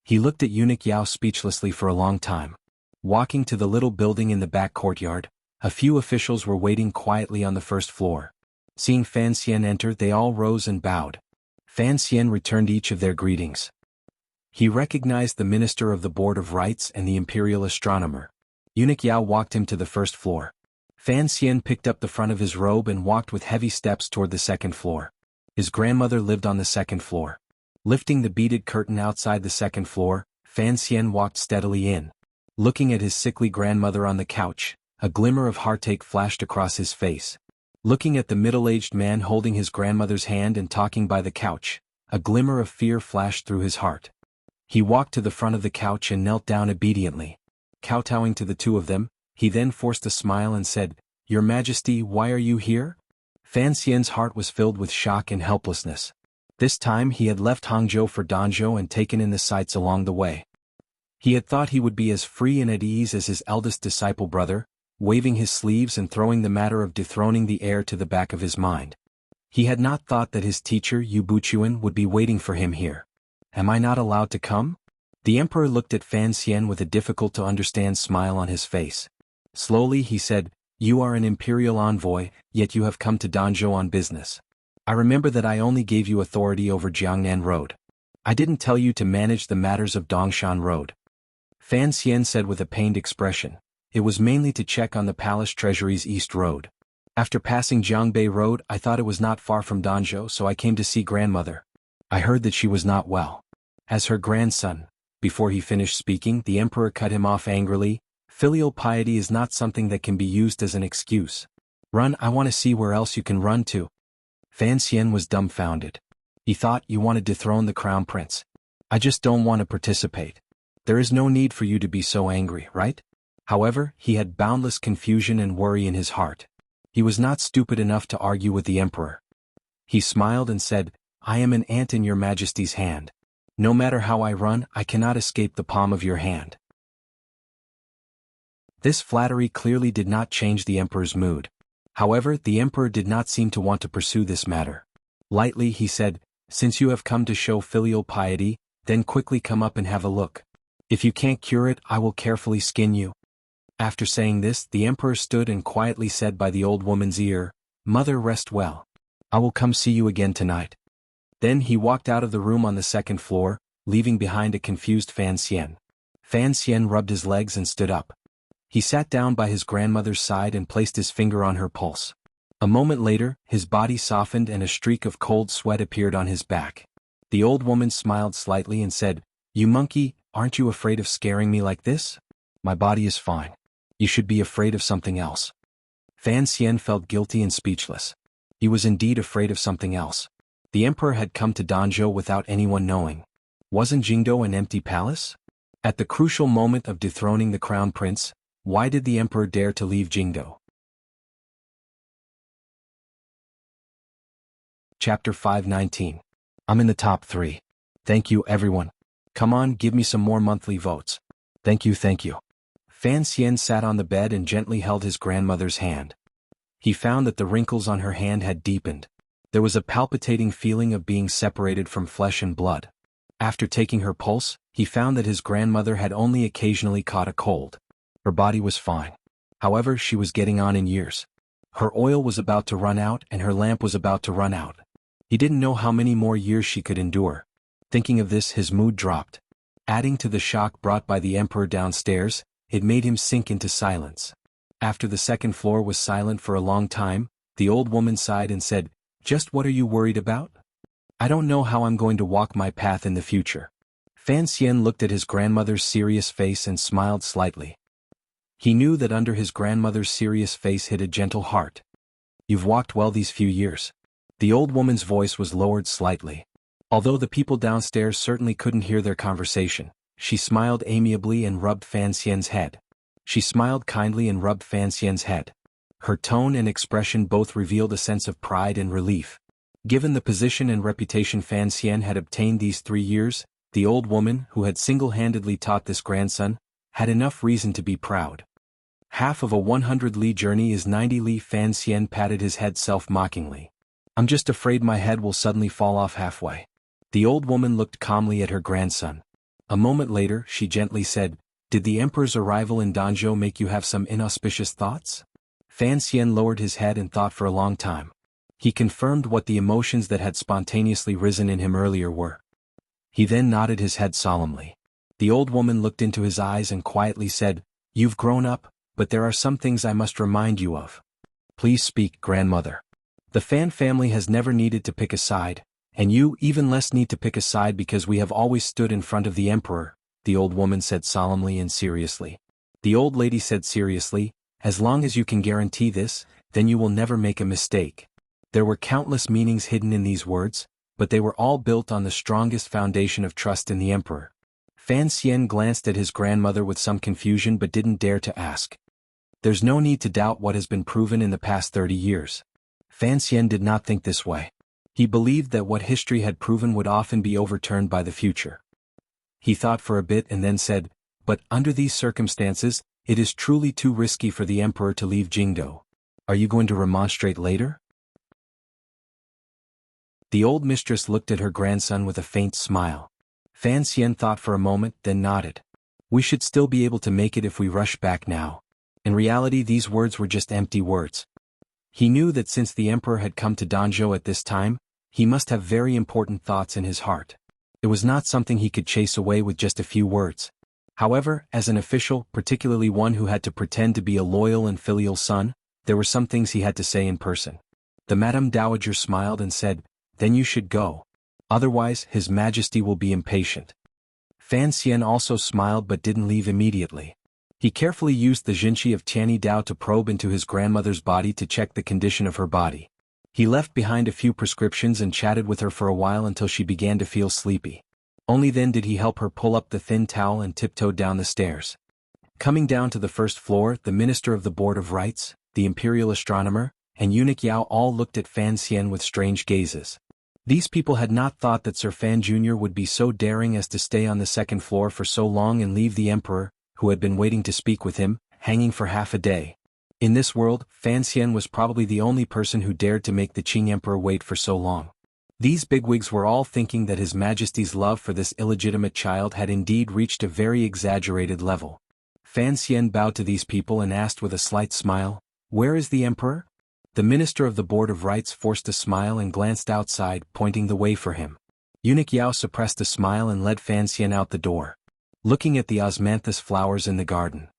He looked at eunuch Yao speechlessly for a long time. Walking to the little building in the back courtyard, a few officials were waiting quietly on the first floor. Seeing Fan Xian enter, they all rose and bowed. Fan Xian returned each of their greetings. He recognized the Minister of the Board of Rites and the Imperial Astronomer. Eunuch Yao walked him to the first floor. Fan Xian picked up the front of his robe and walked with heavy steps toward the second floor. His grandmother lived on the second floor. Lifting the beaded curtain outside the second floor, Fan Xian walked steadily in. Looking at his sickly grandmother on the couch, a glimmer of heartache flashed across his face. Looking at the middle-aged man holding his grandmother's hand and talking by the couch, a glimmer of fear flashed through his heart. He walked to the front of the couch and knelt down obediently. Kowtowing to the two of them, he then forced a smile and said, "Your Majesty, why are you here?" Fan Xian's heart was filled with shock and helplessness. This time he had left Hangzhou for Danzhou and taken in the sights along the way. He had thought he would be as free and at ease as his eldest disciple brother, waving his sleeves and throwing the matter of dethroning the heir to the back of his mind. He had not thought that his teacher Yu Buchuan would be waiting for him here. "Am I not allowed to come?" The emperor looked at Fan Xian with a difficult-to-understand smile on his face. Slowly he said, "You are an imperial envoy, yet you have come to Danzhou on business. I remember that I only gave you authority over Jiangnan Road. I didn't tell you to manage the matters of Dongshan Road." Fan Xian said with a pained expression, "It was mainly to check on the palace treasury's east road. After passing Jiangbei Road, I thought it was not far from Danzhou, so I came to see grandmother. I heard that she was not well." As her grandson, before he finished speaking, the emperor cut him off angrily. "Filial piety is not something that can be used as an excuse. Run, I want to see where else you can run to." Fan Xian was dumbfounded. He thought, "You want to dethrone the crown prince. I just don't want to participate. There is no need for you to be so angry, right?" However, he had boundless confusion and worry in his heart. He was not stupid enough to argue with the emperor. He smiled and said, "I am an ant in your Majesty's hand. No matter how I run, I cannot escape the palm of your hand." This flattery clearly did not change the emperor's mood. However, the emperor did not seem to want to pursue this matter. Lightly he said, "Since you have come to show filial piety, then quickly come up and have a look. If you can't cure it, I will carefully skin you." After saying this, the emperor stood and quietly said by the old woman's ear, "Mother, rest well. I will come see you again tonight." Then he walked out of the room on the second floor, leaving behind a confused Fan Xian. Fan Xian rubbed his legs and stood up. He sat down by his grandmother's side and placed his finger on her pulse. A moment later, his body softened and a streak of cold sweat appeared on his back. The old woman smiled slightly and said, "You monkey, aren't you afraid of scaring me like this? My body is fine. You should be afraid of something else." Fan Xian felt guilty and speechless. He was indeed afraid of something else. The emperor had come to Danzhou without anyone knowing. Wasn't Jingdou an empty palace? At the crucial moment of dethroning the crown prince, why did the emperor dare to leave Jingdou? Chapter 519. I'm in the top 3. Thank you, everyone. Come on, give me some more monthly votes. Thank you, thank you. Fan Xian sat on the bed and gently held his grandmother's hand. He found that the wrinkles on her hand had deepened. There was a palpitating feeling of being separated from flesh and blood. After taking her pulse, he found that his grandmother had only occasionally caught a cold. Her body was fine. However, she was getting on in years. Her oil was about to run out and her lamp was about to run out. He didn't know how many more years she could endure. Thinking of this, his mood dropped. Adding to the shock brought by the emperor downstairs, it made him sink into silence. After the second floor was silent for a long time, the old woman sighed and said, "Just what are you worried about?" "I don't know how I'm going to walk my path in the future." Fan Xian looked at his grandmother's serious face and smiled slightly. He knew that under his grandmother's serious face hid a gentle heart. "You've walked well these few years." The old woman's voice was lowered slightly. Although the people downstairs certainly couldn't hear their conversation, she smiled amiably and rubbed Fan Xian's head. She smiled kindly and rubbed Fan Xian's head. Her tone and expression both revealed a sense of pride and relief. Given the position and reputation Fan Xian had obtained these 3 years, the old woman, who had single-handedly taught this grandson, had enough reason to be proud. Half of a 100-li journey is 90 li. Fan Xian patted his head self-mockingly. "I'm just afraid my head will suddenly fall off halfway." The old woman looked calmly at her grandson. A moment later, she gently said, "Did the emperor's arrival in Danzhou make you have some inauspicious thoughts?" Fan Xian lowered his head and thought for a long time. He confirmed what the emotions that had spontaneously risen in him earlier were. He then nodded his head solemnly. The old woman looked into his eyes and quietly said, "You've grown up, but there are some things I must remind you of." "Please speak, grandmother." "The Fan family has never needed to pick a side, and you even less need to pick a side because we have always stood in front of the emperor," the old woman said solemnly and seriously. The old lady said seriously, As long as you can guarantee this, then you will never make a mistake. There were countless meanings hidden in these words, but they were all built on the strongest foundation of trust in the emperor. Fan Xian glanced at his grandmother with some confusion but didn't dare to ask. There's no need to doubt what has been proven in the past 30 years. Fan Xian did not think this way. He believed that what history had proven would often be overturned by the future. He thought for a bit and then said, but under these circumstances, it is truly too risky for the emperor to leave Jingdo. Are you going to remonstrate later? The old mistress looked at her grandson with a faint smile. Fan Xian thought for a moment, then nodded. We should still be able to make it if we rush back now. In reality, these words were just empty words. He knew that since the emperor had come to Danzhou at this time, he must have very important thoughts in his heart. It was not something he could chase away with just a few words. However, as an official, particularly one who had to pretend to be a loyal and filial son, there were some things he had to say in person. The Madame Dowager smiled and said, then you should go. Otherwise, His Majesty will be impatient. Fan Xian also smiled but didn't leave immediately. He carefully used the Jinqi of Tianyi Dao to probe into his grandmother's body to check the condition of her body. He left behind a few prescriptions and chatted with her for a while until she began to feel sleepy. Only then did he help her pull up the thin towel and tiptoed down the stairs. Coming down to the first floor, the Minister of the Board of Rites, the Imperial Astronomer, and Eunuch Yao all looked at Fan Xian with strange gazes. These people had not thought that Sir Fan Jr. would be so daring as to stay on the second floor for so long and leave the Emperor, who had been waiting to speak with him, hanging for half a day. In this world, Fan Xian was probably the only person who dared to make the Qing Emperor wait for so long. These bigwigs were all thinking that His Majesty's love for this illegitimate child had indeed reached a very exaggerated level. Fan Xian bowed to these people and asked with a slight smile, "Where is the Emperor?" The Minister of the Board of Rites forced a smile and glanced outside, pointing the way for him. Eunuch Yao suppressed a smile and led Fan Xian out the door. Looking at the osmanthus flowers in the garden.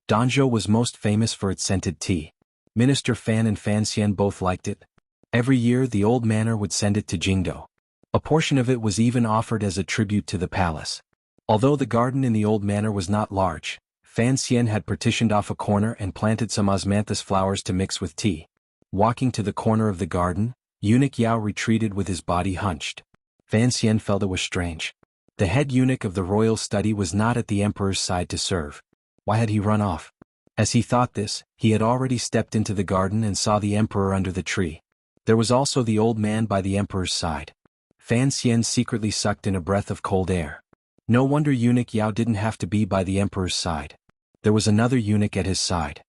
Danzhou was most famous for its scented tea. Minister Fan and Fan Xian both liked it. Every year the old manor would send it to Jingdo. A portion of it was even offered as a tribute to the palace. Although the garden in the old manor was not large, Fan Xian had partitioned off a corner and planted some osmanthus flowers to mix with tea. Walking to the corner of the garden, Eunuch Yao retreated with his body hunched. Fan Xian felt it was strange. The head eunuch of the royal study was not at the emperor's side to serve. Why had he run off? As he thought this, he had already stepped into the garden and saw the emperor under the tree. There was also the old man by the emperor's side. Fan Xian secretly sucked in a breath of cold air. No wonder Eunuch Yao didn't have to be by the emperor's side. There was another eunuch at his side.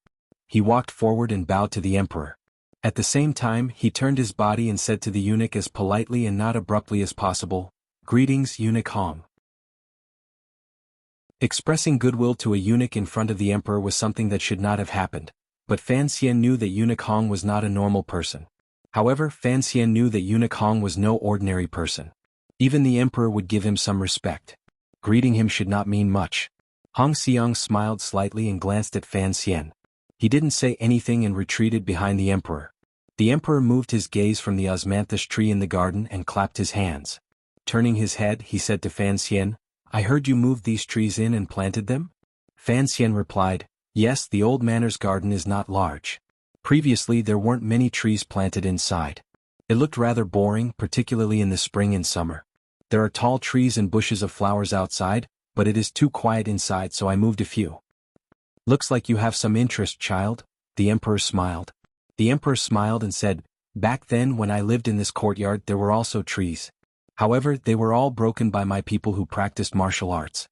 He walked forward and bowed to the emperor. At the same time, he turned his body and said to the eunuch as politely and not abruptly as possible, "Greetings, Eunuch Hong." Expressing goodwill to a eunuch in front of the emperor was something that should not have happened, but Fan Xian knew that Eunuch Hong was not a normal person. However, Fan Xian knew that Eunuch Hong was no ordinary person. Even the emperor would give him some respect. Greeting him should not mean much. Hong Xiong smiled slightly and glanced at Fan Xian. He didn't say anything and retreated behind the emperor. The emperor moved his gaze from the osmanthus tree in the garden and clapped his hands. Turning his head, he said to Fan Xian, "I heard you moved these trees in and planted them?" Fan Xian replied, "Yes, the old manor's garden is not large. Previously there weren't many trees planted inside. It looked rather boring, particularly in the spring and summer. There are tall trees and bushes of flowers outside, but it is too quiet inside, so I moved a few." "Looks like you have some interest, child," the emperor smiled. The emperor smiled and said, "Back then when I lived in this courtyard there were also trees. However, they were all broken by my people who practiced martial arts."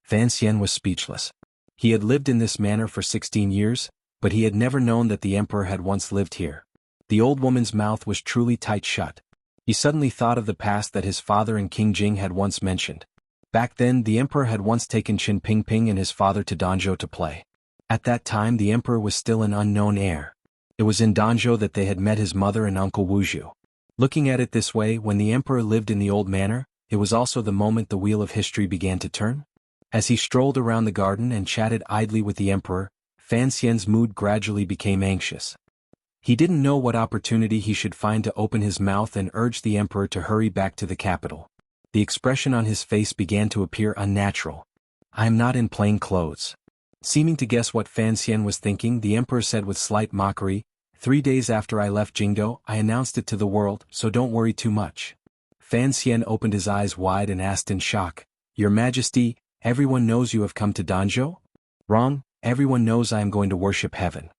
Fan Xian was speechless. He had lived in this manor for 16 years, but he had never known that the emperor had once lived here. The old woman's mouth was truly tight shut. He suddenly thought of the past that his father and King Jing had once mentioned. Back then the emperor had once taken Qin Pingping and his father to Danzhou to play. At that time the emperor was still an unknown heir. It was in Danzhou that they had met his mother and uncle Wuxia. Looking at it this way, when the emperor lived in the old manor, it was also the moment the wheel of history began to turn. As he strolled around the garden and chatted idly with the emperor, Fan Xian's mood gradually became anxious. He didn't know what opportunity he should find to open his mouth and urge the emperor to hurry back to the capital. The expression on his face began to appear unnatural. "I am not in plain clothes. Seeming to guess what Fan Xian was thinking, the emperor said with slight mockery, 3 days after I left Jingdo, I announced it to the world, so don't worry too much. Fan Xian opened his eyes wide and asked in shock, Your Majesty, everyone knows you have come to Danzhou? Wrong, everyone knows I am going to worship heaven.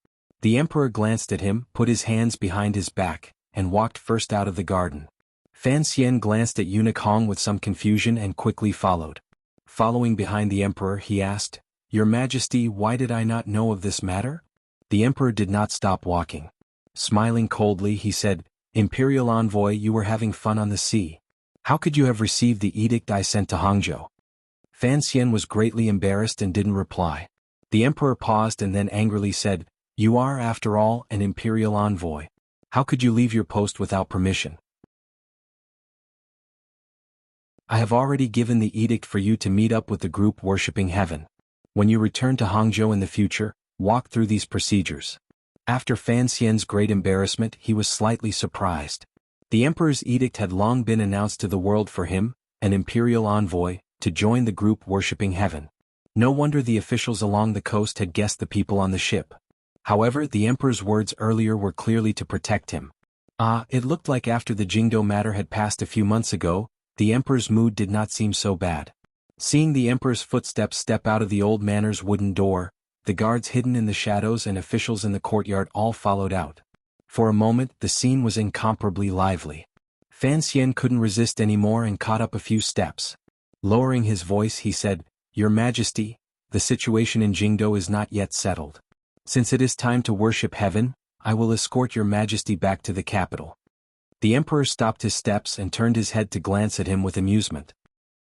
The emperor glanced at him, put his hands behind his back, and walked first out of the garden. Fan Xian glanced at Eunuch Hong with some confusion and quickly followed. Following behind the emperor, he asked, Your Majesty, why did I not know of this matter? The emperor did not stop walking. Smiling coldly, he said, Imperial envoy, you were having fun on the sea. How could you have received the edict I sent to Hangzhou? Fan Xian was greatly embarrassed and didn't reply. The emperor paused and then angrily said, You are, after all, an imperial envoy. How could you leave your post without permission? I have already given the edict for you to meet up with the group worshipping heaven. When you return to Hangzhou in the future, walk through these procedures. After Fan Xian's great embarrassment, he was slightly surprised. The emperor's edict had long been announced to the world for him, an imperial envoy, to join the group worshipping heaven. No wonder the officials along the coast had guessed the people on the ship. However, the emperor's words earlier were clearly to protect him. It looked like after the Jingdo matter had passed a few months ago, the emperor's mood did not seem so bad. Seeing the emperor's footsteps step out of the old manor's wooden door, the guards hidden in the shadows and officials in the courtyard all followed out. For a moment, the scene was incomparably lively. Fan Xian couldn't resist anymore and caught up a few steps. Lowering his voice, he said, Your Majesty, the situation in Jingdo is not yet settled. Since it is time to worship heaven, I will escort Your Majesty back to the capital. The emperor stopped his steps and turned his head to glance at him with amusement.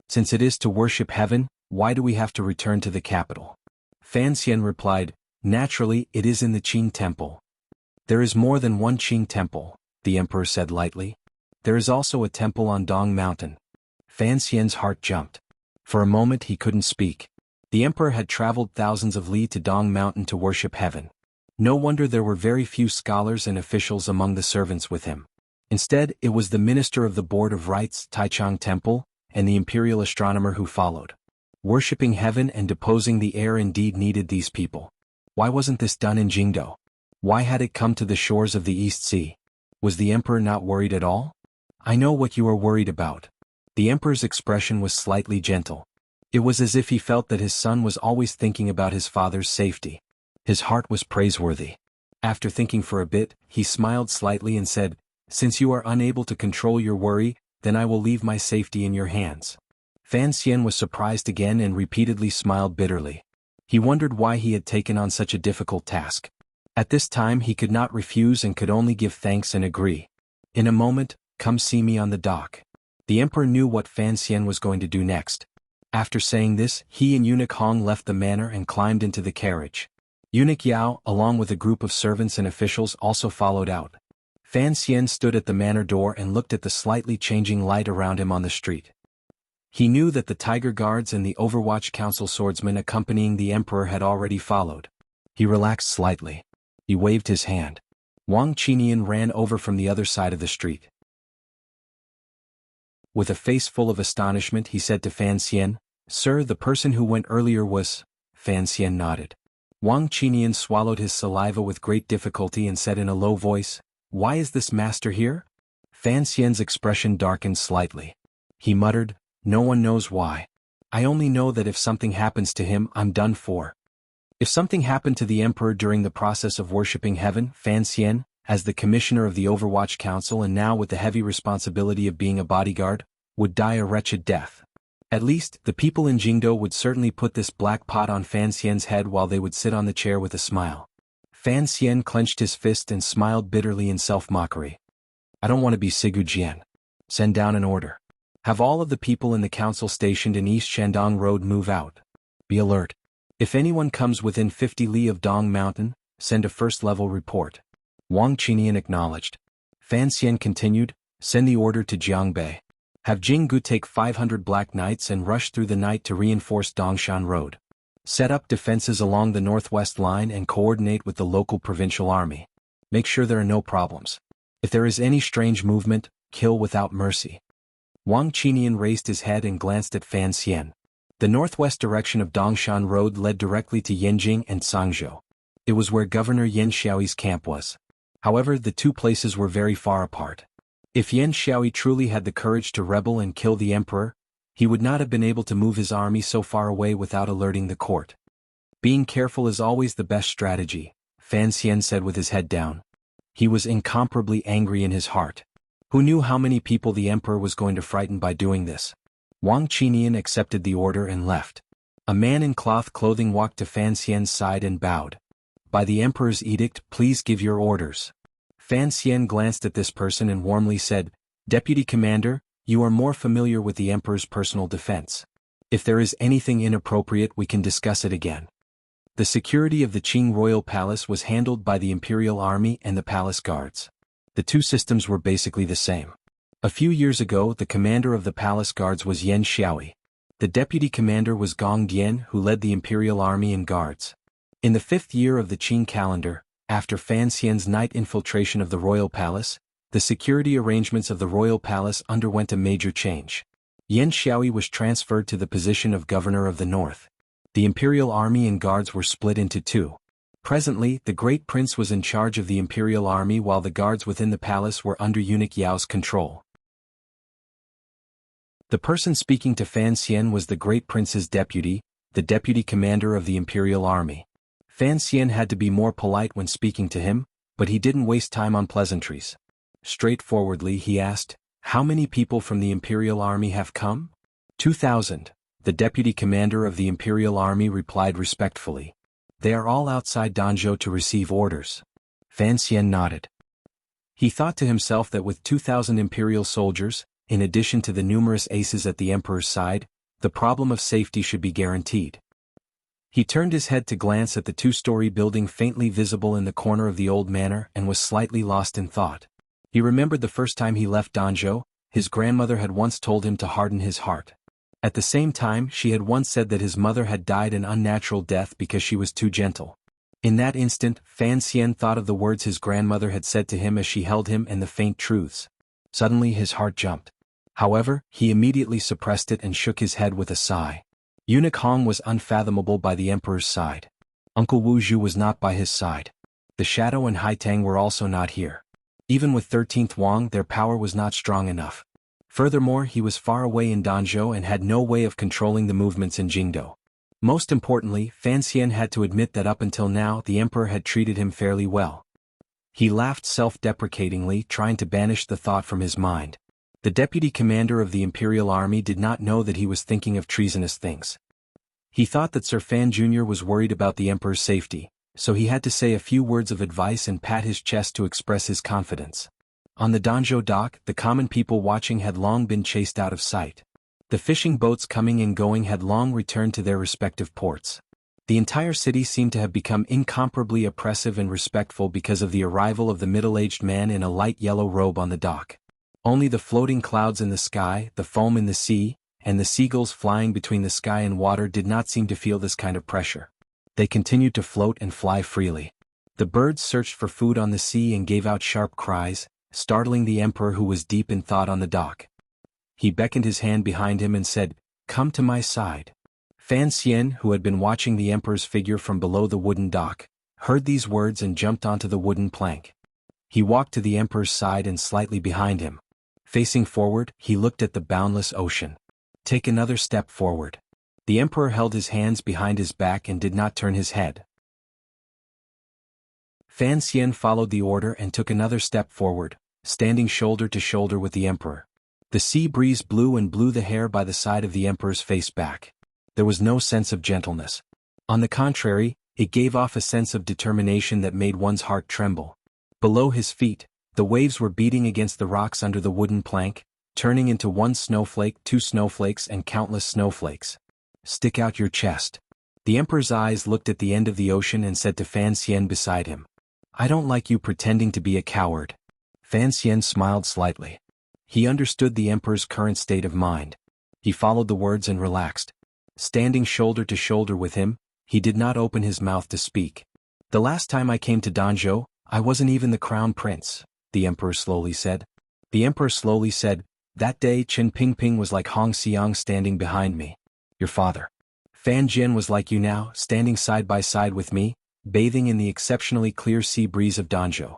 Since it is to worship heaven, why do we have to return to the capital? Fan Xian replied, Naturally, it is in the Qing temple. There is more than one Qing temple, the emperor said lightly. There is also a temple on Dong Mountain. Fan Xian's heart jumped. For a moment he couldn't speak. The emperor had traveled thousands of li to Dong Mountain to worship heaven. No wonder there were very few scholars and officials among the servants with him. Instead, it was the minister of the Board of Rites, Taichung Temple, and the imperial astronomer who followed. Worshipping heaven and deposing the air indeed needed these people. Why wasn't this done in Jingdo? Why had it come to the shores of the East Sea? Was the emperor not worried at all? I know what you are worried about. The emperor's expression was slightly gentle. It was as if he felt that his son was always thinking about his father's safety. His heart was praiseworthy. After thinking for a bit, he smiled slightly and said, Since you are unable to control your worry, then I will leave my safety in your hands. Fan Xian was surprised again and repeatedly smiled bitterly. He wondered why he had taken on such a difficult task. At this time he could not refuse and could only give thanks and agree. In a moment, come see me on the dock. The emperor knew what Fan Xian was going to do next. After saying this, he and Eunuch Hong left the manor and climbed into the carriage. Eunuch Yao, along with a group of servants and officials, also followed out. Fan Xian stood at the manor door and looked at the slightly changing light around him on the street. He knew that the Tiger Guards and the Overwatch Council swordsmen accompanying the emperor had already followed. He relaxed slightly. He waved his hand. Wang Qinian ran over from the other side of the street. With a face full of astonishment, he said to Fan Xian, Sir, the person who went earlier was... Fan Xian nodded. Wang Qinian swallowed his saliva with great difficulty and said in a low voice, Why is this master here? Fan Xian's expression darkened slightly. He muttered, No one knows why. I only know that if something happens to him, I'm done for. If something happened to the emperor during the process of worshipping heaven, Fan Xian, as the commissioner of the Overwatch Council and now with the heavy responsibility of being a bodyguard, would die a wretched death. At least, the people in Jingdo would certainly put this black pot on Fan Xian's head while they would sit on the chair with a smile. Fan Xian clenched his fist and smiled bitterly in self-mockery. I don't want to be Sigu Jian. Send down an order. Have all of the people in the council stationed in East Shandong Road move out. Be alert. If anyone comes within 50 li of Dong Mountain, send a first-level report. Wang Qinian acknowledged. Fan Xian continued, Send the order to Jiangbei. Have Jinggu take 500 Black Knights and rush through the night to reinforce Dongshan Road. Set up defenses along the northwest line and coordinate with the local provincial army. Make sure there are no problems. If there is any strange movement, kill without mercy. Wang Qinian raised his head and glanced at Fan Xian. The northwest direction of Dongshan Road led directly to Yanjing and Sangzhou. It was where Governor Yan Xiaoyi's camp was. However, the two places were very far apart. If Yan Xiaoyi truly had the courage to rebel and kill the emperor, he would not have been able to move his army so far away without alerting the court. Being careful is always the best strategy, Fan Xian said with his head down. He was incomparably angry in his heart. Who knew how many people the emperor was going to frighten by doing this? Wang Qinian accepted the order and left. A man in cloth clothing walked to Fan Xian's side and bowed. By the emperor's edict, please give your orders. Fan Xian glanced at this person and warmly said, Deputy Commander, you are more familiar with the emperor's personal defense. If there is anything inappropriate, we can discuss it again. The security of the Qing royal palace was handled by the imperial army and the palace guards. The two systems were basically the same. A few years ago, the commander of the palace guards was Yan Xiaoyi. The deputy commander was Gong Dian, who led the imperial army and guards. In the 5th year of the Qing calendar, after Fan Xian's night infiltration of the royal palace, the security arrangements of the royal palace underwent a major change. Yan Xiaoyi was transferred to the position of governor of the north. The imperial army and guards were split into two. Presently, the great prince was in charge of the imperial army while the guards within the palace were under eunuch Yao's control. The person speaking to Fan Xian was the great prince's deputy, the deputy commander of the imperial army. Fan Xian had to be more polite when speaking to him, but he didn't waste time on pleasantries. Straightforwardly he asked, how many people from the imperial army have come? 2,000, the deputy commander of the imperial army replied respectfully. They are all outside Danzhou to receive orders. Fan Xian nodded. He thought to himself that with 2,000 imperial soldiers, in addition to the numerous aces at the emperor's side, the problem of safety should be guaranteed. He turned his head to glance at the 2-story building faintly visible in the corner of the old manor and was slightly lost in thought. He remembered the first time he left Danzhou, his grandmother had once told him to harden his heart. At the same time, she had once said that his mother had died an unnatural death because she was too gentle. In that instant, Fan Xian thought of the words his grandmother had said to him as she held him and the faint truths. Suddenly his heart jumped. However, he immediately suppressed it and shook his head with a sigh. Eunuch Hong was unfathomable by the emperor's side. Uncle Wu Zhu was not by his side. The Shadow and Haitang were also not here. Even with 13th Wang, their power was not strong enough. Furthermore, he was far away in Danzhou and had no way of controlling the movements in Jingdou. Most importantly, Fan Xian had to admit that up until now the emperor had treated him fairly well. He laughed self-deprecatingly, trying to banish the thought from his mind. The deputy commander of the imperial army did not know that he was thinking of treasonous things. He thought that Sir Fan Jr. was worried about the emperor's safety, so he had to say a few words of advice and pat his chest to express his confidence. On the Danzhou dock, the common people watching had long been chased out of sight. The fishing boats coming and going had long returned to their respective ports. The entire city seemed to have become incomparably oppressive and respectful because of the arrival of the middle-aged man in a light yellow robe on the dock. Only the floating clouds in the sky, the foam in the sea, and the seagulls flying between the sky and water did not seem to feel this kind of pressure. They continued to float and fly freely. The birds searched for food on the sea and gave out sharp cries, startling the emperor who was deep in thought on the dock. He beckoned his hand behind him and said, "Come to my side." Fan Xian, who had been watching the emperor's figure from below the wooden dock, heard these words and jumped onto the wooden plank. He walked to the emperor's side and slightly behind him. Facing forward, he looked at the boundless ocean. Take another step forward. The emperor held his hands behind his back and did not turn his head. Fan Xian followed the order and took another step forward, standing shoulder to shoulder with the emperor. The sea breeze blew and blew the hair by the side of the emperor's face back. There was no sense of gentleness. On the contrary, it gave off a sense of determination that made one's heart tremble. Below his feet, the waves were beating against the rocks under the wooden plank, turning into one snowflake, two snowflakes, and countless snowflakes. Stick out your chest. The emperor's eyes looked at the end of the ocean and said to Fan Xian beside him, "I don't like you pretending to be a coward." Fan Xian smiled slightly. He understood the emperor's current state of mind. He followed the words and relaxed. Standing shoulder to shoulder with him, he did not open his mouth to speak. "The last time I came to Danzhou, I wasn't even the crown prince," the emperor slowly said. The emperor slowly said, "That day Chen Pingping was like Hong Xiang standing behind me. Your father. Fan Jian was like you now, standing side by side with me, bathing in the exceptionally clear sea breeze of Danzhou.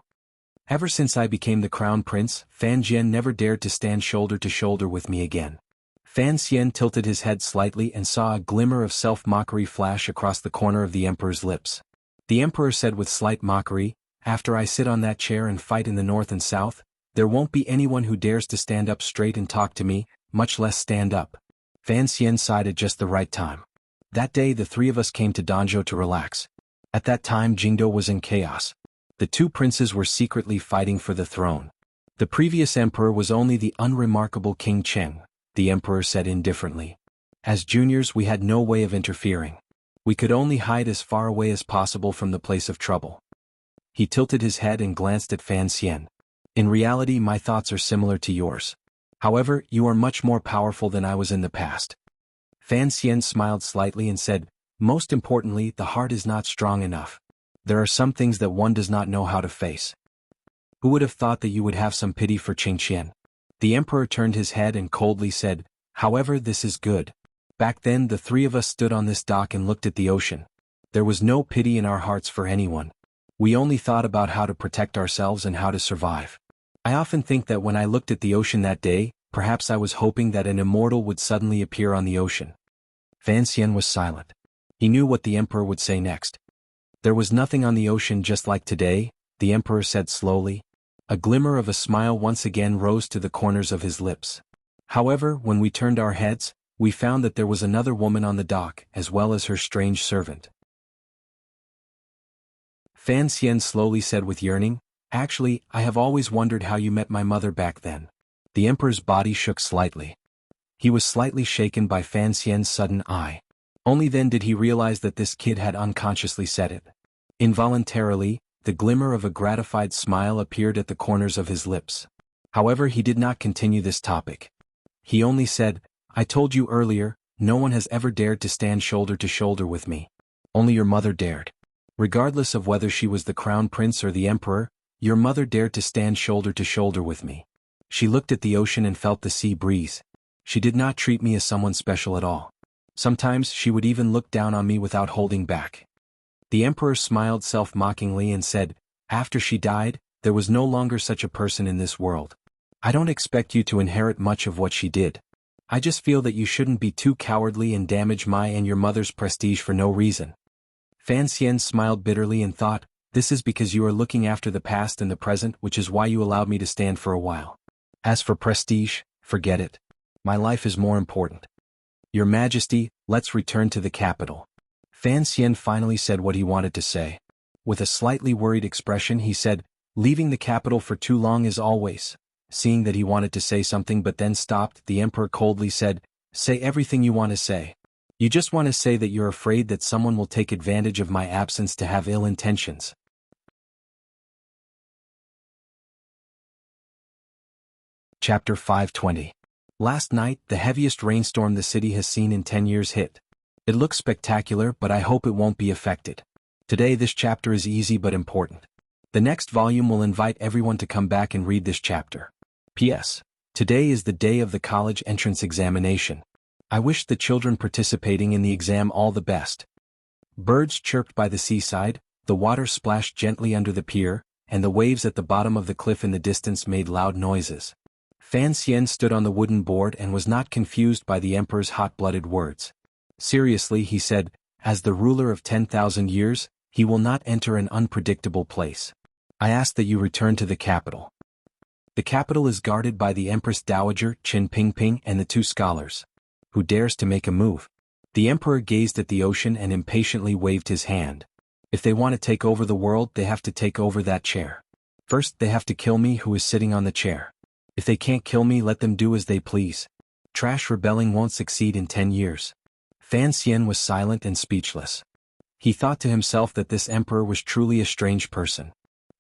Ever since I became the crown prince, Fan Jian never dared to stand shoulder to shoulder with me again. Fan Xian tilted his head slightly and saw a glimmer of self-mockery flash across the corner of the emperor's lips. The emperor said with slight mockery, "After I sit on that chair and fight in the north and south, there won't be anyone who dares to stand up straight and talk to me, much less stand up." Fan Xian sighed at just the right time. That day the three of us came to Danzhou to relax. At that time Jingdou was in chaos. The two princes were secretly fighting for the throne. The previous emperor was only the unremarkable King Cheng, the emperor said indifferently. As juniors we had no way of interfering. We could only hide as far away as possible from the place of trouble. He tilted his head and glanced at Fan Xian. In reality my thoughts are similar to yours. However, you are much more powerful than I was in the past. Fan Xian smiled slightly and said, "Most importantly, the heart is not strong enough. There are some things that one does not know how to face." Who would have thought that you would have some pity for Qing Qian? The emperor turned his head and coldly said, "However, this is good." Back then the three of us stood on this dock and looked at the ocean. There was no pity in our hearts for anyone. We only thought about how to protect ourselves and how to survive. I often think that when I looked at the ocean that day, perhaps I was hoping that an immortal would suddenly appear on the ocean. Fan Xian was silent. He knew what the emperor would say next. "There was nothing on the ocean just like today," the emperor said slowly. A glimmer of a smile once again rose to the corners of his lips. "However, when we turned our heads, we found that there was another woman on the dock, as well as her strange servant." Fan Xian slowly said with yearning, "Actually, I have always wondered how you met my mother back then." The emperor's body shook slightly. He was slightly shaken by Fan Xian's sudden eye. Only then did he realize that this kid had unconsciously said it. Involuntarily, the glimmer of a gratified smile appeared at the corners of his lips. However, he did not continue this topic. He only said, "I told you earlier, no one has ever dared to stand shoulder to shoulder with me. Only your mother dared. Regardless of whether she was the crown prince or the emperor, your mother dared to stand shoulder to shoulder with me. She looked at the ocean and felt the sea breeze. She did not treat me as someone special at all. Sometimes she would even look down on me without holding back." The emperor smiled self-mockingly and said, "After she died, there was no longer such a person in this world. I don't expect you to inherit much of what she did. I just feel that you shouldn't be too cowardly and damage my and your mother's prestige for no reason." Fan Xian smiled bitterly and thought, "This is because you are looking after the past and the present, which is why you allowed me to stand for a while. As for prestige, forget it. My life is more important. Your Majesty, let's return to the capital." Fan Xian finally said what he wanted to say. With a slightly worried expression he said, "Leaving the capital for too long is always." Seeing that he wanted to say something but then stopped, the emperor coldly said, "Say everything you want to say. You just want to say that you're afraid that someone will take advantage of my absence to have ill intentions." Chapter 520. Last night, the heaviest rainstorm the city has seen in 10 years hit. It looks spectacular, but I hope it won't be affected. Today this chapter is easy but important. The next volume will invite everyone to come back and read this chapter. P.S. Today is the day of the college entrance examination. I wish the children participating in the exam all the best. Birds chirped by the seaside, the water splashed gently under the pier, and the waves at the bottom of the cliff in the distance made loud noises. Fan Xian stood on the wooden board and was not confused by the emperor's hot-blooded words. Seriously, he said, as the ruler of 10,000 years, he will not enter an unpredictable place. I ask that you return to the capital. The capital is guarded by the Empress Dowager, Qin Pingping, and the two scholars. Who dares to make a move? The emperor gazed at the ocean and impatiently waved his hand. If they want to take over the world, they have to take over that chair. First, they have to kill me who is sitting on the chair. If they can't kill me, let them do as they please. Trash rebelling won't succeed in 10 years. Fan Xian was silent and speechless. He thought to himself that this emperor was truly a strange person.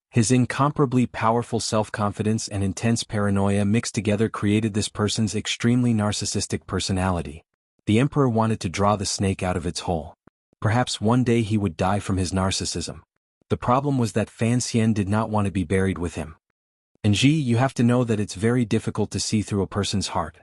His incomparably powerful self-confidence and intense paranoia mixed together created this person's extremely narcissistic personality. The emperor wanted to draw the snake out of its hole. Perhaps one day he would die from his narcissism. The problem was that Fan Xian did not want to be buried with him. And Ji, you have to know that it's very difficult to see through a person's heart.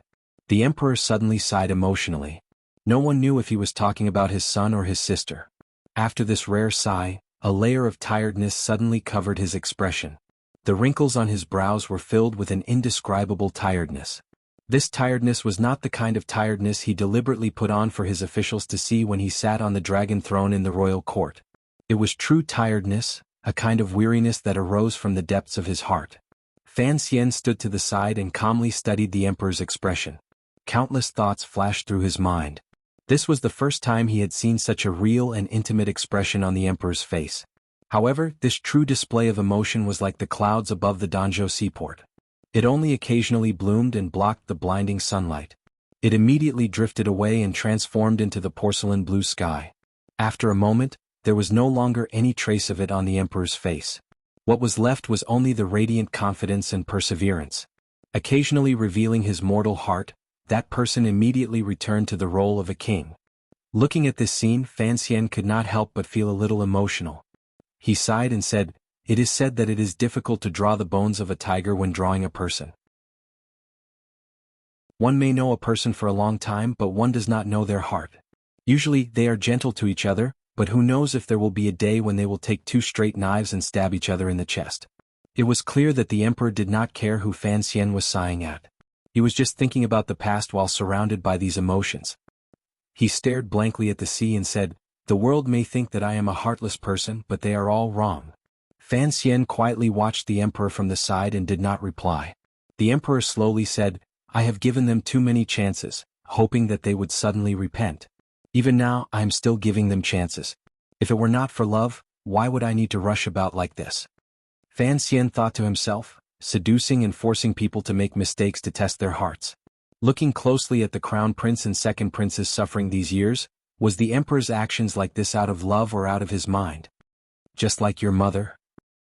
The emperor suddenly sighed emotionally. No one knew if he was talking about his son or his sister. After this rare sigh, a layer of tiredness suddenly covered his expression. The wrinkles on his brows were filled with an indescribable tiredness. This tiredness was not the kind of tiredness he deliberately put on for his officials to see when he sat on the dragon throne in the royal court. It was true tiredness, a kind of weariness that arose from the depths of his heart. Fan Xian stood to the side and calmly studied the emperor's expression. Countless thoughts flashed through his mind. This was the first time he had seen such a real and intimate expression on the emperor's face. However, this true display of emotion was like the clouds above the Danzhou seaport. It only occasionally bloomed and blocked the blinding sunlight. It immediately drifted away and transformed into the porcelain blue sky. After a moment, there was no longer any trace of it on the emperor's face. What was left was only the radiant confidence and perseverance. Occasionally revealing his mortal heart, that person immediately returned to the role of a king. Looking at this scene, Fan Xian could not help but feel a little emotional. He sighed and said, "It is said that it is difficult to draw the bones of a tiger when drawing a person. One may know a person for a long time, but one does not know their heart. Usually, they are gentle to each other, but who knows if there will be a day when they will take two straight knives and stab each other in the chest." It was clear that the emperor did not care who Fan Xian was sighing at. He was just thinking about the past while surrounded by these emotions. He stared blankly at the sea and said, "The world may think that I am a heartless person, but they are all wrong." Fan Xian quietly watched the emperor from the side and did not reply. The emperor slowly said, "I have given them too many chances, hoping that they would suddenly repent. Even now, I am still giving them chances. If it were not for love, why would I need to rush about like this?" Fan Xian thought to himself, seducing and forcing people to make mistakes to test their hearts. Looking closely at the crown prince and second princess suffering these years, was the emperor's actions like this out of love or out of his mind? "Just like your mother?"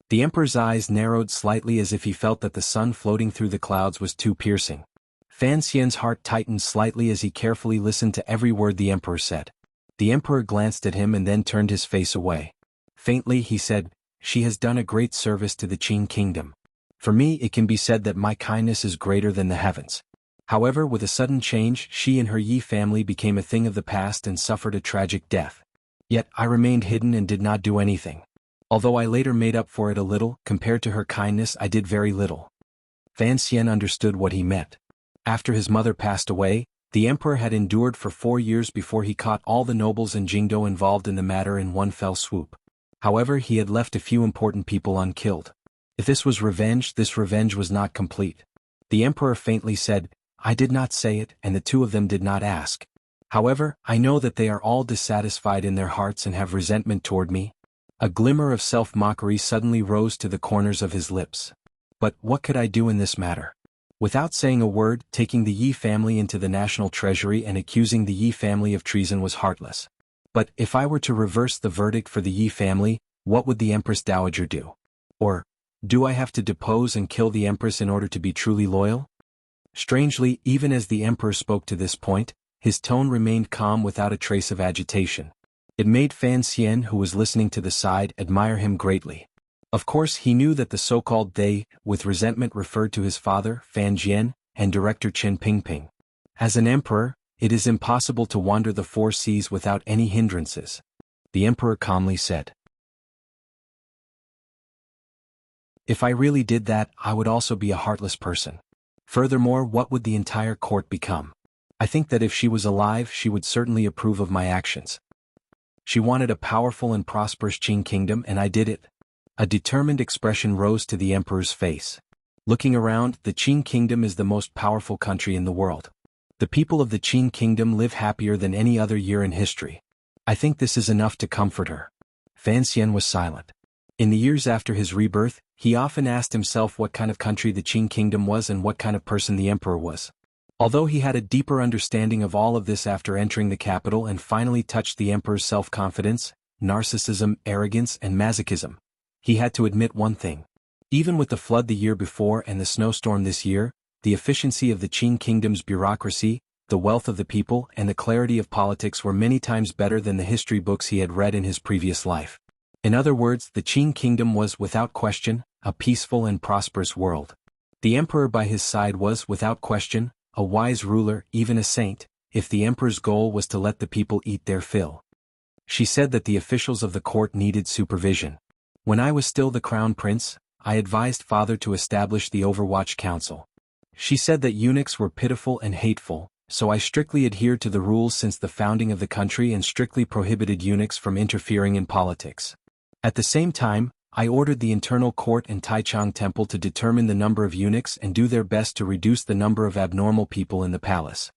The emperor's eyes narrowed slightly as if he felt that the sun floating through the clouds was too piercing. Fan Xian's heart tightened slightly as he carefully listened to every word the emperor said. The emperor glanced at him and then turned his face away. Faintly he said, "She has done a great service to the Qin kingdom. For me it can be said that my kindness is greater than the heavens." However, with a sudden change, she and her Yi family became a thing of the past and suffered a tragic death. Yet I remained hidden and did not do anything. Although I later made up for it a little, compared to her kindness I did very little. Fan Xian understood what he meant. After his mother passed away, the emperor had endured for 4 years before he caught all the nobles in Jingdou involved in the matter in one fell swoop. However, he had left a few important people unkilled. If this was revenge, this revenge was not complete. The emperor faintly said, "I did not say it, and the two of them did not ask. However, I know that they are all dissatisfied in their hearts and have resentment toward me." A glimmer of self-mockery suddenly rose to the corners of his lips. "But what could I do in this matter?" Without saying a word, taking the Yi family into the national treasury and accusing the Yi family of treason was heartless. But if I were to reverse the verdict for the Yi family, what would the Empress Dowager do? Or, do I have to depose and kill the Empress in order to be truly loyal? Strangely, even as the Emperor spoke to this point, his tone remained calm without a trace of agitation. It made Fan Xian, who was listening to the side, admire him greatly. Of course, he knew that the so-called they, with resentment referred to his father, Fan Jian, and director Chen Pingping. As an emperor, it is impossible to wander the 4 seas without any hindrances. The emperor calmly said. If I really did that, I would also be a heartless person. Furthermore, what would the entire court become? I think that if she was alive, she would certainly approve of my actions. She wanted a powerful and prosperous Qin kingdom, and I did it. A determined expression rose to the emperor's face. Looking around, the Qin kingdom is the most powerful country in the world. The people of the Qin kingdom live happier than any other year in history. I think this is enough to comfort her. Fan Xian was silent. In the years after his rebirth, he often asked himself what kind of country the Qin kingdom was and what kind of person the emperor was. Although he had a deeper understanding of all of this after entering the capital and finally touched the emperor's self-confidence, narcissism, arrogance, and masochism, he had to admit one thing. Even with the flood the year before and the snowstorm this year, the efficiency of the Qin kingdom's bureaucracy, the wealth of the people, and the clarity of politics were many times better than the history books he had read in his previous life. In other words, the Qin kingdom was, without question, a peaceful and prosperous world. The emperor by his side was, without question, a wise ruler, even a saint, if the emperor's goal was to let the people eat their fill. She said that the officials of the court needed supervision. When I was still the crown prince, I advised father to establish the Overwatch Council. She said that eunuchs were pitiful and hateful, so I strictly adhered to the rules since the founding of the country and strictly prohibited eunuchs from interfering in politics. At the same time, I ordered the internal court and Taichung Temple to determine the number of eunuchs and do their best to reduce the number of abnormal people in the palace.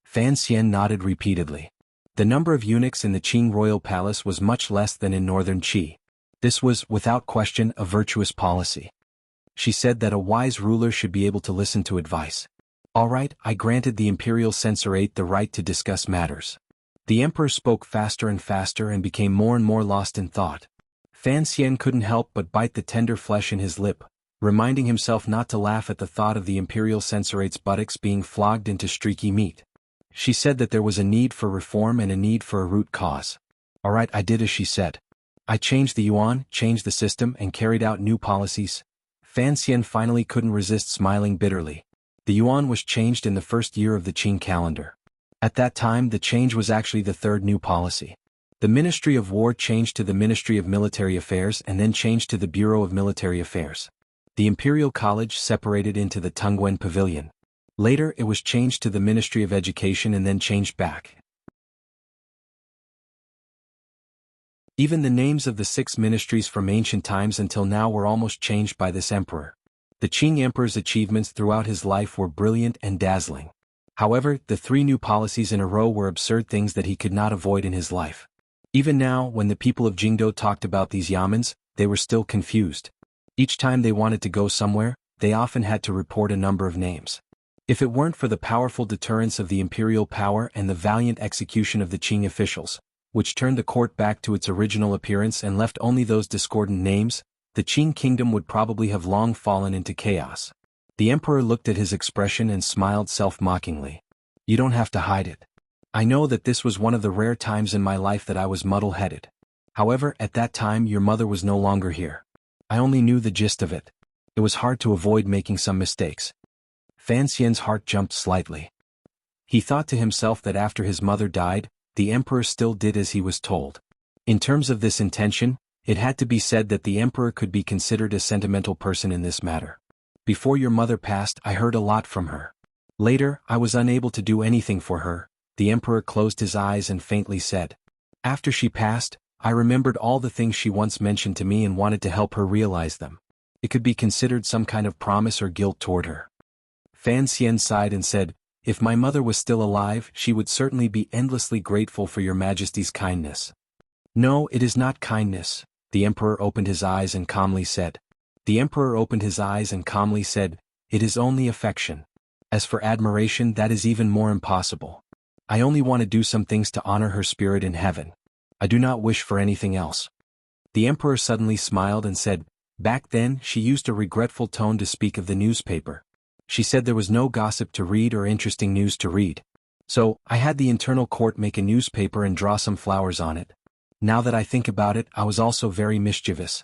Fan Xian nodded repeatedly. The number of eunuchs in the Qing royal palace was much less than in northern Qi. This was, without question, a virtuous policy. She said that a wise ruler should be able to listen to advice. All right, I granted the imperial censorate the right to discuss matters. The emperor spoke faster and faster and became more and more lost in thought. Fan Xian couldn't help but bite the tender flesh in his lip, reminding himself not to laugh at the thought of the imperial censorate's buttocks being flogged into streaky meat. She said that there was a need for reform and a need for a root cause. All right, I did as she said. I changed the yuan, changed the system, and carried out new policies. Fan Xian finally couldn't resist smiling bitterly. The yuan was changed in the first year of the Qing calendar. At that time, the change was actually the third new policy. The Ministry of War changed to the Ministry of Military Affairs and then changed to the Bureau of Military Affairs. The Imperial College separated into the Tunguen Pavilion. Later, it was changed to the Ministry of Education and then changed back. Even the names of the 6 ministries from ancient times until now were almost changed by this emperor. The Qing emperor's achievements throughout his life were brilliant and dazzling. However, the 3 new policies in a row were absurd things that he could not avoid in his life. Even now, when the people of Jingdo talked about these yamens, they were still confused. Each time they wanted to go somewhere, they often had to report a number of names. If it weren't for the powerful deterrence of the imperial power and the valiant execution of the Qing officials, which turned the court back to its original appearance and left only those discordant names, the Qing kingdom would probably have long fallen into chaos. The emperor looked at his expression and smiled self-mockingly. You don't have to hide it. I know that this was one of the rare times in my life that I was muddle-headed. However, at that time your mother was no longer here. I only knew the gist of it. It was hard to avoid making some mistakes. Fan Xian's heart jumped slightly. He thought to himself that after his mother died, the emperor still did as he was told. In terms of this intention, it had to be said that the emperor could be considered a sentimental person in this matter. Before your mother passed, I heard a lot from her. Later, I was unable to do anything for her. The emperor closed his eyes and faintly said. After she passed, I remembered all the things she once mentioned to me and wanted to help her realize them. It could be considered some kind of promise or guilt toward her. Fan Xian sighed and said, if my mother was still alive, she would certainly be endlessly grateful for your majesty's kindness. No, it is not kindness, the emperor opened his eyes and calmly said. The emperor opened his eyes and calmly said, it is only affection. As for admiration, that is even more impossible. I only want to do some things to honor her spirit in heaven. I do not wish for anything else. The emperor suddenly smiled and said, back then, she used a regretful tone to speak of the newspaper. She said there was no gossip to read or interesting news to read. So, I had the internal court make a newspaper and draw some flowers on it. Now that I think about it, I was also very mischievous.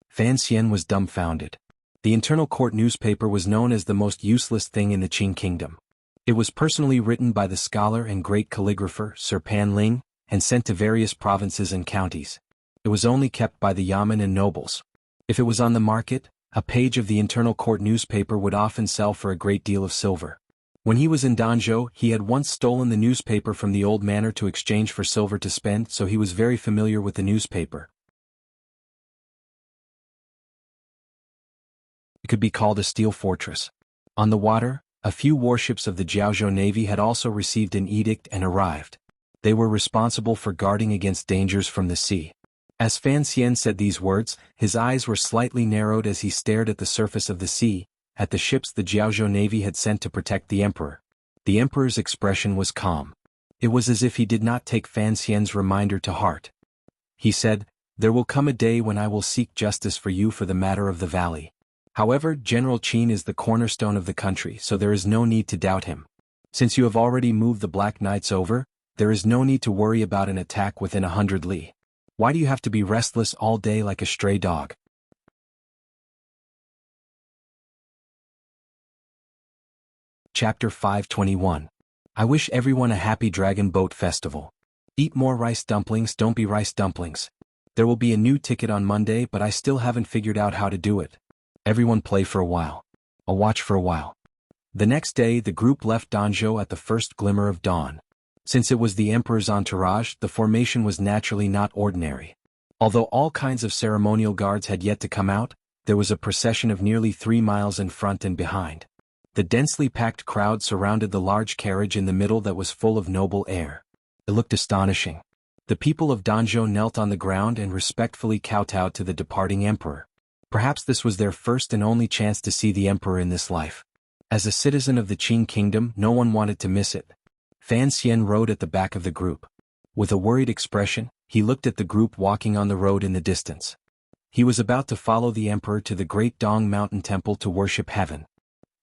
Fan Xian was dumbfounded. The internal court newspaper was known as the most useless thing in the Qing kingdom. It was personally written by the scholar and great calligrapher Sir Pan Ling, and sent to various provinces and counties. It was only kept by the yamen and nobles. If it was on the market, a page of the internal court newspaper would often sell for a great deal of silver. When he was in Danzhou, he had once stolen the newspaper from the old manor to exchange for silver to spend, so he was very familiar with the newspaper. It could be called a steel fortress. On the water, a few warships of the Jiaozhou Navy had also received an edict and arrived. They were responsible for guarding against dangers from the sea. As Fan Xian said these words, his eyes were slightly narrowed as he stared at the surface of the sea, at the ships the Jiaozhou Navy had sent to protect the emperor. The emperor's expression was calm. It was as if he did not take Fan Xian's reminder to heart. He said, there will come a day when I will seek justice for you for the matter of the valley. However, General Qin is the cornerstone of the country, so there is no need to doubt him. Since you have already moved the Black Knights over, there is no need to worry about an attack within 100 li. Why do you have to be restless all day like a stray dog? Chapter 521. I wish everyone a happy Dragon Boat Festival. Eat more rice dumplings, don't be rice dumplings. There will be a new ticket on Monday, but I still haven't figured out how to do it. Everyone play for a while. I'll watch for a while. The next day the group left Danzhou at the first glimmer of dawn. Since it was the emperor's entourage, the formation was naturally not ordinary. Although all kinds of ceremonial guards had yet to come out, there was a procession of nearly 3 miles in front and behind. The densely packed crowd surrounded the large carriage in the middle that was full of noble air. It looked astonishing. The people of Danzhou knelt on the ground and respectfully kowtowed to the departing emperor. Perhaps this was their first and only chance to see the emperor in this life. As a citizen of the Qing kingdom, no one wanted to miss it. Fan Xian rode at the back of the group. With a worried expression, he looked at the group walking on the road in the distance. He was about to follow the emperor to the great Dong Mountain Temple to worship heaven.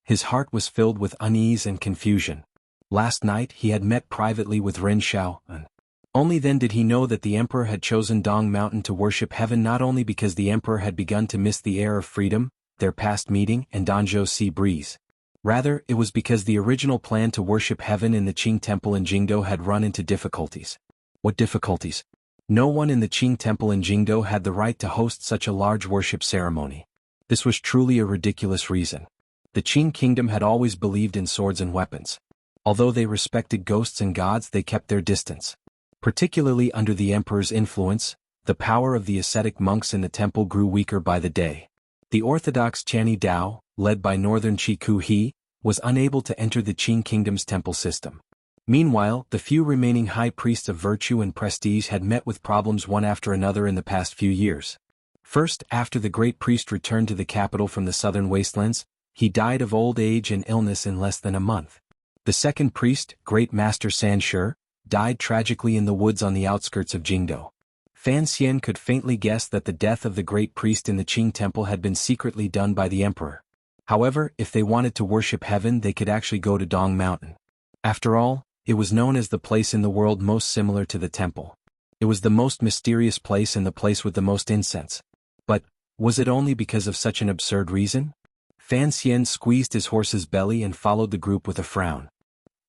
His heart was filled with unease and confusion. Last night he had met privately with Ren Xiao, and only then did he know that the emperor had chosen Dong Mountain to worship heaven, not only because the emperor had begun to miss the air of freedom, their past meeting, and Danzhou sea breeze. Rather, it was because the original plan to worship heaven in the Qing temple in Jingdou had run into difficulties. What difficulties? No one in the Qing temple in Jingdou had the right to host such a large worship ceremony. This was truly a ridiculous reason. The Qing kingdom had always believed in swords and weapons. Although they respected ghosts and gods, they kept their distance. Particularly under the emperor's influence, the power of the ascetic monks in the temple grew weaker by the day. The orthodox Chanyi Dao, led by northern Qi Ku He, was unable to enter the Qing kingdom's temple system. Meanwhile, the few remaining high priests of virtue and prestige had met with problems one after another in the past few years. First, after the great priest returned to the capital from the southern wastelands, he died of old age and illness in less than a month. The second priest, Great Master Sanshi, died tragically in the woods on the outskirts of Jingdou. Fan Xian could faintly guess that the death of the great priest in the Qing temple had been secretly done by the emperor. However, if they wanted to worship heaven, they could actually go to Dong Mountain. After all, it was known as the place in the world most similar to the temple. It was the most mysterious place and the place with the most incense. But, was it only because of such an absurd reason? Fan Xian squeezed his horse's belly and followed the group with a frown.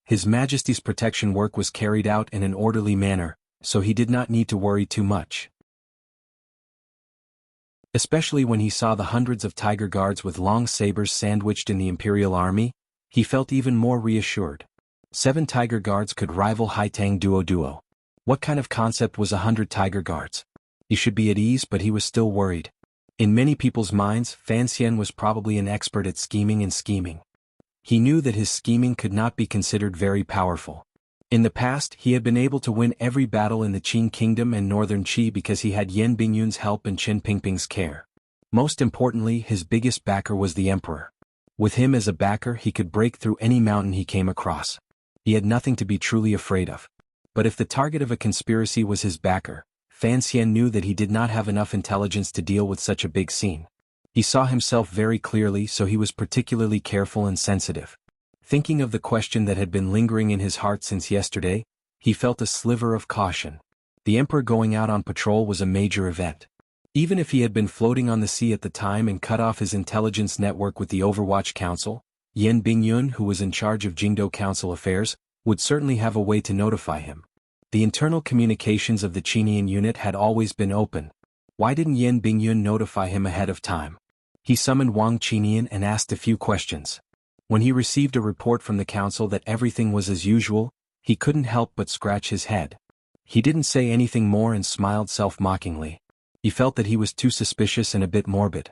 His Majesty's protection work was carried out in an orderly manner, so he did not need to worry too much. Especially when he saw the hundreds of tiger guards with long sabers sandwiched in the imperial army, he felt even more reassured. 7 tiger guards could rival Haitang Duo. What kind of concept was 100 tiger guards? He should be at ease, but he was still worried. In many people's minds, Fan Xian was probably an expert at scheming. He knew that his scheming could not be considered very powerful. In the past, he had been able to win every battle in the Qing kingdom and northern Qi because he had Yan Bingyun's help and Qin Pingping's care. Most importantly, his biggest backer was the emperor. With him as a backer, he could break through any mountain he came across. He had nothing to be truly afraid of. But if the target of a conspiracy was his backer, Fan Xian knew that he did not have enough intelligence to deal with such a big scene. He saw himself very clearly, so he was particularly careful and sensitive. Thinking of the question that had been lingering in his heart since yesterday, he felt a sliver of caution. The emperor going out on patrol was a major event. Even if he had been floating on the sea at the time and cut off his intelligence network with the Overwatch Council, Yan Bingyun, who was in charge of Jingdou Council affairs, would certainly have a way to notify him. The internal communications of the Qinian unit had always been open. Why didn't Yan Bingyun notify him ahead of time? He summoned Wang Qinian and asked a few questions. When he received a report from the council that everything was as usual, he couldn't help but scratch his head. He didn't say anything more and smiled self-mockingly. He felt that he was too suspicious and a bit morbid.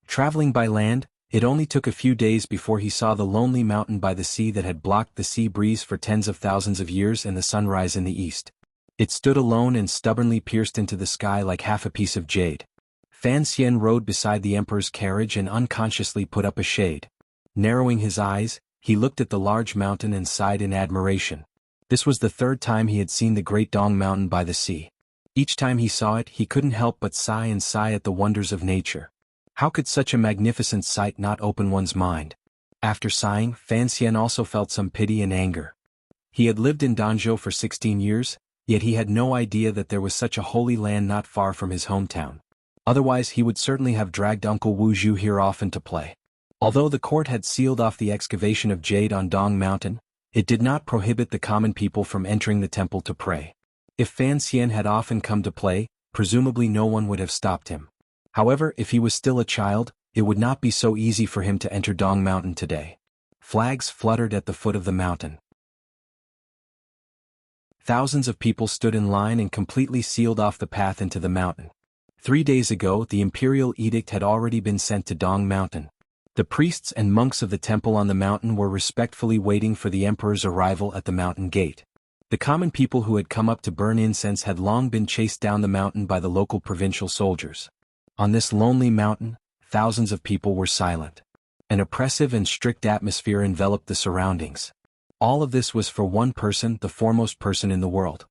Traveling by land, it only took a few days before he saw the lonely mountain by the sea that had blocked the sea breeze for tens of thousands of years and the sunrise in the east. It stood alone and stubbornly pierced into the sky like half a piece of jade. Fan Xian rode beside the emperor's carriage and unconsciously put up a shade. Narrowing his eyes, he looked at the large mountain and sighed in admiration. This was the 3rd time he had seen the great Dong Mountain by the sea. Each time he saw it, he couldn't help but sigh at the wonders of nature. How could such a magnificent sight not open one's mind? After sighing, Fan Xian also felt some pity and anger. He had lived in Danzhou for 16 years, yet he had no idea that there was such a holy land not far from his hometown. Otherwise he would certainly have dragged Uncle Wu Zhu here often to play. Although the court had sealed off the excavation of jade on Dong Mountain, It did not prohibit the common people from entering the temple to pray. If Fan Xian had often come to play, presumably no one would have stopped him. However, if he was still a child, it would not be so easy for him to enter Dong Mountain today. Flags fluttered at the foot of the mountain. Thousands of people stood in line and completely sealed off the path into the mountain. 3 days ago, the imperial edict had already been sent to Dong Mountain. The priests and monks of the temple on the mountain were respectfully waiting for the emperor's arrival at the mountain gate. The common people who had come up to burn incense had long been chased down the mountain by the local provincial soldiers. On this lonely mountain, thousands of people were silent. An oppressive and strict atmosphere enveloped the surroundings. All of this was for one person, the foremost person in the world.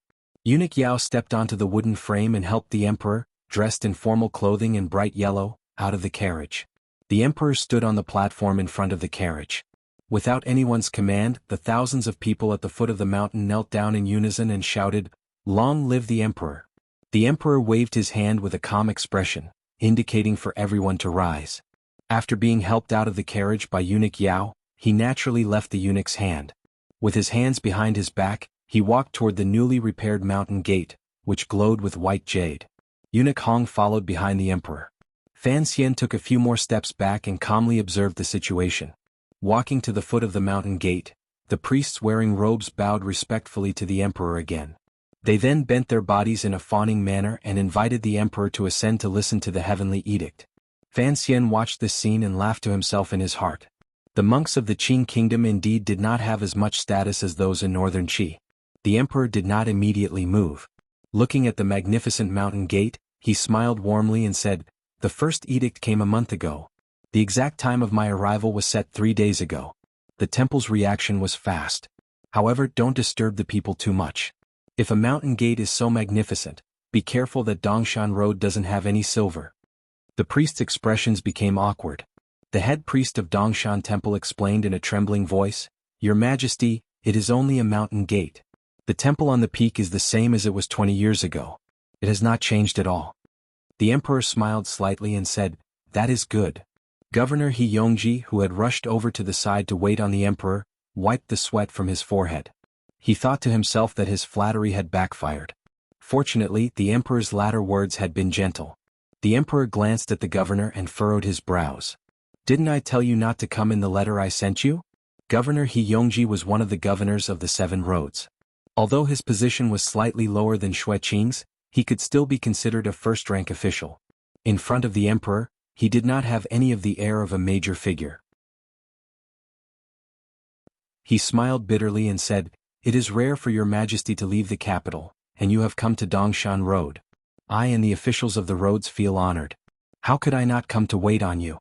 Eunuch Yao stepped onto the wooden frame and helped the emperor, dressed in formal clothing in bright yellow, out of the carriage. The emperor stood on the platform in front of the carriage. Without anyone's command, the thousands of people at the foot of the mountain knelt down in unison and shouted, "Long live the emperor!" The emperor waved his hand with a calm expression, indicating for everyone to rise. After being helped out of the carriage by Eunuch Yao, he naturally left the eunuch's hand. With his hands behind his back, he walked toward the newly repaired mountain gate, which glowed with white jade. Eunuch Hong followed behind the emperor. Fan Xian took a few more steps back and calmly observed the situation. Walking to the foot of the mountain gate, the priests wearing robes bowed respectfully to the emperor again. They then bent their bodies in a fawning manner and invited the emperor to ascend to listen to the heavenly edict. Fan Xian watched this scene and laughed to himself in his heart. The monks of the Qing kingdom indeed did not have as much status as those in northern Qi. The emperor did not immediately move. Looking at the magnificent mountain gate, he smiled warmly and said, "The first edict came a month ago. The exact time of my arrival was set 3 days ago." The temple's reaction was fast. However, don't disturb the people too much. If a mountain gate is so magnificent, be careful that Dongshan Road doesn't have any silver. The priest's expressions became awkward. The head priest of Dongshan Temple explained in a trembling voice, "Your Majesty, it is only a mountain gate. The temple on the peak is the same as it was 20 years ago. It has not changed at all." The emperor smiled slightly and said, "That is good." Governor He Yongji, who had rushed over to the side to wait on the emperor, wiped the sweat from his forehead. He thought to himself that his flattery had backfired. Fortunately, the emperor's latter words had been gentle. The emperor glanced at the governor and furrowed his brows. "Didn't I tell you not to come in the letter I sent you?" Governor He Yongji was one of the governors of the 7 roads. Although his position was slightly lower than Xue Qing's, he could still be considered a first-rank official. In front of the emperor, he did not have any of the air of a major figure. He smiled bitterly and said, "It is rare for your majesty to leave the capital, and you have come to Dongshan Road. I and the officials of the roads feel honored. How could I not come to wait on you?"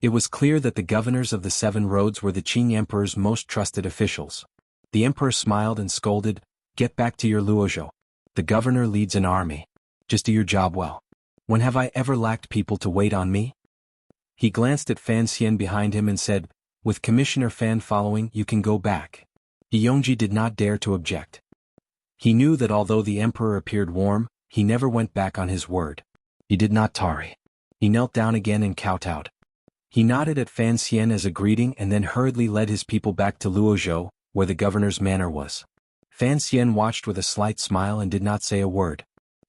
It was clear that the governors of the 7 roads were the Qing emperor's most trusted officials. The emperor smiled and scolded, "Get back to your Luozhou. The governor leads an army. Just do your job well. When have I ever lacked people to wait on me?" He glanced at Fan Xian behind him and said, "With Commissioner Fan following, you can go back." Yongji did not dare to object. He knew that although the emperor appeared warm, he never went back on his word. He did not tarry. He knelt down again and kowtowed. He nodded at Fan Xian as a greeting and then hurriedly led his people back to Luozhou, where the governor's manor was. Fan Xian watched with a slight smile and did not say a word.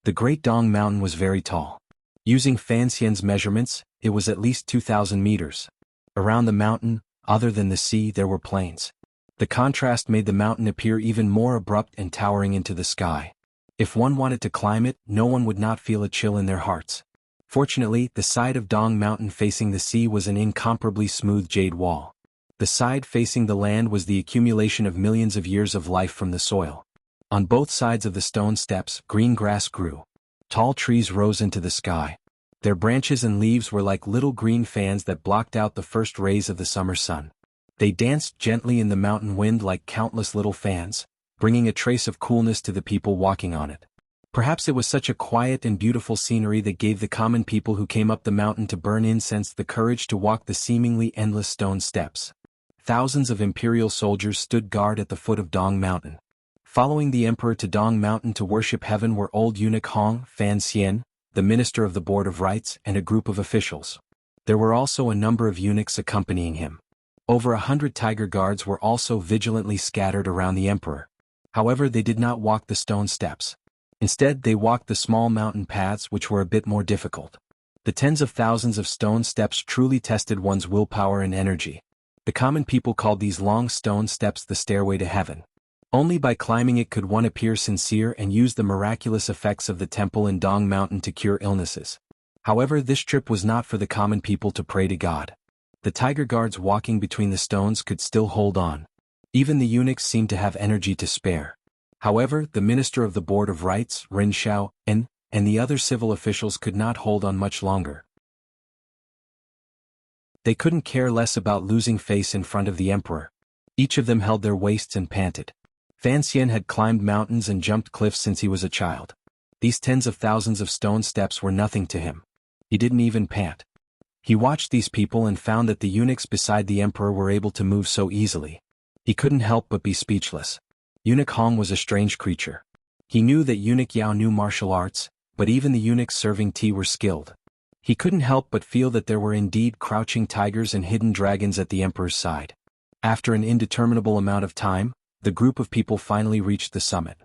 The Great Dong Mountain was very tall. Using Fan Xian's measurements, it was at least 2,000 meters. Around the mountain, other than the sea, there were plains. The contrast made the mountain appear even more abrupt and towering into the sky. If one wanted to climb it, no one would not feel a chill in their hearts. Fortunately, the side of Dong Mountain facing the sea was an incomparably smooth jade wall. The side facing the land was the accumulation of millions of years of life from the soil. On both sides of the stone steps, green grass grew. Tall trees rose into the sky. Their branches and leaves were like little green fans that blocked out the first rays of the summer sun. They danced gently in the mountain wind like countless little fans, bringing a trace of coolness to the people walking on it. Perhaps it was such a quiet and beautiful scenery that gave the common people who came up the mountain to burn incense the courage to walk the seemingly endless stone steps. Thousands of imperial soldiers stood guard at the foot of Dong Mountain. Following the emperor to Dong Mountain to worship heaven were old eunuch Hong, Fan Xian, the minister of the Board of Rites, and a group of officials. There were also a number of eunuchs accompanying him. Over 100 tiger guards were also vigilantly scattered around the emperor. However, they did not walk the stone steps. Instead, they walked the small mountain paths which were a bit more difficult. The tens of thousands of stone steps truly tested one's willpower and energy. The common people called these long stone steps the stairway to heaven. Only by climbing it could one appear sincere and use the miraculous effects of the temple in Dong Mountain to cure illnesses. However, this trip was not for the common people to pray to God. The tiger guards walking between the stones could still hold on. Even the eunuchs seemed to have energy to spare. However, the minister of the Board of Rites, Rin Xiao, and the other civil officials could not hold on much longer. They couldn't care less about losing face in front of the emperor. Each of them held their waists and panted. Fan Xian had climbed mountains and jumped cliffs since he was a child. These tens of thousands of stone steps were nothing to him. He didn't even pant. He watched these people and found that the eunuchs beside the emperor were able to move so easily. He couldn't help but be speechless. Eunuch Hong was a strange creature. He knew that Eunuch Yao knew martial arts, but even the eunuchs serving tea were skilled. He couldn't help but feel that there were indeed crouching tigers and hidden dragons at the emperor's side. After an indeterminable amount of time, the group of people finally reached the summit.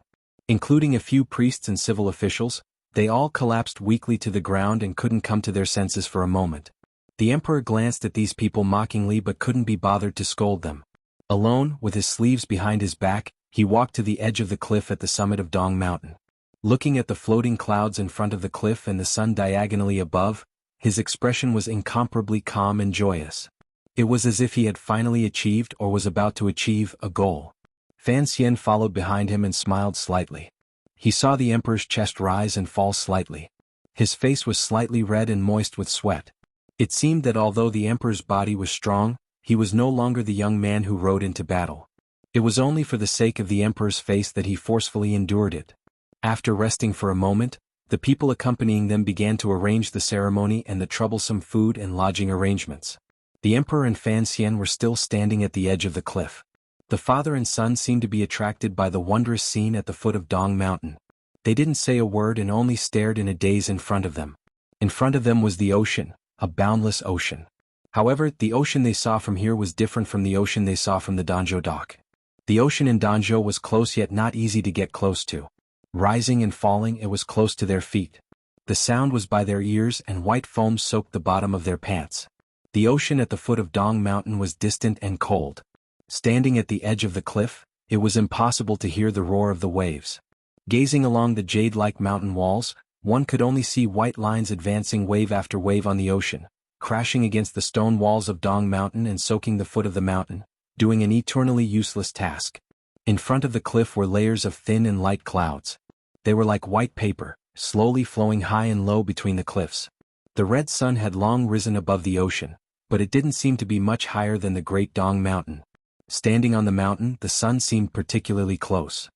Including a few priests and civil officials, they all collapsed weakly to the ground and couldn't come to their senses for a moment. The emperor glanced at these people mockingly but couldn't be bothered to scold them. Alone, with his sleeves behind his back, he walked to the edge of the cliff at the summit of Dong Mountain. Looking at the floating clouds in front of the cliff and the sun diagonally above, his expression was incomparably calm and joyous. It was as if he had finally achieved or was about to achieve a goal. Fan Xian followed behind him and smiled slightly. He saw the emperor's chest rise and fall slightly. His face was slightly red and moist with sweat. It seemed that although the emperor's body was strong, he was no longer the young man who rode into battle. It was only for the sake of the emperor's face that he forcefully endured it. After resting for a moment, the people accompanying them began to arrange the ceremony and the troublesome food and lodging arrangements. The emperor and Fan Xian were still standing at the edge of the cliff. The father and son seemed to be attracted by the wondrous scene at the foot of Dong Mountain. They didn't say a word and only stared in a daze in front of them. In front of them was the ocean, a boundless ocean. However, the ocean they saw from here was different from the ocean they saw from the Danzhou dock. The ocean in Danzhou was close yet not easy to get close to. Rising and falling, it was close to their feet. The sound was by their ears and white foam soaked the bottom of their pants. The ocean at the foot of Dong Mountain was distant and cold. Standing at the edge of the cliff, it was impossible to hear the roar of the waves. Gazing along the jade-like mountain walls, one could only see white lines advancing wave after wave on the ocean, crashing against the stone walls of Dong Mountain and soaking the foot of the mountain, doing an eternally useless task. In front of the cliff were layers of thin and light clouds. They were like white paper, slowly flowing high and low between the cliffs. The red sun had long risen above the ocean, but it didn't seem to be much higher than the great Dong Mountain. Standing on the mountain, the sun seemed particularly close.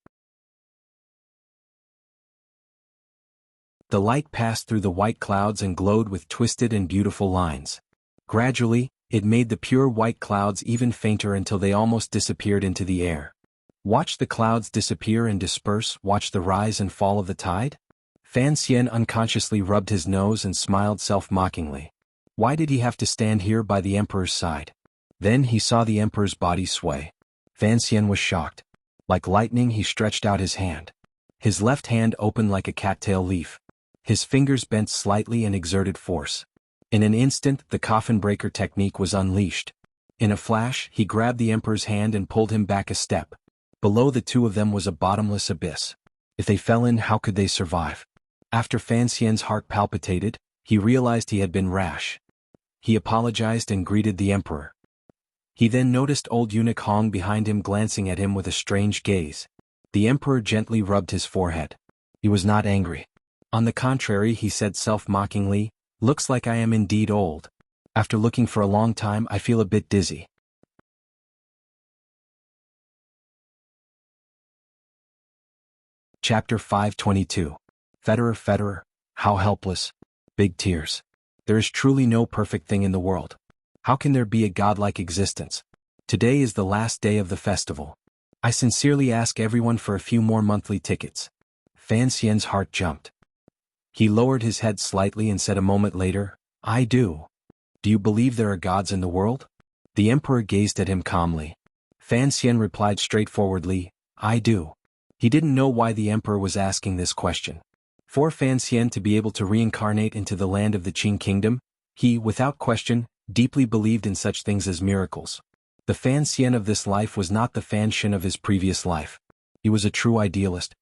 The light passed through the white clouds and glowed with twisted and beautiful lines. Gradually, it made the pure white clouds even fainter until they almost disappeared into the air. Watch the clouds disappear and disperse, watch the rise and fall of the tide? Fan Xian unconsciously rubbed his nose and smiled self-mockingly. Why did he have to stand here by the emperor's side? Then he saw the emperor's body sway. Fan Xian was shocked. Like lightning, he stretched out his hand. His left hand opened like a cattail leaf. His fingers bent slightly and exerted force. In an instant, the coffin breaker technique was unleashed. In a flash, he grabbed the emperor's hand and pulled him back a step. Below the two of them was a bottomless abyss. If they fell in, how could they survive? After Fan Xian's heart palpitated, he realized he had been rash. He apologized and greeted the emperor. He then noticed old eunuch Hong behind him glancing at him with a strange gaze. The emperor gently rubbed his forehead. He was not angry. On the contrary, he said self-mockingly, "Looks like I am indeed old. After looking for a long time, I feel a bit dizzy." Chapter 522. Federer, how helpless. Big tears. There is truly no perfect thing in the world. How can there be a godlike existence? Today is the last day of the festival. I sincerely ask everyone for a few more monthly tickets. Fan Xian's heart jumped. He lowered his head slightly and said a moment later, "I do. Do you believe there are gods in the world?" The emperor gazed at him calmly. Fan Xian replied straightforwardly, I do. He didn't know why the emperor was asking this question. For Fan Xian to be able to reincarnate into the land of the Qing kingdom, he, without question, deeply believed in such things as miracles. The Fan Xian of this life was not the Fan Xian of his previous life. He was a true idealist.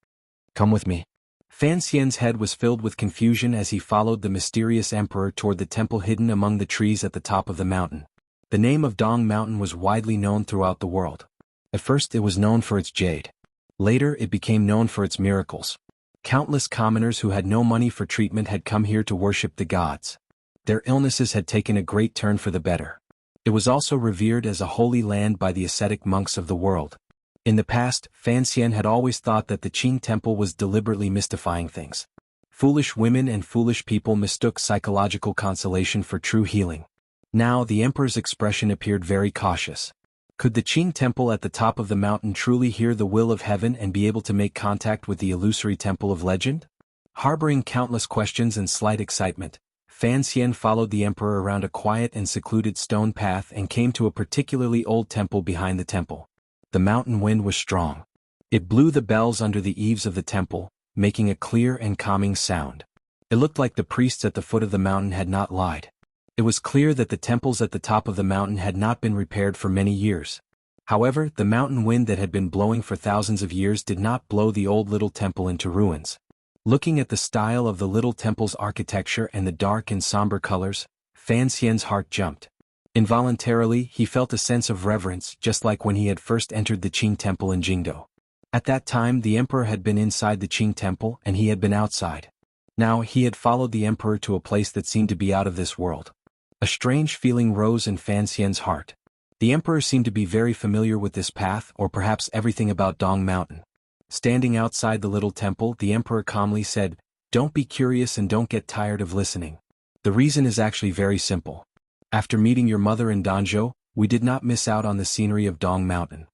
Come with me. Fan Xian's head was filled with confusion as he followed the mysterious emperor toward the temple hidden among the trees at the top of the mountain. The name of Dong Mountain was widely known throughout the world. At first it was known for its jade. Later it became known for its miracles. Countless commoners who had no money for treatment had come here to worship the gods. Their illnesses had taken a great turn for the better. It was also revered as a holy land by the ascetic monks of the world. In the past, Fan Xian had always thought that the Qing temple was deliberately mystifying things. Foolish women and foolish people mistook psychological consolation for true healing. Now the emperor's expression appeared very cautious. Could the Qing temple at the top of the mountain truly hear the will of heaven and be able to make contact with the illusory temple of legend? Harboring countless questions and slight excitement, Fan Xian followed the emperor around a quiet and secluded stone path and came to a particularly old temple behind the temple. The mountain wind was strong. It blew the bells under the eaves of the temple, making a clear and calming sound. It looked like the priests at the foot of the mountain had not lied. It was clear that the temples at the top of the mountain had not been repaired for many years. However, the mountain wind that had been blowing for thousands of years did not blow the old little temple into ruins. Looking at the style of the little temple's architecture and the dark and somber colors, Fan Xian's heart jumped. Involuntarily, he felt a sense of reverence just like when he had first entered the Qing temple in Jingdo. At that time the emperor had been inside the Qing temple and he had been outside. Now he had followed the emperor to a place that seemed to be out of this world. A strange feeling rose in Fan Xian's heart. The emperor seemed to be very familiar with this path or perhaps everything about Dong Mountain. Standing outside the little temple, the emperor calmly said, "Don't be curious and don't get tired of listening. The reason is actually very simple. After meeting your mother in Danzhou, we did not miss out on the scenery of Dong Mountain.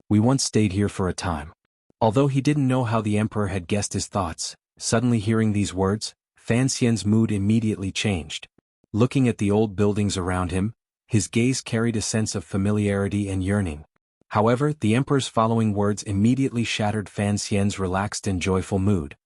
We once stayed here for a time." Although he didn't know how the emperor had guessed his thoughts, suddenly hearing these words, Fan Xian's mood immediately changed. Looking at the old buildings around him, his gaze carried a sense of familiarity and yearning. However, the emperor's following words immediately shattered Fan Xian's relaxed and joyful mood.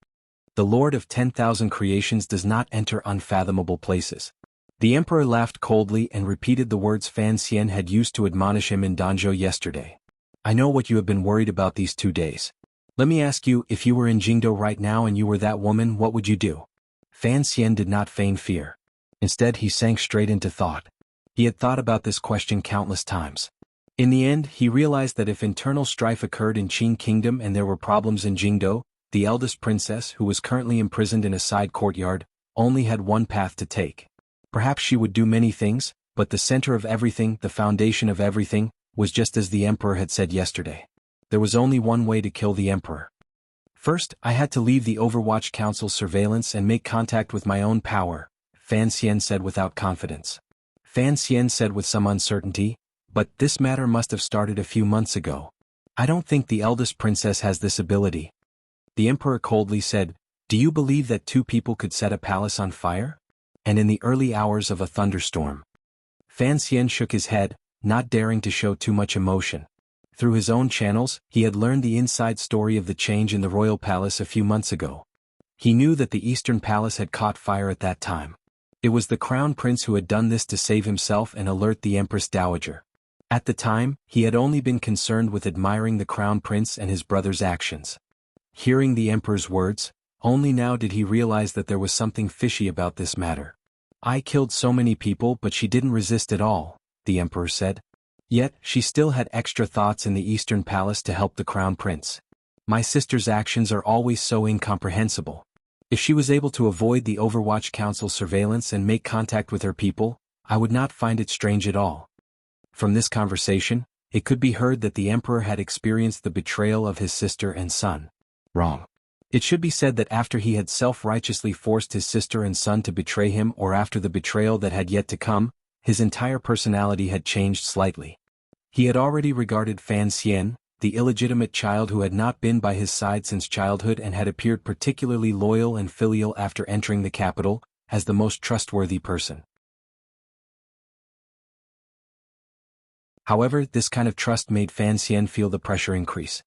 The Lord of 10,000 creations does not enter unfathomable places. The emperor laughed coldly and repeated the words Fan Xian had used to admonish him in Danzhou yesterday. "I know what you have been worried about these 2 days. Let me ask you, if you were in Jingdo right now and you were that woman, what would you do?" Fan Xian did not feign fear. Instead he sank straight into thought. He had thought about this question countless times. In the end, he realized that if internal strife occurred in Qing Kingdom and there were problems in Jingdo, the eldest princess, who was currently imprisoned in a side courtyard, only had one path to take. Perhaps she would do many things, but the center of everything, the foundation of everything, was just as the emperor had said yesterday. There was only one way to kill the emperor. First, I had to leave the Overwatch Council's surveillance and make contact with my own power, Fan Xian said without confidence. Fan Xian said with some uncertainty, "But this matter must have started a few months ago. I don't think the eldest princess has this ability." The emperor coldly said, "Do you believe that 2 people could set a palace on fire? And in the early hours of a thunderstorm?" Fan Xian shook his head, not daring to show too much emotion. Through his own channels, he had learned the inside story of the change in the royal palace a few months ago. He knew that the Eastern Palace had caught fire at that time. It was the crown prince who had done this to save himself and alert the Empress Dowager. At the time, he had only been concerned with admiring the crown prince and his brother's actions. Hearing the emperor's words, only now did he realize that there was something fishy about this matter. "I killed so many people but she didn't resist at all," the emperor said. "Yet, she still had extra thoughts in the Eastern Palace to help the crown prince. My sister's actions are always so incomprehensible. If she was able to avoid the Overwatch Council's surveillance and make contact with her people, I would not find it strange at all." From this conversation, it could be heard that the emperor had experienced the betrayal of his sister and son. Wrong. It should be said that after he had self-righteously forced his sister and son to betray him, or after the betrayal that had yet to come, his entire personality had changed slightly. He had already regarded Fan Xian, the illegitimate child who had not been by his side since childhood and had appeared particularly loyal and filial after entering the capital, as the most trustworthy person. However, this kind of trust made Fan Xian feel the pressure increase.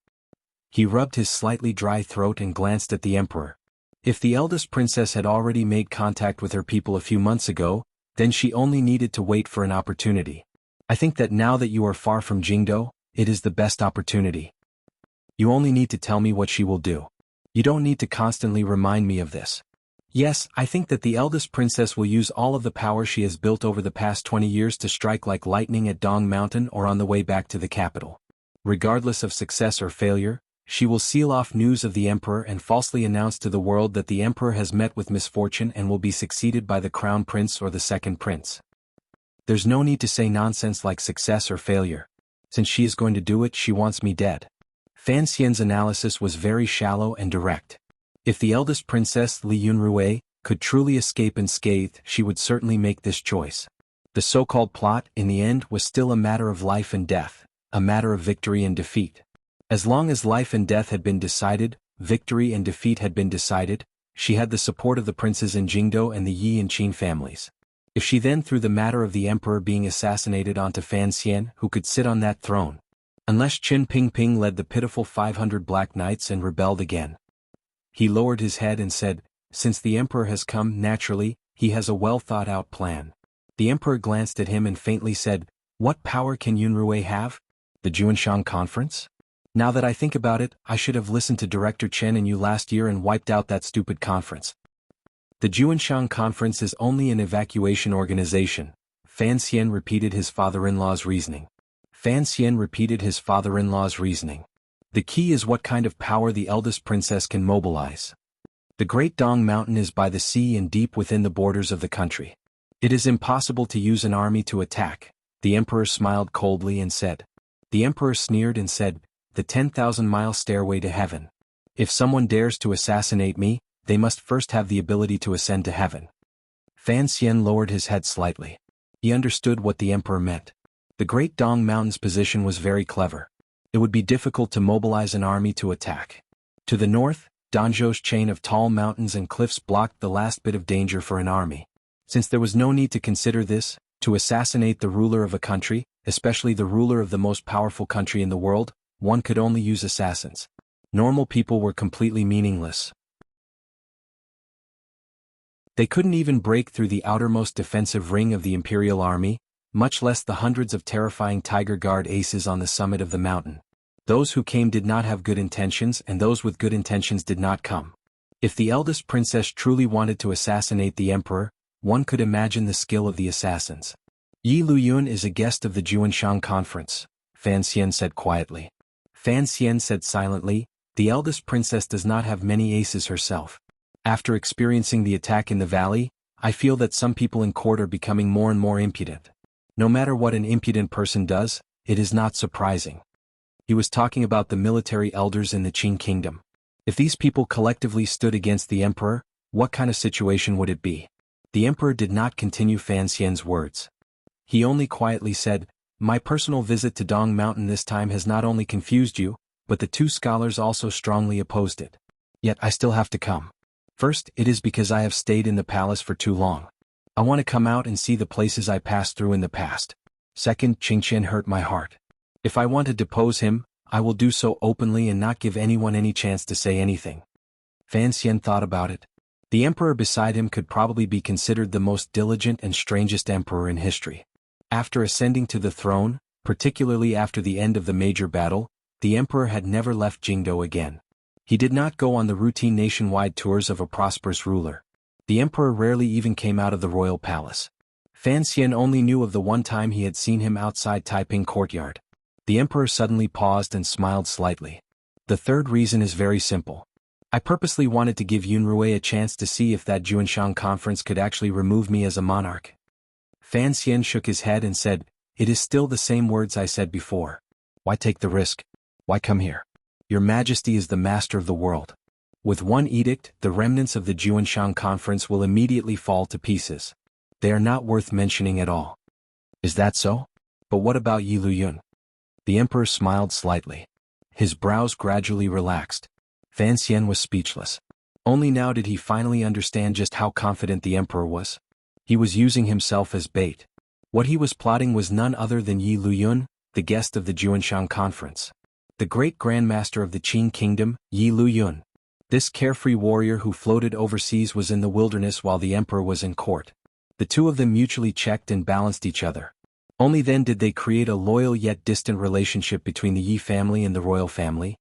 He rubbed his slightly dry throat and glanced at the emperor. If the eldest princess had already made contact with her people a few months ago, then she only needed to wait for an opportunity. I think that now that you are far from Jingdo, it is the best opportunity. You only need to tell me what she will do. You don't need to constantly remind me of this. Yes, I think that the eldest princess will use all of the power she has built over the past 20 years to strike like lightning at Dong Mountain or on the way back to the capital. Regardless of success or failure, she will seal off news of the emperor and falsely announce to the world that the emperor has met with misfortune and will be succeeded by the crown prince or the second prince. There's no need to say nonsense like success or failure. Since she is going to do it, she wants me dead. Fan Xian's analysis was very shallow and direct. If the eldest princess Li Yunrui could truly escape unscathed, she would certainly make this choice. The so-called plot, in the end, was still a matter of life and death, a matter of victory and defeat. As long as life and death had been decided, victory and defeat had been decided, she had the support of the princes in Jingdo and the Yi and Qin families. If she then threw the matter of the emperor being assassinated onto Fan Xian, who could sit on that throne? Unless Qin Pingping led the pitiful 500 Black Knights and rebelled again. He lowered his head and said, "Since the emperor has come, naturally, he has a well-thought-out plan." The emperor glanced at him and faintly said, "What power can Yunrui have? The Juanshan Conference? Now that I think about it, I should have listened to Director Chen and you last year and wiped out that stupid conference." The Juanshan Conference is only an evacuation organization. Fan Xian repeated his father-in-law's reasoning. Fan Xian repeated his father-in-law's reasoning. The key is what kind of power the eldest princess can mobilize. The Great Dong Mountain is by the sea and deep within the borders of the country. It is impossible to use an army to attack. The emperor smiled coldly and said. The emperor sneered and said, "The 10,000-mile stairway to heaven. If someone dares to assassinate me, they must first have the ability to ascend to heaven." Fan Xian lowered his head slightly. He understood what the emperor meant. The Great Dong Mountain's position was very clever. It would be difficult to mobilize an army to attack. To the north, Danzhou's chain of tall mountains and cliffs blocked the last bit of danger for an army. Since there was no need to consider this, to assassinate the ruler of a country, especially the ruler of the most powerful country in the world, one could only use assassins. Normal people were completely meaningless. They couldn't even break through the outermost defensive ring of the Imperial Army, much less the hundreds of terrifying Tiger Guard aces on the summit of the mountain. Those who came did not have good intentions and those with good intentions did not come. If the eldest princess truly wanted to assassinate the emperor, one could imagine the skill of the assassins. Yi Luyun is a guest of the Juanshan Conference, Fan Xian said quietly. Fan Xian said silently, "The eldest princess does not have many aces herself. After experiencing the attack in the valley, I feel that some people in court are becoming more and more impudent. No matter what an impudent person does, it is not surprising." He was talking about the military elders in the Qin kingdom. If these people collectively stood against the emperor, what kind of situation would it be? The emperor did not continue Fan Xian's words. He only quietly said, "My personal visit to Dong Mountain this time has not only confused you, but the two scholars also strongly opposed it. Yet I still have to come. First, it is because I have stayed in the palace for too long. I want to come out and see the places I passed through in the past. Second, Qingqian hurt my heart. If I want to depose him, I will do so openly and not give anyone any chance to say anything." Fan Xian thought about it. The emperor beside him could probably be considered the most diligent and strangest emperor in history. After ascending to the throne, particularly after the end of the major battle, the emperor had never left Jingdo again. He did not go on the routine nationwide tours of a prosperous ruler. The emperor rarely even came out of the royal palace. Fan Xian only knew of the one time he had seen him outside Taiping courtyard. The emperor suddenly paused and smiled slightly. "The third reason is very simple. I purposely wanted to give Yunrui a chance to see if that Juanshan conference could actually remove me as a monarch." Fan Xian shook his head and said, "It is still the same words I said before. Why take the risk? Why come here? Your Majesty is the master of the world. With one edict, the remnants of the Juanshan conference will immediately fall to pieces. They are not worth mentioning at all." "Is that so? But what about Yi Luyun?" The emperor smiled slightly. His brows gradually relaxed. Fan Xian was speechless. Only now did he finally understand just how confident the emperor was. He was using himself as bait. What he was plotting was none other than Yi Luyun, the guest of the Juanshan conference. The great grandmaster of the Qin kingdom, Yi Luyun. This carefree warrior who floated overseas was in the wilderness while the emperor was in court. The two of them mutually checked and balanced each other. Only then did they create a loyal yet distant relationship between the Yi family and the royal family.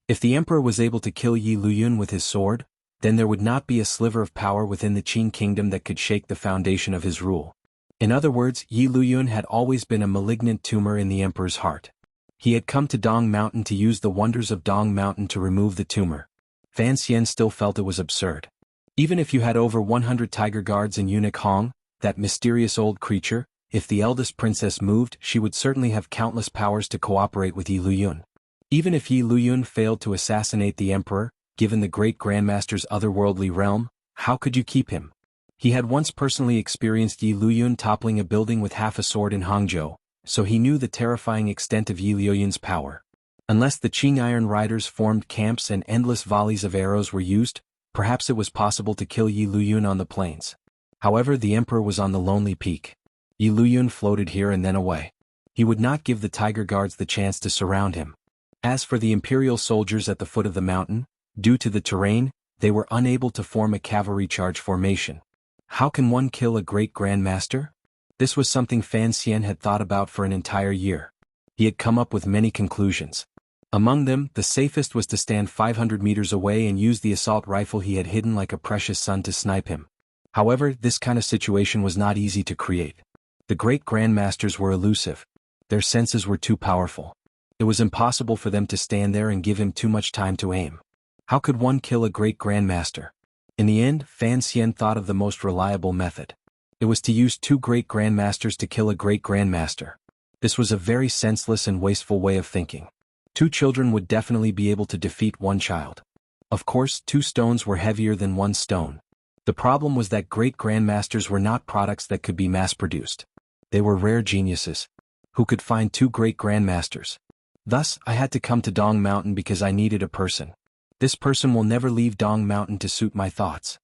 If the emperor was able to kill Yi Luyun with his sword, then there would not be a sliver of power within the Qin kingdom that could shake the foundation of his rule. In other words, Yi Luyun had always been a malignant tumor in the emperor's heart. He had come to Dong Mountain to use the wonders of Dong Mountain to remove the tumor. Fan Xian still felt it was absurd. Even if you had over 100 tiger guards in eunuch Hong, that mysterious old creature, if the eldest princess moved, she would certainly have countless powers to cooperate with Yi Luyun. Even if Yi Luyun failed to assassinate the emperor, given the great grandmaster's otherworldly realm, how could you keep him? He had once personally experienced Yi Luyun toppling a building with half a sword in Hangzhou, so he knew the terrifying extent of Yi Luyun's power. Unless the Qing Iron Riders formed camps and endless volleys of arrows were used, perhaps it was possible to kill Yi Luyun on the plains. However, the emperor was on the lonely peak. Yi Luyun floated here and then away. He would not give the tiger guards the chance to surround him. As for the imperial soldiers at the foot of the mountain, due to the terrain, they were unable to form a cavalry charge formation. How can one kill a great grandmaster? This was something Fan Xian had thought about for an entire year. He had come up with many conclusions. Among them, the safest was to stand 500 meters away and use the assault rifle he had hidden like a precious son to snipe him. However, this kind of situation was not easy to create. The great grandmasters were elusive. Their senses were too powerful. It was impossible for them to stand there and give him too much time to aim. How could one kill a great grandmaster? In the end, Fan Xian thought of the most reliable method. It was to use two great grandmasters to kill a great grandmaster. This was a very senseless and wasteful way of thinking. Two children would definitely be able to defeat one child. Of course, two stones were heavier than one stone. The problem was that great grandmasters were not products that could be mass-produced. They were rare geniuses. Who could find two great grandmasters? Thus, I had to come to Dong Mountain because I needed a person. This person will never leave Dong Mountain to suit my thoughts.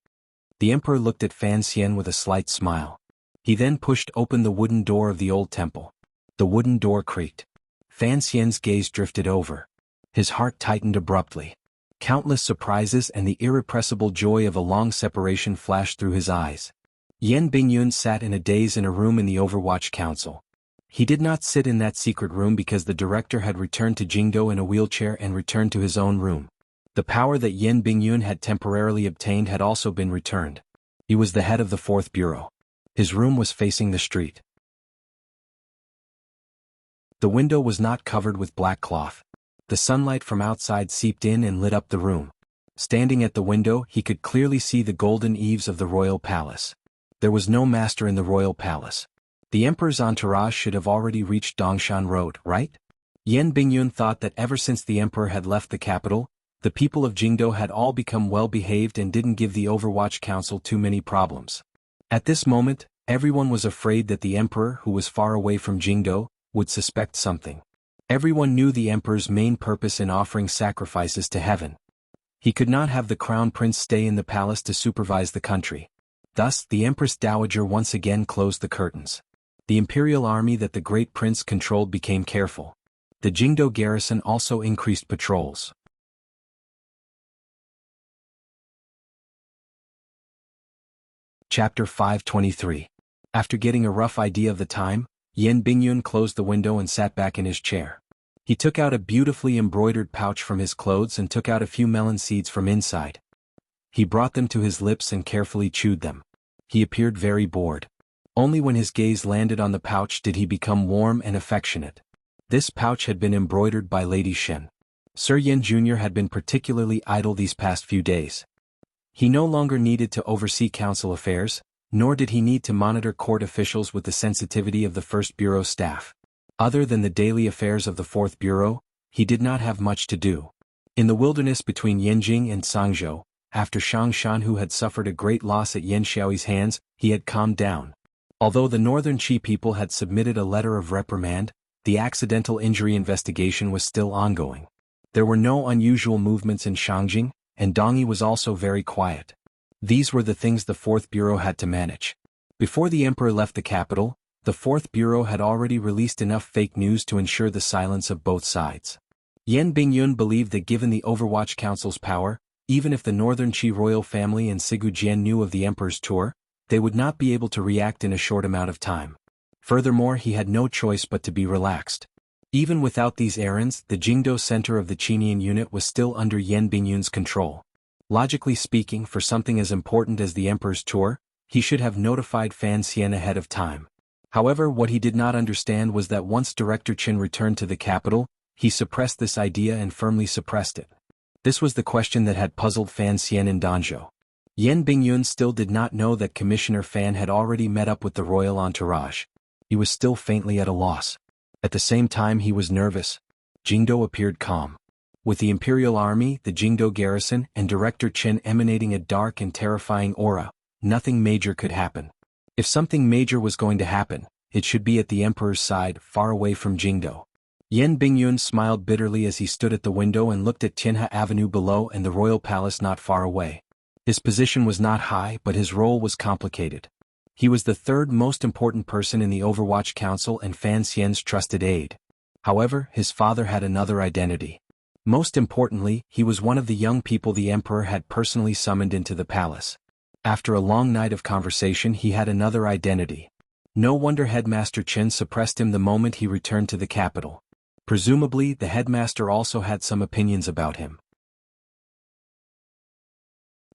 The emperor looked at Fan Xian with a slight smile. He then pushed open the wooden door of the old temple. The wooden door creaked. Fan Xian's gaze drifted over. His heart tightened abruptly. Countless surprises and the irrepressible joy of a long separation flashed through his eyes. Yan Bingyun sat in a daze in a room in the Overwatch Council. He did not sit in that secret room because the director had returned to Jingdo in a wheelchair and returned to his own room. The power that Yan Bingyun had temporarily obtained had also been returned. He was the head of the 4th Bureau. His room was facing the street. The window was not covered with black cloth. The sunlight from outside seeped in and lit up the room. Standing at the window, he could clearly see the golden eaves of the royal palace. There was no master in the royal palace. The emperor's entourage should have already reached Dongshan Road, right? Yan Bingyun thought that ever since the emperor had left the capital, the people of Jingdo had all become well-behaved and didn't give the Overwatch Council too many problems. At this moment, everyone was afraid that the emperor, who was far away from Jingdo, would suspect something. Everyone knew the emperor's main purpose in offering sacrifices to heaven. He could not have the crown prince stay in the palace to supervise the country. Thus, the Empress Dowager once again closed the curtains. The imperial army that the great prince controlled became careful. The Jingdo garrison also increased patrols. Chapter 523. After getting a rough idea of the time, Yan Bingyun closed the window and sat back in his chair. He took out a beautifully embroidered pouch from his clothes and took out a few melon seeds from inside. He brought them to his lips and carefully chewed them. He appeared very bored. Only when his gaze landed on the pouch did he become warm and affectionate. This pouch had been embroidered by Lady Shen. Sir Yan Jr. had been particularly idle these past few days. He no longer needed to oversee council affairs, nor did he need to monitor court officials with the sensitivity of the 1st Bureau staff. Other than the daily affairs of the 4th Bureau, he did not have much to do. In the wilderness between Yanjing and Sangzhou, after Shang Shanhu had suffered a great loss at Yan Xiaoyi's hands, he had calmed down. Although the northern Qi people had submitted a letter of reprimand, the accidental injury investigation was still ongoing. There were no unusual movements in Shangjing, and Dongyi was also very quiet. These were the things the 4th Bureau had to manage. Before the emperor left the capital, The Fourth Bureau had already released enough fake news to ensure the silence of both sides. Yan Bingyun believed that given the Overwatch Council's power, even if the Northern Qi royal family and Sigu Jian knew of the emperor's tour, they would not be able to react in a short amount of time. Furthermore, he had no choice but to be relaxed. Even without these errands, the Jingdo center of the Qinian unit was still under Yan Bingyun's control. Logically speaking, for something as important as the emperor's tour, he should have notified Fan Xian ahead of time. However, what he did not understand was that once Director Qin returned to the capital, he suppressed this idea and firmly suppressed it. This was the question that had puzzled Fan Xian in Danzhou. Yan Bingyun still did not know that Commissioner Fan had already met up with the royal entourage. He was still faintly at a loss. At the same time he was nervous. Jingdo appeared calm. With the Imperial Army, the Jingdo garrison, and Director Qin emanating a dark and terrifying aura, nothing major could happen. If something major was going to happen, it should be at the emperor's side, far away from Jingdo. Yan Bingyun smiled bitterly as he stood at the window and looked at Tianhe Avenue below and the royal palace not far away. His position was not high, but his role was complicated. He was the third most important person in the Overwatch Council and Fan Xian's trusted aide. However, his father had another identity. Most importantly, he was one of the young people the emperor had personally summoned into the palace. After a long night of conversation, he had another identity. No wonder Headmaster Qin suppressed him the moment he returned to the capital. Presumably, the headmaster also had some opinions about him.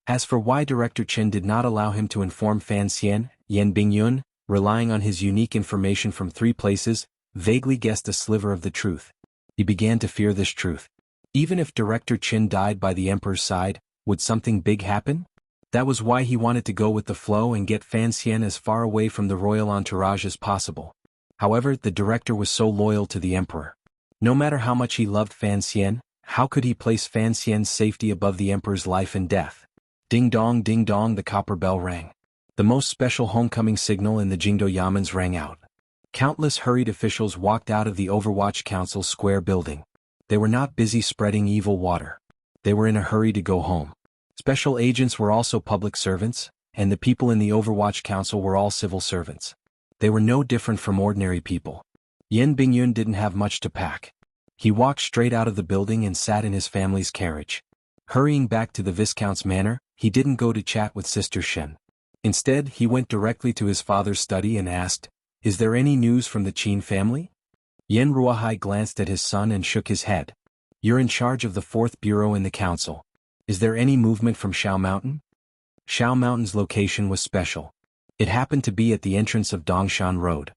As for why Director Qin did not allow him to inform Fan Xian, Yan Bingyun, relying on his unique information from 3 places, vaguely guessed a sliver of the truth. He began to fear this truth. Even if Director Qin died by the emperor's side, would something big happen? That was why he wanted to go with the flow and get Fan Xian as far away from the royal entourage as possible. However, the director was so loyal to the emperor. No matter how much he loved Fan Xian, how could he place Fan Xian's safety above the emperor's life and death? Ding dong, the copper bell rang. The most special homecoming signal in the Jingdo Yamens rang out. Countless hurried officials walked out of the Overwatch Council's square building. They were not busy spreading evil water. They were in a hurry to go home. Special agents were also public servants, and the people in the Overwatch Council were all civil servants. They were no different from ordinary people. Yan Bingyun didn't have much to pack. He walked straight out of the building and sat in his family's carriage. Hurrying back to the Viscount's manor, he didn't go to chat with Sister Shen. Instead, he went directly to his father's study and asked, "Is there any news from the Qin family?" Yan Ruohai glanced at his son and shook his head. "You're in charge of the 4th Bureau in the council. Is there any movement from Shao Mountain?" Shao Mountain's location was special. It happened to be at the entrance of Dongshan Road.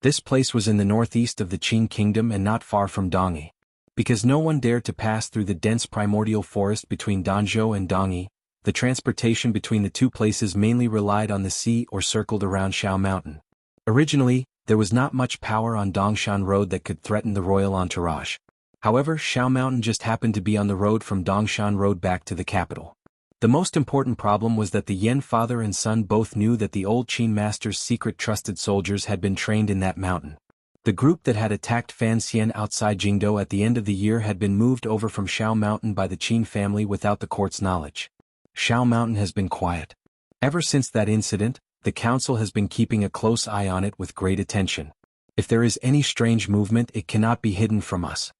This place was in the northeast of the Qin kingdom and not far from Dongyi. Because no one dared to pass through the dense primordial forest between Danzhou and Dongyi, the transportation between the two places mainly relied on the sea or circled around Shao Mountain. Originally, there was not much power on Dongshan Road that could threaten the royal entourage. However, Shao Mountain just happened to be on the road from Dongshan Road back to the capital. The most important problem was that the Yan father and son both knew that the old Qin master's secret trusted soldiers had been trained in that mountain. The group that had attacked Fan Xian outside Jingdo at the end of the year had been moved over from Shao Mountain by the Qin family without the court's knowledge. Shao Mountain has been quiet. Ever since that incident, the council has been keeping a close eye on it with great attention. If there is any strange movement, it cannot be hidden from us.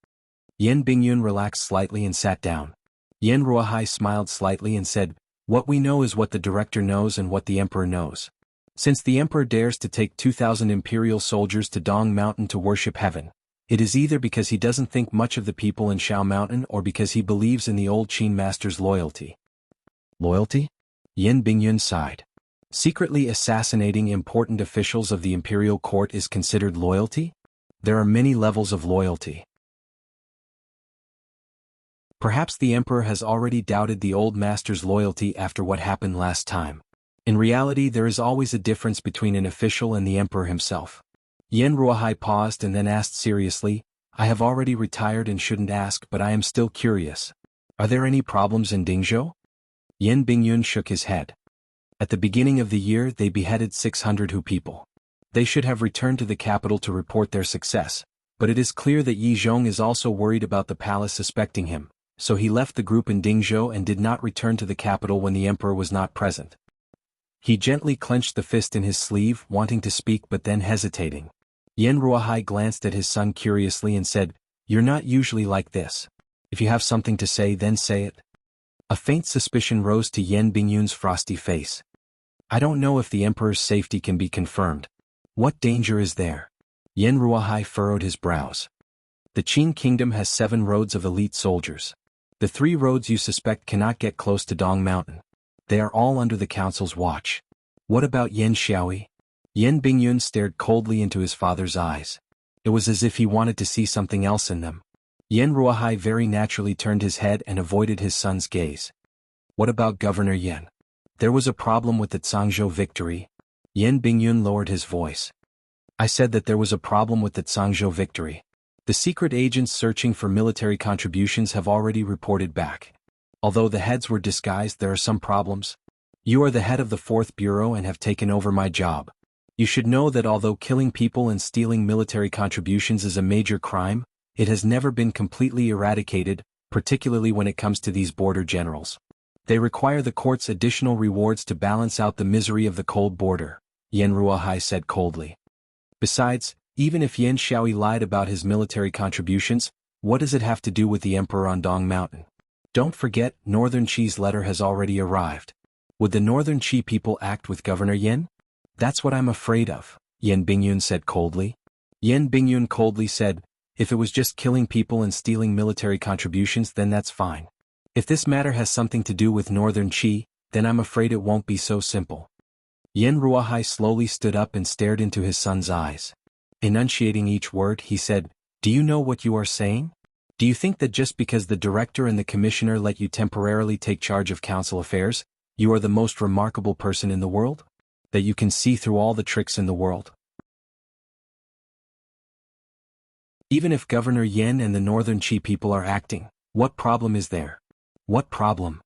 Yan Bingyun relaxed slightly and sat down. Yan Ruohai smiled slightly and said, "What we know is what the director knows and what the emperor knows. Since the emperor dares to take 2,000 imperial soldiers to Dong Mountain to worship heaven, it is either because he doesn't think much of the people in Shao Mountain or because he believes in the old Qin master's loyalty." Loyalty? Yan Bingyun sighed. Secretly assassinating important officials of the imperial court is considered loyalty? There are many levels of loyalty. Perhaps the emperor has already doubted the old master's loyalty after what happened last time. In reality, there is always a difference between an official and the emperor himself. Yan Ruohai paused and then asked seriously, "I have already retired and shouldn't ask, but I am still curious. Are there any problems in Dingzhou?" Yan Bingyun shook his head. At the beginning of the year, they beheaded 600 Hu people. They should have returned to the capital to report their success, but it is clear that Yi Zhong is also worried about the palace suspecting him, so he left the group in Dingzhou and did not return to the capital when the emperor was not present. He gently clenched the fist in his sleeve, wanting to speak but then hesitating. Yen Ruahai glanced at his son curiously and said, "You're not usually like this. If you have something to say, then say it." A faint suspicion rose to Yen Bingyun's frosty face. "I don't know if the emperor's safety can be confirmed. What danger is there?" Yen Ruahai furrowed his brows. "The Qin kingdom has 7 roads of elite soldiers. The 3 roads you suspect cannot get close to Dong Mountain. They are all under the council's watch. What about Yen Xiaoyi?" Yen Bingyun stared coldly into his father's eyes. It was as if he wanted to see something else in them. Yen Ruahai very naturally turned his head and avoided his son's gaze. "What about Governor Yen? There was a problem with the Zhangzhou victory." Yen Bingyun lowered his voice. "I said that there was a problem with the Zhangzhou victory. The secret agents searching for military contributions have already reported back. Although the heads were disguised, there are some problems. You are the head of the 4th Bureau and have taken over my job. You should know that although killing people and stealing military contributions is a major crime, it has never been completely eradicated, particularly when it comes to these border generals. They require the court's additional rewards to balance out the misery of the cold border," Yen Ruahai said coldly. "Besides, even if Yen Xiaoyi lied about his military contributions, what does it have to do with the emperor on Dong Mountain? Don't forget, Northern Qi's letter has already arrived. Would the Northern Qi people act with Governor Yen? That's what I'm afraid of," Yen Bingyun said coldly. Yen Bingyun coldly said, "If it was just killing people and stealing military contributions, then that's fine. If this matter has something to do with Northern Qi, then I'm afraid it won't be so simple." Yen Ruahai slowly stood up and stared into his son's eyes. Enunciating each word, he said, "Do you know what you are saying? Do you think that just because the director and the commissioner let you temporarily take charge of council affairs, you are the most remarkable person in the world? That you can see through all the tricks in the world? Even if Governor Yen and the Northern Qi people are acting, what problem is there?" "What problem?"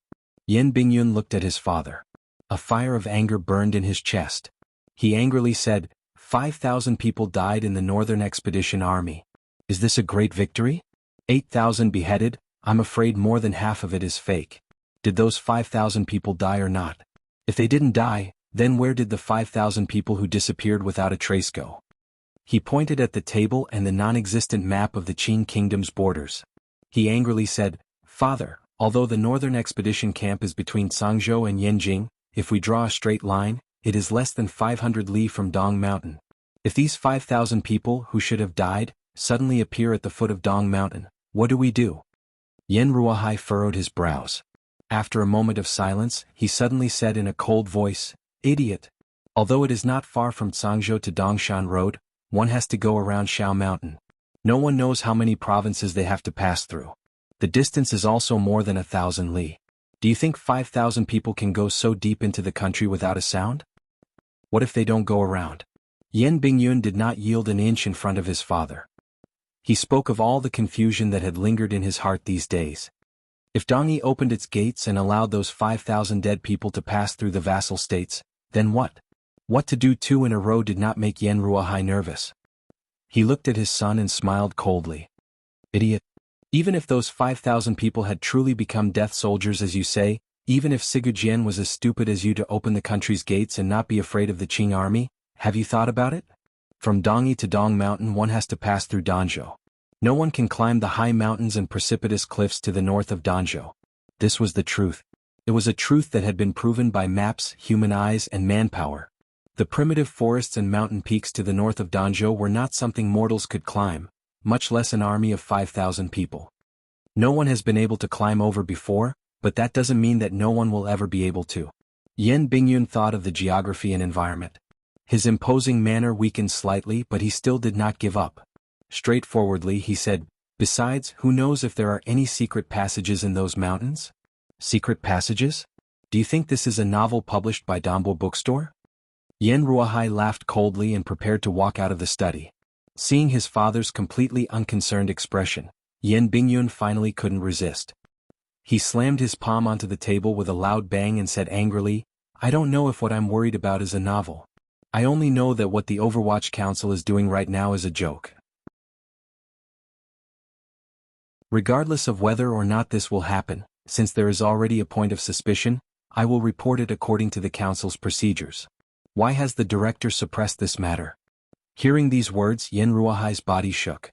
Yen Bingyun looked at his father. A fire of anger burned in his chest. He angrily said, 5,000 people died in the Northern Expedition Army. Is this a great victory? 8,000 beheaded, I'm afraid more than half of it is fake. Did those 5,000 people die or not? If they didn't die, then where did the 5,000 people who disappeared without a trace go?" He pointed at the table and the non-existent map of the Qin kingdom's borders. He angrily said, "Father, although the Northern Expedition camp is between Zhangzhou and Yanjing, if we draw a straight line, it is less than 500 li from Dong Mountain. If these 5,000 people who should have died suddenly appear at the foot of Dong Mountain, what do we do?" Yen Ruahai furrowed his brows. After a moment of silence, he suddenly said in a cold voice, "Idiot. Although it is not far from Zhangzhou to Dongshan Road, one has to go around Shao Mountain. No one knows how many provinces they have to pass through. The distance is also more than 1,000 li. Do you think 5,000 people can go so deep into the country without a sound? What if they don't go around?" Yen Bingyun did not yield an inch in front of his father. He spoke of all the confusion that had lingered in his heart these days. If Dongyi opened its gates and allowed those 5,000 dead people to pass through the vassal states, then what? What to do 2 in a row did not make Yen Ruahai nervous. He looked at his son and smiled coldly. "Idiot. Even if those 5,000 people had truly become death soldiers as you say, even if Sigurjian was as stupid as you to open the country's gates and not be afraid of the Qing army, have you thought about it? From Dongyi to Dong Mountain one has to pass through Danzhou. No one can climb the high mountains and precipitous cliffs to the north of Danzhou." This was the truth. It was a truth that had been proven by maps, human eyes and manpower. The primitive forests and mountain peaks to the north of Danzhou were not something mortals could climb, much less an army of 5,000 people. No one has been able to climb over before, but that doesn't mean that no one will ever be able to. Yen Bingyun thought of the geography and environment. His imposing manner weakened slightly, but he still did not give up. Straightforwardly he said, "Besides, who knows if there are any secret passages in those mountains?" "Secret passages? Do you think this is a novel published by Dambo Bookstore?" Yen Ruahai laughed coldly and prepared to walk out of the study. Seeing his father's completely unconcerned expression, Yen Bingyun finally couldn't resist. He slammed his palm onto the table with a loud bang and said angrily, "I don't know if what I'm worried about is a novel. I only know that what the Overwatch Council is doing right now is a joke. Regardless of whether or not this will happen, since there is already a point of suspicion, I will report it according to the council's procedures. Why has the director suppressed this matter? Hearing these words, Yen Ruahai's body shook.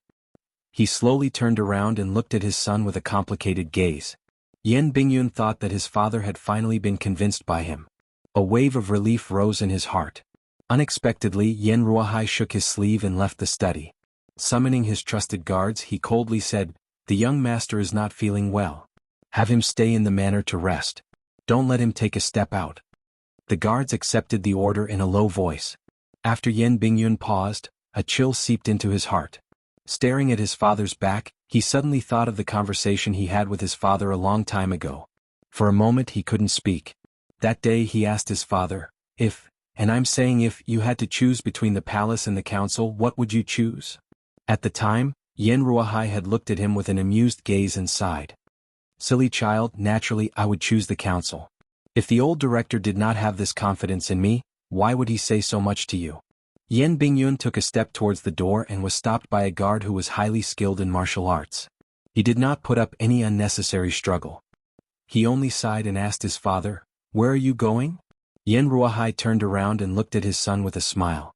He slowly turned around and looked at his son with a complicated gaze. Yen Bingyun thought that his father had finally been convinced by him. A wave of relief rose in his heart. Unexpectedly, Yen Ruahai shook his sleeve and left the study. Summoning his trusted guards, he coldly said, "The young master is not feeling well. Have him stay in the manor to rest. Don't let him take a step out." The guards accepted the order in a low voice. After Yen Bingyun paused, a chill seeped into his heart. Staring at his father's back, he suddenly thought of the conversation he had with his father a long time ago. For a moment he couldn't speak. That day he asked his father, "If, and I'm saying if, you had to choose between the palace and the council, what would you choose?" At the time, Yen Ruahai had looked at him with an amused gaze and sighed. "Silly child, naturally I would choose the council. If the old director did not have this confidence in me, why would he say so much to you?" Yen Bingyun took a step towards the door and was stopped by a guard who was highly skilled in martial arts. He did not put up any unnecessary struggle. He only sighed and asked his father, "Where are you going?" Yen Ruahai turned around and looked at his son with a smile.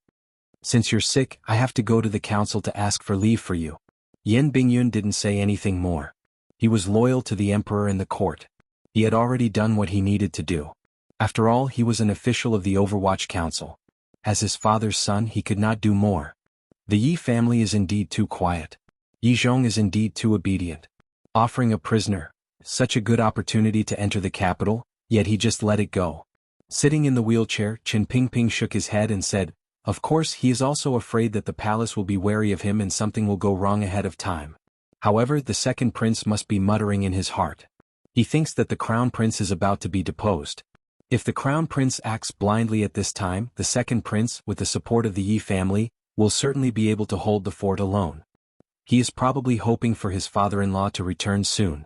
"Since you're sick, I have to go to the council to ask for leave for you." Yen Bingyun didn't say anything more. He was loyal to the emperor and the court. He had already done what he needed to do. After all, he was an official of the Overwatch Council. As his father's son, he could not do more. The Yi family is indeed too quiet. Yi Zhong is indeed too obedient. Offering a prisoner, such a good opportunity to enter the capital, yet he just let it go. Sitting in the wheelchair, Qin Pingping shook his head and said, "Of course he is also afraid that the palace will be wary of him and something will go wrong ahead of time." However, the second prince must be muttering in his heart. He thinks that the crown prince is about to be deposed. If the crown prince acts blindly at this time, the second prince, with the support of the Yi family, will certainly be able to hold the fort alone. He is probably hoping for his father-in-law to return soon.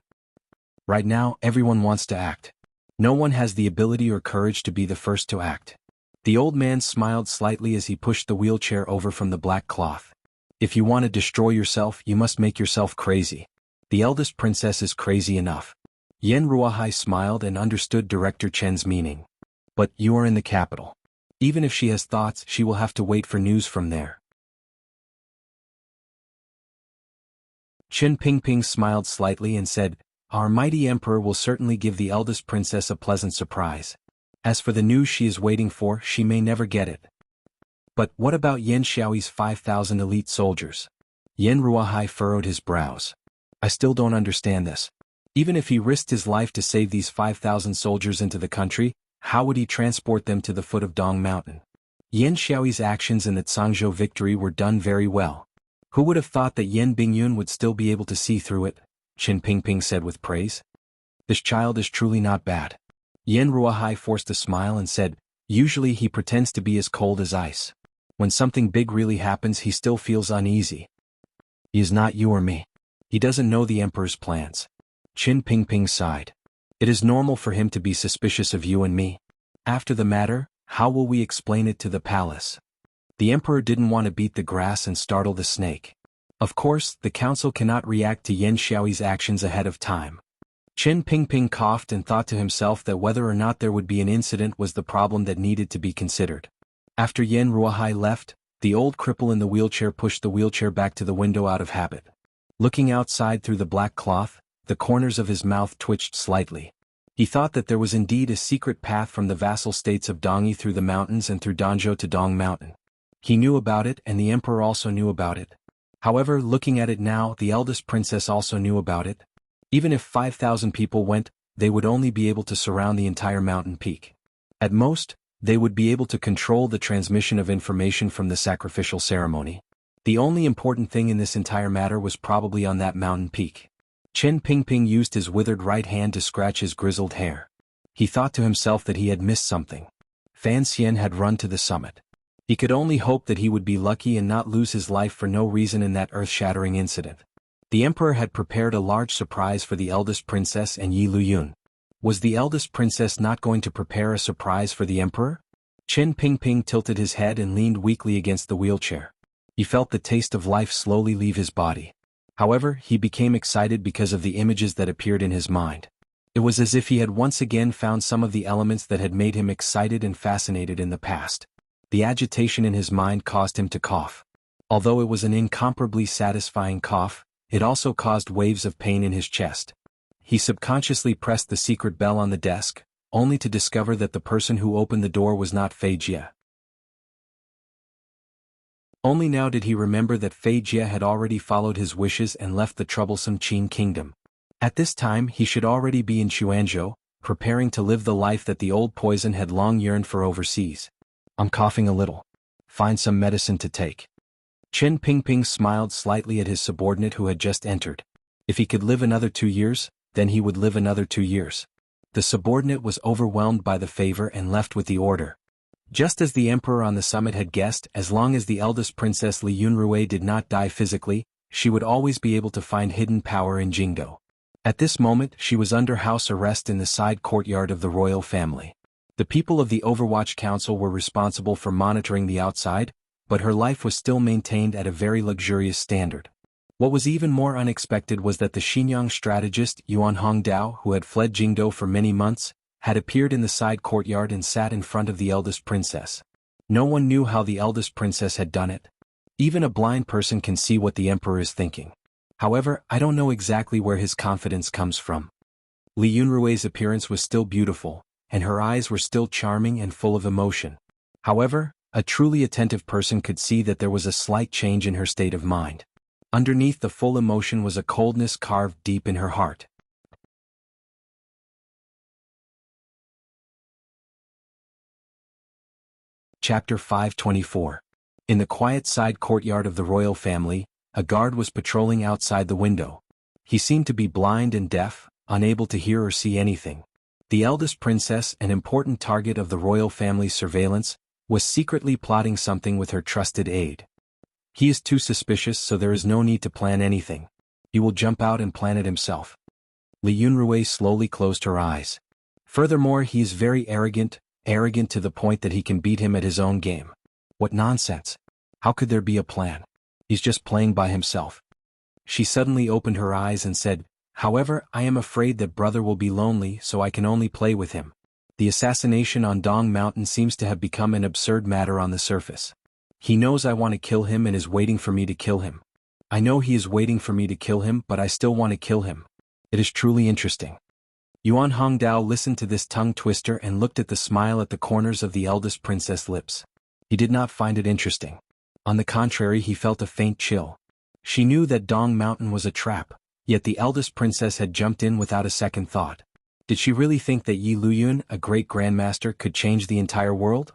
Right now, everyone wants to act. No one has the ability or courage to be the first to act. The old man smiled slightly as he pushed the wheelchair over from the black cloth. "If you want to destroy yourself, you must make yourself crazy. The eldest princess is crazy enough." Yen Ruahai smiled and understood Director Chen's meaning. "But you are in the capital. Even if she has thoughts, she will have to wait for news from there." Qin Pingping smiled slightly and said, "Our mighty emperor will certainly give the eldest princess a pleasant surprise. As for the news she is waiting for, she may never get it." "But what about Yen Xiaoyi's 5,000 elite soldiers?" Yen Ruahai furrowed his brows. "I still don't understand this. Even if he risked his life to save these 5,000 soldiers into the country, how would he transport them to the foot of Dong Mountain? Yen Xiaoyi's actions in the Cangzhou victory were done very well. Who would have thought that Yen Bingyun would still be able to see through it?" Qin Pingping said with praise. "This child is truly not bad." Yen Ruahai forced a smile and said, "Usually he pretends to be as cold as ice. When something big really happens, he still feels uneasy. He is not you or me. He doesn't know the emperor's plans." Qin Pingping sighed. "It is normal for him to be suspicious of you and me. After the matter, how will we explain it to the palace?" The emperor didn't want to beat the grass and startle the snake. Of course, the council cannot react to Yen Xiaoyi's actions ahead of time. Qin Pingping coughed and thought to himself that whether or not there would be an incident was the problem that needed to be considered. After Yen Ruahai left, the old cripple in the wheelchair pushed the wheelchair back to the window out of habit. Looking outside through the black cloth, the corners of his mouth twitched slightly. He thought that there was indeed a secret path from the vassal states of Dongyi through the mountains and through Danzhou to Dong Mountain. He knew about it and the emperor also knew about it. However, looking at it now, the eldest princess also knew about it. Even if 5,000 people went, they would only be able to surround the entire mountain peak. At most, they would be able to control the transmission of information from the sacrificial ceremony. The only important thing in this entire matter was probably on that mountain peak. Qin Pingping used his withered right hand to scratch his grizzled hair. He thought to himself that he had missed something. Fan Xian had run to the summit. He could only hope that he would be lucky and not lose his life for no reason in that earth-shattering incident. The emperor had prepared a large surprise for the eldest princess and Yi Luyun. Was the eldest princess not going to prepare a surprise for the emperor? Qin Pingping tilted his head and leaned weakly against the wheelchair. He felt the taste of life slowly leave his body. However, he became excited because of the images that appeared in his mind. It was as if he had once again found some of the elements that had made him excited and fascinated in the past. The agitation in his mind caused him to cough. Although it was an incomparably satisfying cough, it also caused waves of pain in his chest. He subconsciously pressed the secret bell on the desk, only to discover that the person who opened the door was not Fei Jia. Only now did he remember that Fei Jia had already followed his wishes and left the troublesome Qin kingdom. At this time he should already be in Xuanzhou, preparing to live the life that the old poison had long yearned for overseas. I'm coughing a little. Find some medicine to take. Chen Pingping smiled slightly at his subordinate who had just entered. If he could live another 2 years, then he would live another 2 years. The subordinate was overwhelmed by the favor and left with the order. Just as the emperor on the summit had guessed, as long as the eldest princess Li Yunrui did not die physically, she would always be able to find hidden power in Jingdou. At this moment she was under house arrest in the side courtyard of the royal family. The people of the Overwatch Council were responsible for monitoring the outside, but her life was still maintained at a very luxurious standard. What was even more unexpected was that the Xinjiang strategist Yuan Hongdao, who had fled Jingdou for many months, had appeared in the side courtyard and sat in front of the eldest princess. No one knew how the eldest princess had done it. Even a blind person can see what the emperor is thinking. However, I don't know exactly where his confidence comes from. Li Yunrui's appearance was still beautiful, and her eyes were still charming and full of emotion. However, a truly attentive person could see that there was a slight change in her state of mind. Underneath the full emotion was a coldness carved deep in her heart. Chapter 524. In the quiet side courtyard of the royal family, a guard was patrolling outside the window. He seemed to be blind and deaf, unable to hear or see anything. The eldest princess, an important target of the royal family's surveillance, was secretly plotting something with her trusted aide. He is too suspicious, so there is no need to plan anything. He will jump out and plan it himself. Li Yunrui slowly closed her eyes. Furthermore, he is very arrogant to the point that he can beat him at his own game. What nonsense! How could there be a plan? He's just playing by himself. She suddenly opened her eyes and said, "However, I am afraid that brother will be lonely, so I can only play with him." The assassination on Dong Mountain seems to have become an absurd matter on the surface. He knows I want to kill him and is waiting for me to kill him. I know he is waiting for me to kill him, but I still want to kill him. It is truly interesting. Yuan Hongdao listened to this tongue twister and looked at the smile at the corners of the eldest princess' lips. He did not find it interesting. On the contrary, he felt a faint chill. She knew that Dong Mountain was a trap, yet the eldest princess had jumped in without a second thought. Did she really think that Yi Luyun, a great grandmaster, could change the entire world?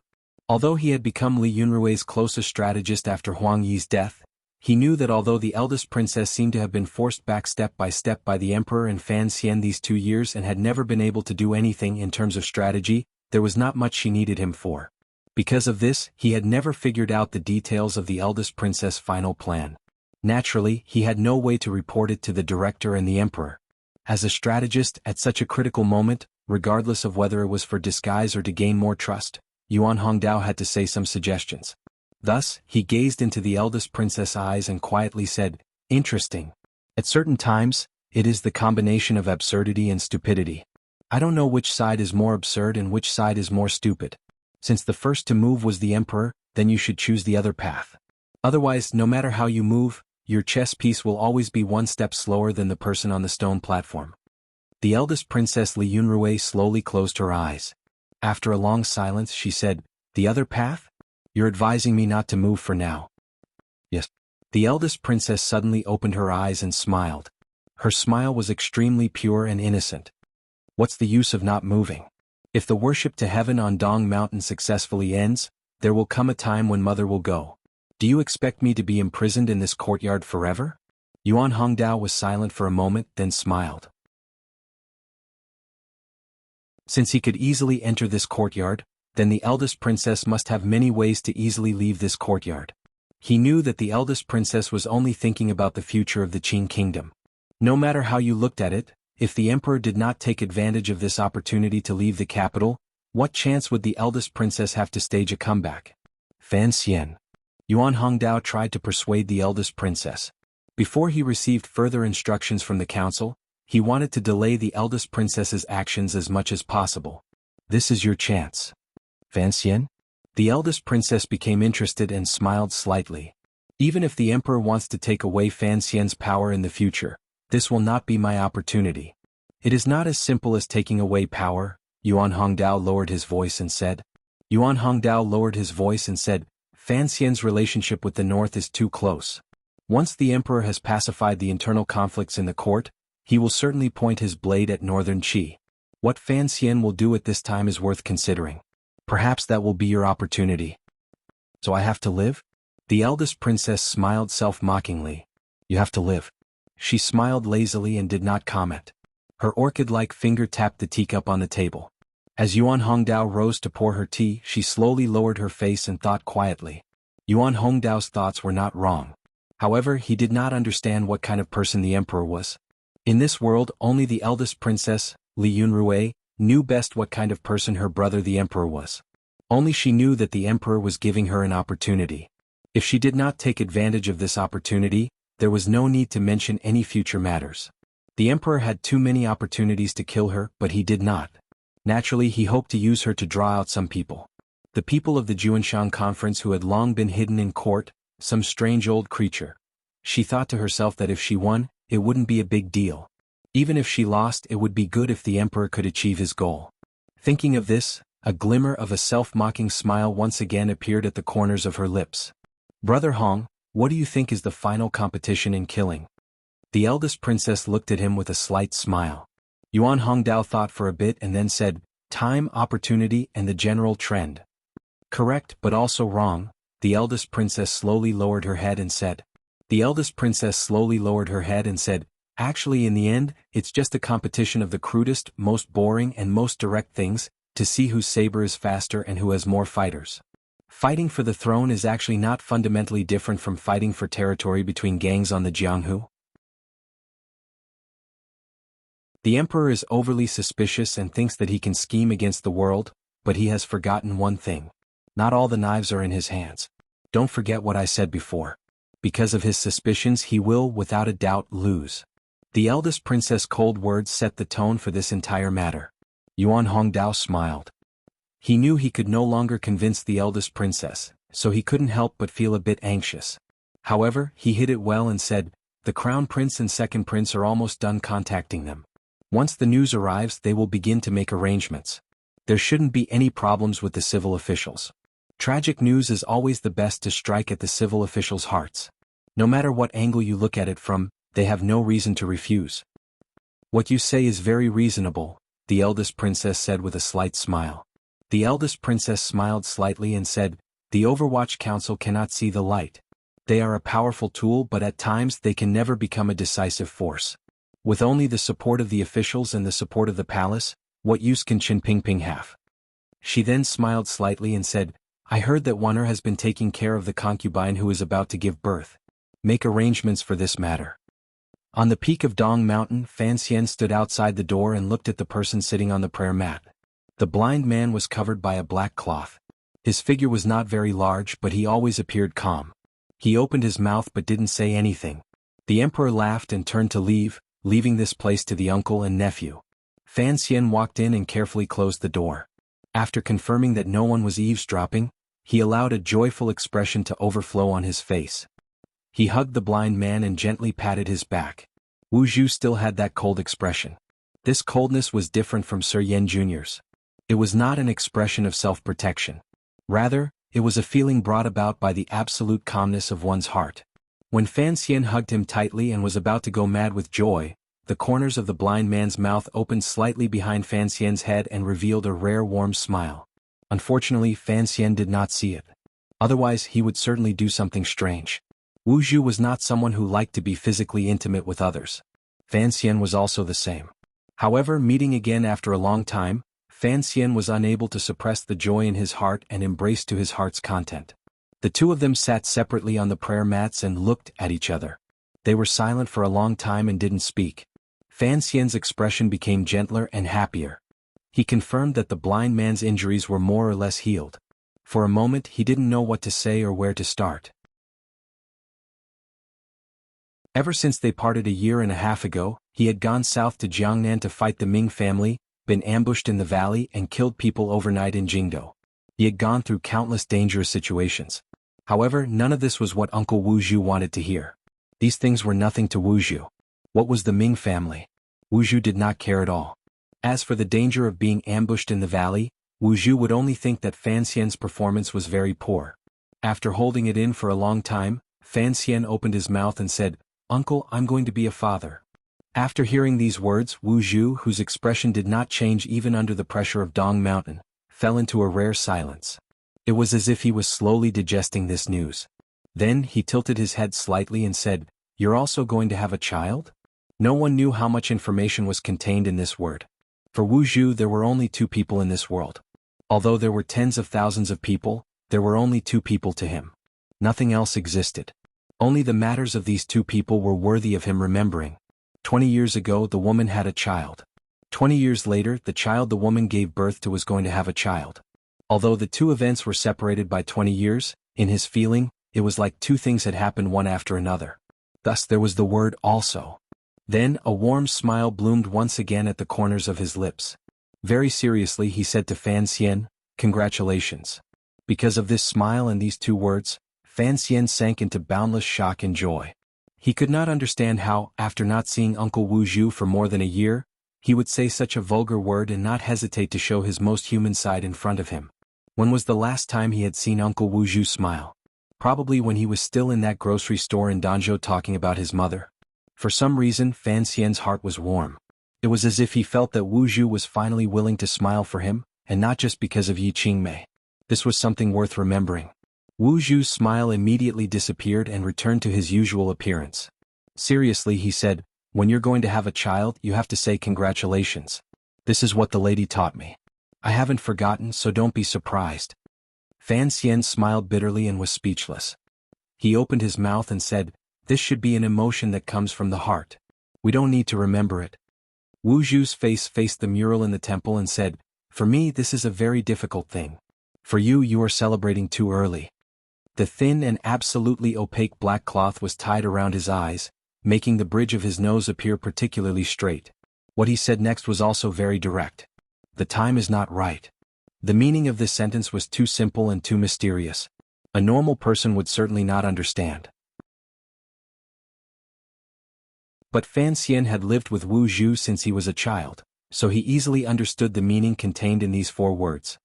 Although he had become Li Yunrui's closest strategist after Huang Yi's death, he knew that although the eldest princess seemed to have been forced back step by step by the emperor and Fan Xian these 2 years and had never been able to do anything in terms of strategy, there was not much she needed him for. Because of this, he had never figured out the details of the eldest princess' final plan. Naturally, he had no way to report it to the director and the emperor. As a strategist, at such a critical moment, regardless of whether it was for disguise or to gain more trust, Yuan Hongdao had to say some suggestions. Thus, he gazed into the eldest princess' eyes and quietly said, "Interesting. At certain times, it is the combination of absurdity and stupidity. I don't know which side is more absurd and which side is more stupid. Since the first to move was the emperor, then you should choose the other path. Otherwise, no matter how you move, your chess piece will always be one step slower than the person on the stone platform." The eldest princess Li Yunrui slowly closed her eyes. After a long silence she said, "The other path? You're advising me not to move for now?" "Yes." The eldest princess suddenly opened her eyes and smiled. Her smile was extremely pure and innocent. "What's the use of not moving? If the worship to heaven on Dong Mountain successfully ends, there will come a time when mother will go. Do you expect me to be imprisoned in this courtyard forever?" Yuan Hongdao was silent for a moment, then smiled. Since he could easily enter this courtyard, then the eldest princess must have many ways to easily leave this courtyard. He knew that the eldest princess was only thinking about the future of the Qin kingdom. No matter how you looked at it, if the emperor did not take advantage of this opportunity to leave the capital, what chance would the eldest princess have to stage a comeback? Fan Xian. Yuan Hongdao tried to persuade the eldest princess. Before he received further instructions from the council, He wanted to delay the eldest princess's actions as much as possible. This is your chance. Fan Xian? The eldest princess became interested and smiled slightly. Even if the emperor wants to take away Fan Xian's power in the future, this will not be my opportunity. It is not as simple as taking away power. Yuan Hongdao lowered his voice and said. Fan Xian's relationship with the north is too close. Once the emperor has pacified the internal conflicts in the court, he will certainly point his blade at northern Qi. What Fan Xian will do at this time is worth considering. Perhaps that will be your opportunity. So I have to live? The eldest princess smiled self-mockingly. You have to live. She smiled lazily and did not comment. Her orchid-like finger tapped the teacup on the table. As Yuan Hongdao rose to pour her tea, she slowly lowered her face and thought quietly. Yuan Hongdao's thoughts were not wrong. However, he did not understand what kind of person the emperor was. In this world, only the eldest princess, Li Yunrui, knew best what kind of person her brother the emperor was. Only she knew that the emperor was giving her an opportunity. If she did not take advantage of this opportunity, there was no need to mention any future matters. The emperor had too many opportunities to kill her, but he did not. Naturally, he hoped to use her to draw out some people. The people of the Juanshan conference who had long been hidden in court, some strange old creature. She thought to herself that if she won, it wouldn't be a big deal. Even if she lost, it would be good if the emperor could achieve his goal. Thinking of this, a glimmer of a self-mocking smile once again appeared at the corners of her lips. Brother Hong, what do you think is the final competition in killing? The eldest princess looked at him with a slight smile. Yuan Hongdao thought for a bit and then said, time, opportunity, and the general trend. Correct, but also wrong, the eldest princess slowly lowered her head and said. Actually, in the end, it's just a competition of the crudest, most boring and most direct things, to see whose saber is faster and who has more fighters. Fighting for the throne is actually not fundamentally different from fighting for territory between gangs on the Jianghu. The emperor is overly suspicious and thinks that he can scheme against the world, but he has forgotten one thing. Not all the knives are in his hands. Don't forget what I said before. Because of his suspicions, he will, without a doubt, lose. The eldest princess' cold words set the tone for this entire matter. Yuan Hongdao smiled. He knew he could no longer convince the eldest princess, so he couldn't help but feel a bit anxious. However, he hid it well and said, the crown prince and second prince are almost done contacting them. Once the news arrives, they will begin to make arrangements. There shouldn't be any problems with the civil officials. Tragic news is always the best to strike at the civil officials' hearts. No matter what angle you look at it from, they have no reason to refuse. What you say is very reasonable, the eldest princess said with a slight smile. The eldest princess smiled slightly and said, the Overwatch Council cannot see the light. They are a powerful tool, but at times they can never become a decisive force. With only the support of the officials and the support of the palace, what use can Qin Pingping have? She then smiled slightly and said, I heard that Wan'er has been taking care of the concubine who is about to give birth. Make arrangements for this matter. On the peak of Dong Mountain, Fan Xian stood outside the door and looked at the person sitting on the prayer mat. The blind man was covered by a black cloth. His figure was not very large, but he always appeared calm. He opened his mouth but didn't say anything. The emperor laughed and turned to leave, leaving this place to the uncle and nephew. Fan Xian walked in and carefully closed the door. After confirming that no one was eavesdropping, he allowed a joyful expression to overflow on his face. He hugged the blind man and gently patted his back. Wu Zhu still had that cold expression. This coldness was different from Sir Yan Jr.'s. It was not an expression of self-protection. Rather, it was a feeling brought about by the absolute calmness of one's heart. When Fan Xian hugged him tightly and was about to go mad with joy, the corners of the blind man's mouth opened slightly behind Fan Xian's head and revealed a rare warm smile. Unfortunately, Fan Xian did not see it. Otherwise, he would certainly do something strange. Wu Zhu was not someone who liked to be physically intimate with others. Fan Xian was also the same. However, meeting again after a long time, Fan Xian was unable to suppress the joy in his heart and embraced to his heart's content. The two of them sat separately on the prayer mats and looked at each other. They were silent for a long time and didn't speak. Fan Xian's expression became gentler and happier. He confirmed that the blind man's injuries were more or less healed. For a moment he didn't know what to say or where to start. Ever since they parted a year and a half ago, He had gone south to Jiangnan to fight the Ming family, been ambushed in the valley and killed people overnight in Jingdo. He had gone through countless dangerous situations. However, none of this was what Uncle Wu Zhu wanted to hear. These things were nothing to Wu Zhu. What was the Ming family? Wu Zhu did not care at all. As for the danger of being ambushed in the valley, Wu Zhu would only think that Fan Xian's performance was very poor. After holding it in for a long time, Fan Xian opened his mouth and said, "Uncle, I'm going to be a father." After hearing these words, Wu Zhu, whose expression did not change even under the pressure of Dong Mountain, fell into a rare silence. It was as if he was slowly digesting this news. Then he tilted his head slightly and said, "You're also going to have a child?" No one knew how much information was contained in this word. For Wu Zhu there were only two people in this world. Although there were tens of thousands of people, there were only two people to him. Nothing else existed. Only the matters of these two people were worthy of him remembering. 20 years ago the woman had a child. 20 years later the child the woman gave birth to was going to have a child. Although the two events were separated by 20 years, in his feeling, it was like two things had happened one after another. Thus there was the word also. Then a warm smile bloomed once again at the corners of his lips. Very seriously he said to Fan Xian, "Congratulations." Because of this smile and these two words, Fan Xian sank into boundless shock and joy. He could not understand how, after not seeing Uncle Wu Zhu for more than a year, he would say such a vulgar word and not hesitate to show his most human side in front of him. When was the last time he had seen Uncle Wu Zhu smile? Probably when he was still in that grocery store in Danzhou talking about his mother. For some reason Fan Xian's heart was warm. It was as if he felt that Wu Zhu was finally willing to smile for him, and not just because of Yi Qingmei. This was something worth remembering. Wu Zhu's smile immediately disappeared and returned to his usual appearance. Seriously, he said, "When you're going to have a child, you have to say congratulations. This is what the lady taught me. I haven't forgotten, so don't be surprised." Fan Xian smiled bitterly and was speechless. He opened his mouth and said, "This should be an emotion that comes from the heart. We don't need to remember it." Wu Zhu's face faced the mural in the temple and said, "For me this is a very difficult thing. For you, you are celebrating too early." The thin and absolutely opaque black cloth was tied around his eyes, making the bridge of his nose appear particularly straight. What he said next was also very direct. "The time is not right." The meaning of this sentence was too simple and too mysterious. A normal person would certainly not understand. But Fan Xian had lived with Wu Zhu since he was a child, so he easily understood the meaning contained in these four words.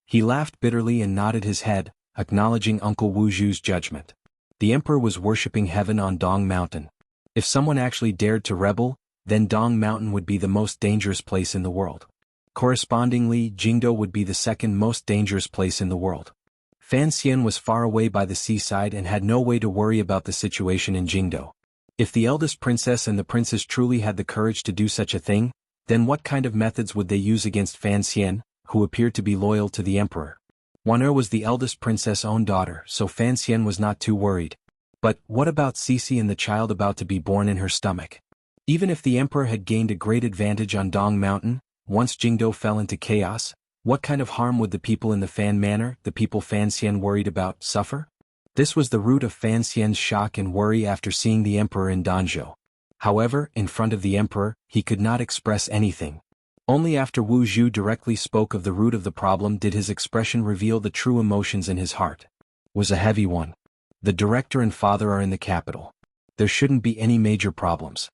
He laughed bitterly and nodded his head, acknowledging Uncle Wu Zhu's judgment. The emperor was worshipping heaven on Dong Mountain. If someone actually dared to rebel, then Dong Mountain would be the most dangerous place in the world. Correspondingly, Jingdo would be the second most dangerous place in the world. Fan Xian was far away by the seaside and had no way to worry about the situation in Jingdo. If the eldest princess and the princes truly had the courage to do such a thing, then what kind of methods would they use against Fan Xian, who appeared to be loyal to the emperor? Wan'er was the eldest princess' own daughter, so Fan Xian was not too worried. But what about Cece and the child about to be born in her stomach? Even if the emperor had gained a great advantage on Dong Mountain, once Jingdo fell into chaos, what kind of harm would the people in the Fan Manor, the people Fan Xian worried about, suffer? This was the root of Fan Xian's shock and worry after seeing the emperor in Danzhou. However, in front of the emperor, he could not express anything. Only after Wu Zhu directly spoke of the root of the problem did his expression reveal the true emotions in his heart. It was a heavy one. The director and father are in the capital. There shouldn't be any major problems.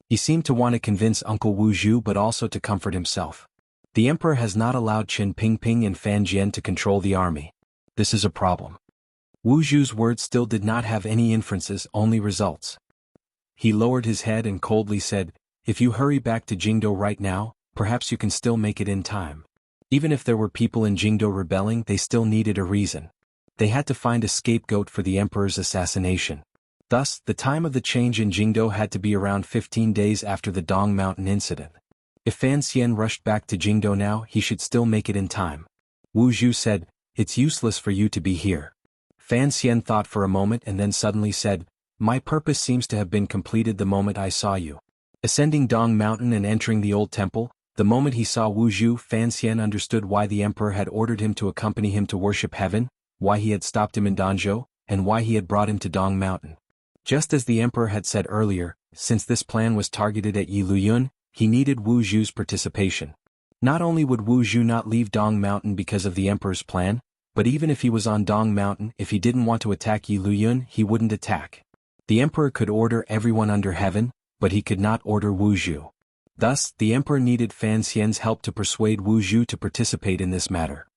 He seemed to want to convince Uncle Wu Zhu but also to comfort himself. The emperor has not allowed Qin Pingping and Fan Jian to control the army. This is a problem. Wu Zhu's words still did not have any inferences, only results. He lowered his head and coldly said, "If you hurry back to Jingdo right now, perhaps you can still make it in time." Even if there were people in Jingdo rebelling, they still needed a reason. They had to find a scapegoat for the emperor's assassination. Thus, the time of the change in Jingdo had to be around 15 days after the Dong Mountain incident. If Fan Xian rushed back to Jingdo now, he should still make it in time. Wu Zhu said, "It's useless for you to be here." Fan Xian thought for a moment and then suddenly said, "My purpose seems to have been completed the moment I saw you." Ascending Dong Mountain and entering the old temple, the moment he saw Wu Zhu, Fan Xian understood why the emperor had ordered him to accompany him to worship heaven, why he had stopped him in Danzhou, and why he had brought him to Dong Mountain. Just as the emperor had said earlier, Since this plan was targeted at Yi Luyun, he needed Wu Zhu's participation. Not only would Wu Zhu not leave Dong Mountain because of the emperor's plan, but even if he was on Dong Mountain, if he didn't want to attack Yi Luyun, he wouldn't attack. The emperor could order everyone under heaven, but he could not order Wu Zhu. Thus, the emperor needed Fan Xian's help to persuade Wu Zhu to participate in this matter.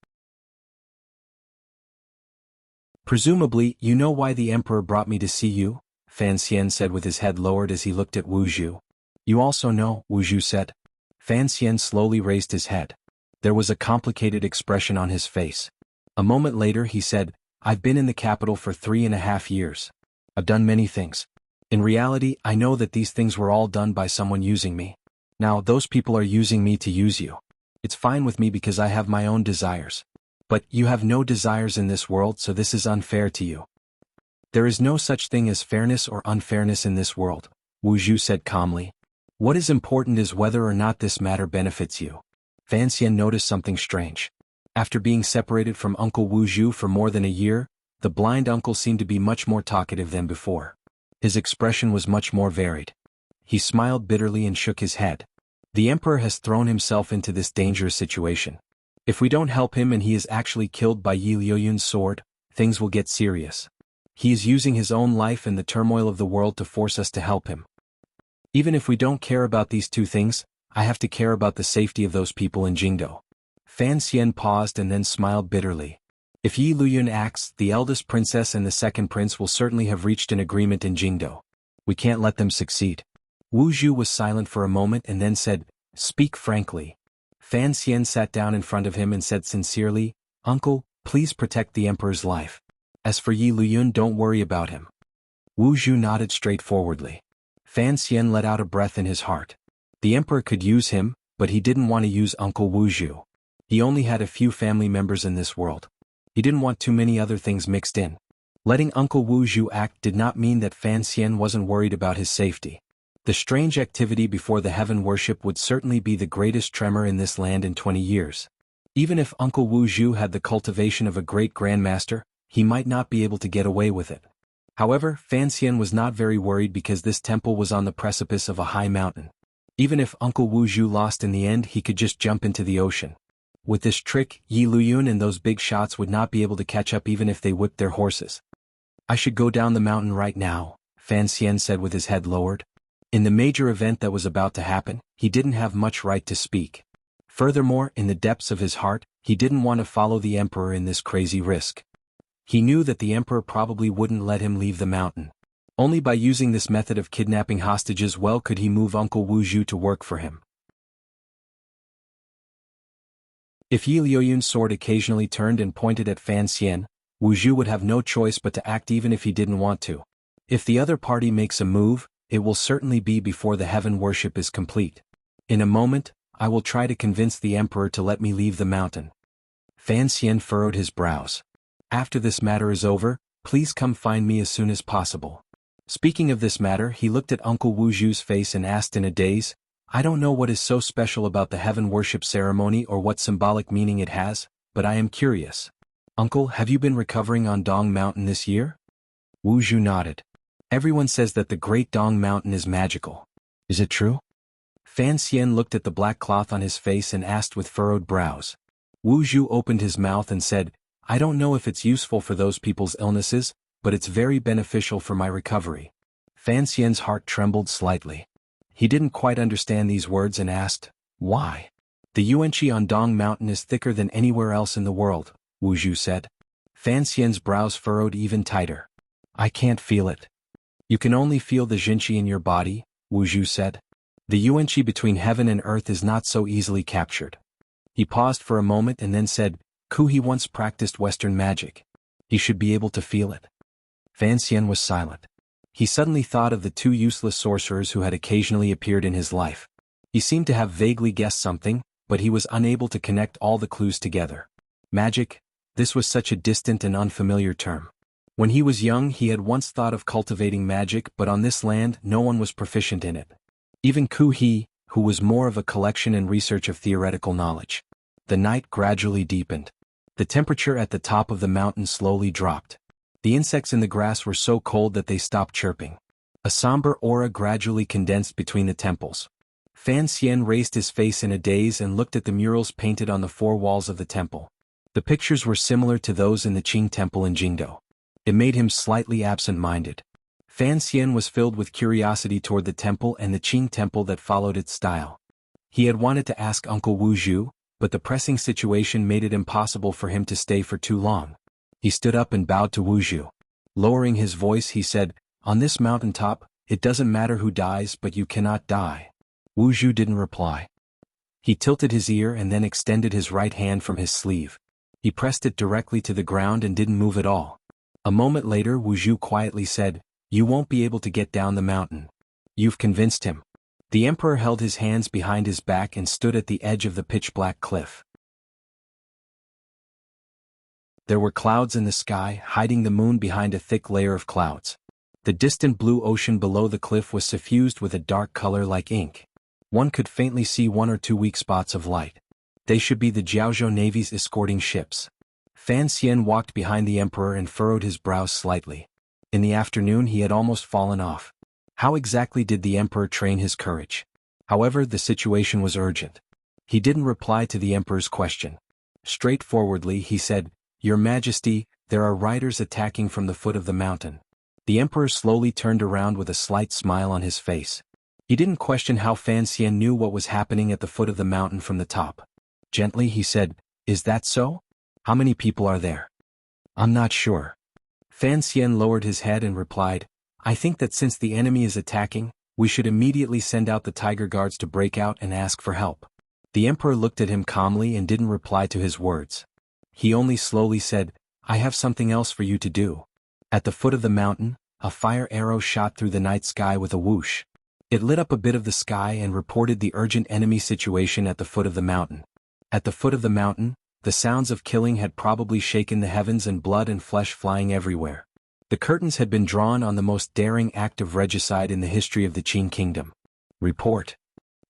Presumably, you know why the emperor brought me to see you, Fan Xian said with his head lowered as he looked at Wu Zhu. You also know, Wu Zhu said. Fan Xian slowly raised his head. There was a complicated expression on his face. A moment later he said, I've been in the capital for 3.5 years. I've done many things. In reality, I know that these things were all done by someone using me. Now, those people are using me to use you. It's fine with me because I have my own desires. But you have no desires in this world, so this is unfair to you. There is no such thing as fairness or unfairness in this world, Wu Zhu said calmly. What is important is whether or not this matter benefits you. Fan Xian noticed something strange. After being separated from Uncle Wu Zhu for more than a year, the blind uncle seemed to be much more talkative than before. His expression was much more varied. He smiled bitterly and shook his head. The emperor has thrown himself into this dangerous situation. If we don't help him and he is actually killed by Yi Luyun's sword, things will get serious. He is using his own life and the turmoil of the world to force us to help him. Even if we don't care about these two things, I have to care about the safety of those people in Jingdo. Fan Xian paused and then smiled bitterly. If Yi Luyun acts, the eldest princess and the second prince will certainly have reached an agreement in Jingdo. We can't let them succeed. Wu Zhu was silent for a moment and then said, Speak frankly. Fan Xian sat down in front of him and said sincerely, Uncle, please protect the emperor's life. As for Yi Luyun, don't worry about him. Wu Zhu nodded straightforwardly. Fan Xian let out a breath in his heart. The emperor could use him, but he didn't want to use Uncle Wu Zhu. He only had a few family members in this world. He didn't want too many other things mixed in. Letting Uncle Wu Zhu act did not mean that Fan Xian wasn't worried about his safety. The strange activity before the heaven worship would certainly be the greatest tremor in this land in 20 years. Even if Uncle Wu Zhu had the cultivation of a great grandmaster, he might not be able to get away with it. However, Fan Xian was not very worried because this temple was on the precipice of a high mountain. Even if Uncle Wu Zhu lost in the end, he could just jump into the ocean. With this trick, Yi Luyun and those big shots would not be able to catch up even if they whipped their horses. I should go down the mountain right now, Fan Xian said with his head lowered. In the major event that was about to happen, he didn't have much right to speak. Furthermore, in the depths of his heart, he didn't want to follow the emperor in this crazy risk. He knew that the emperor probably wouldn't let him leave the mountain. Only by using this method of kidnapping hostages well could he move Uncle Wu Zhu to work for him. If Yi Luyun's sword occasionally turned and pointed at Fan Xian, Wu Zhu would have no choice but to act even if he didn't want to. If the other party makes a move, it will certainly be before the heaven worship is complete. In a moment, I will try to convince the emperor to let me leave the mountain. Fan Xian furrowed his brows. After this matter is over, please come find me as soon as possible. Speaking of this matter, he looked at Uncle Wu Zhu's face and asked in a daze, I don't know what is so special about the heaven worship ceremony or what symbolic meaning it has, but I am curious. Uncle, have you been recovering on Dong Mountain this year? Wu Zhu nodded. Everyone says that the Great Dong Mountain is magical. Is it true? Fan Xian looked at the black cloth on his face and asked with furrowed brows. Wu Zhu opened his mouth and said, I don't know if it's useful for those people's illnesses, but it's very beneficial for my recovery. Fan Xian's heart trembled slightly. He didn't quite understand these words and asked, Why? The yuanqi on Dong Mountain is thicker than anywhere else in the world, Wu Zhu said. Fan Xian's brows furrowed even tighter. I can't feel it. You can only feel the jinqi in your body, Wu Zhu said. The yuanqi between heaven and earth is not so easily captured. He paused for a moment and then said, He once practiced Western magic. He should be able to feel it. Fan Xian was silent. He suddenly thought of the two useless sorcerers who had occasionally appeared in his life. He seemed to have vaguely guessed something, but he was unable to connect all the clues together. Magic? This was such a distant and unfamiliar term. When he was young, he had once thought of cultivating magic, but on this land, no one was proficient in it. Even Ku He, who was more of a collection and research of theoretical knowledge. The night gradually deepened. The temperature at the top of the mountain slowly dropped. The insects in the grass were so cold that they stopped chirping. A somber aura gradually condensed between the temples. Fan Xian raised his face in a daze and looked at the murals painted on the four walls of the temple. The pictures were similar to those in the Qing temple in Jingdou. It made him slightly absent-minded. Fan Xian was filled with curiosity toward the temple and the Qing temple that followed its style. He had wanted to ask Uncle Wu Zhu, but the pressing situation made it impossible for him to stay for too long. He stood up and bowed to Wu Zhu. Lowering his voice, he said, "On this mountaintop, it doesn't matter who dies, but you cannot die." Wu Zhu didn't reply. He tilted his ear and then extended his right hand from his sleeve. He pressed it directly to the ground and didn't move at all. A moment later, Wu Zhu quietly said, "You won't be able to get down the mountain." "You've convinced him." The emperor held his hands behind his back and stood at the edge of the pitch-black cliff. There were clouds in the sky, hiding the moon behind a thick layer of clouds. The distant blue ocean below the cliff was suffused with a dark color like ink. One could faintly see one or two weak spots of light. They should be the Jiaozhou Navy's escorting ships. Fan Xian walked behind the emperor and furrowed his brows slightly. In the afternoon he had almost fallen off. How exactly did the emperor train his courage? However, the situation was urgent. He didn't reply to the emperor's question. Straightforwardly he said, "Your Majesty, there are riders attacking from the foot of the mountain." The emperor slowly turned around with a slight smile on his face. He didn't question how Fan Xian knew what was happening at the foot of the mountain from the top. Gently he said, "Is that so? How many people are there?" "I'm not sure." Fan Xian lowered his head and replied, "I think that since the enemy is attacking, we should immediately send out the Tiger Guards to break out and ask for help." The emperor looked at him calmly and didn't reply to his words. He only slowly said, "I have something else for you to do." At the foot of the mountain, a fire arrow shot through the night sky with a whoosh. It lit up a bit of the sky and reported the urgent enemy situation at the foot of the mountain. At the foot of the mountain, the sounds of killing had probably shaken the heavens and blood and flesh flying everywhere. The curtains had been drawn on the most daring act of regicide in the history of the Qing kingdom. Report.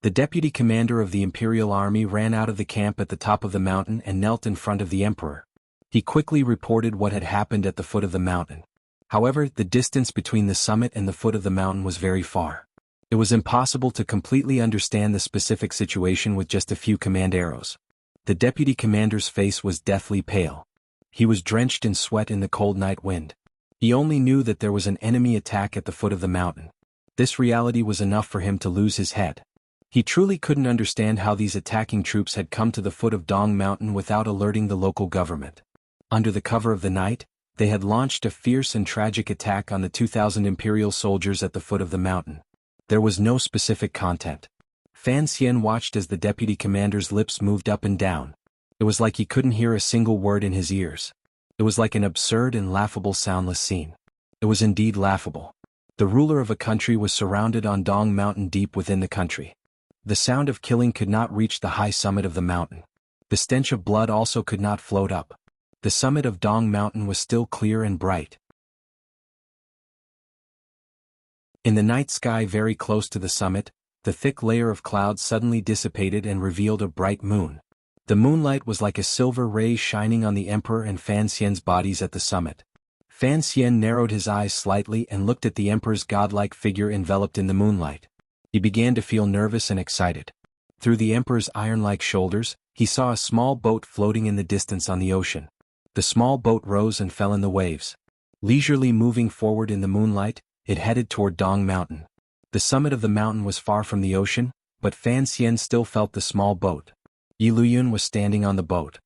The deputy commander of the imperial army ran out of the camp at the top of the mountain and knelt in front of the emperor. He quickly reported what had happened at the foot of the mountain. However, the distance between the summit and the foot of the mountain was very far. It was impossible to completely understand the specific situation with just a few command arrows. The deputy commander's face was deathly pale. He was drenched in sweat in the cold night wind. He only knew that there was an enemy attack at the foot of the mountain. This reality was enough for him to lose his head. He truly couldn't understand how these attacking troops had come to the foot of Dong Mountain without alerting the local government. Under the cover of the night, they had launched a fierce and tragic attack on the 2,000 imperial soldiers at the foot of the mountain. There was no specific content. Fan Xian watched as the deputy commander's lips moved up and down. It was like he couldn't hear a single word in his ears. It was like an absurd and laughable soundless scene. It was indeed laughable. The ruler of a country was surrounded on Dong Mountain deep within the country. The sound of killing could not reach the high summit of the mountain. The stench of blood also could not float up. The summit of Dong Mountain was still clear and bright. In the night sky very close to the summit, the thick layer of clouds suddenly dissipated and revealed a bright moon. The moonlight was like a silver ray shining on the emperor and Fan Xian's bodies at the summit. Fan Xian narrowed his eyes slightly and looked at the emperor's godlike figure enveloped in the moonlight. He began to feel nervous and excited. Through the emperor's iron-like shoulders, he saw a small boat floating in the distance on the ocean. The small boat rose and fell in the waves. Leisurely moving forward in the moonlight, it headed toward Dong Mountain. The summit of the mountain was far from the ocean, but Fan Xian still felt the small boat. Yi Luyun was standing on the boat.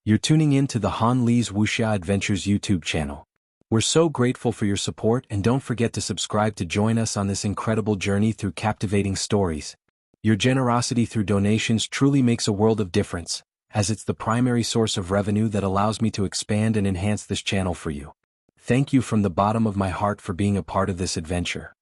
You're tuning in to the Han Li's Wuxia Adventures YouTube channel. We're so grateful for your support, and don't forget to subscribe to join us on this incredible journey through captivating stories. Your generosity through donations truly makes a world of difference, as it's the primary source of revenue that allows me to expand and enhance this channel for you. Thank you from the bottom of my heart for being a part of this adventure.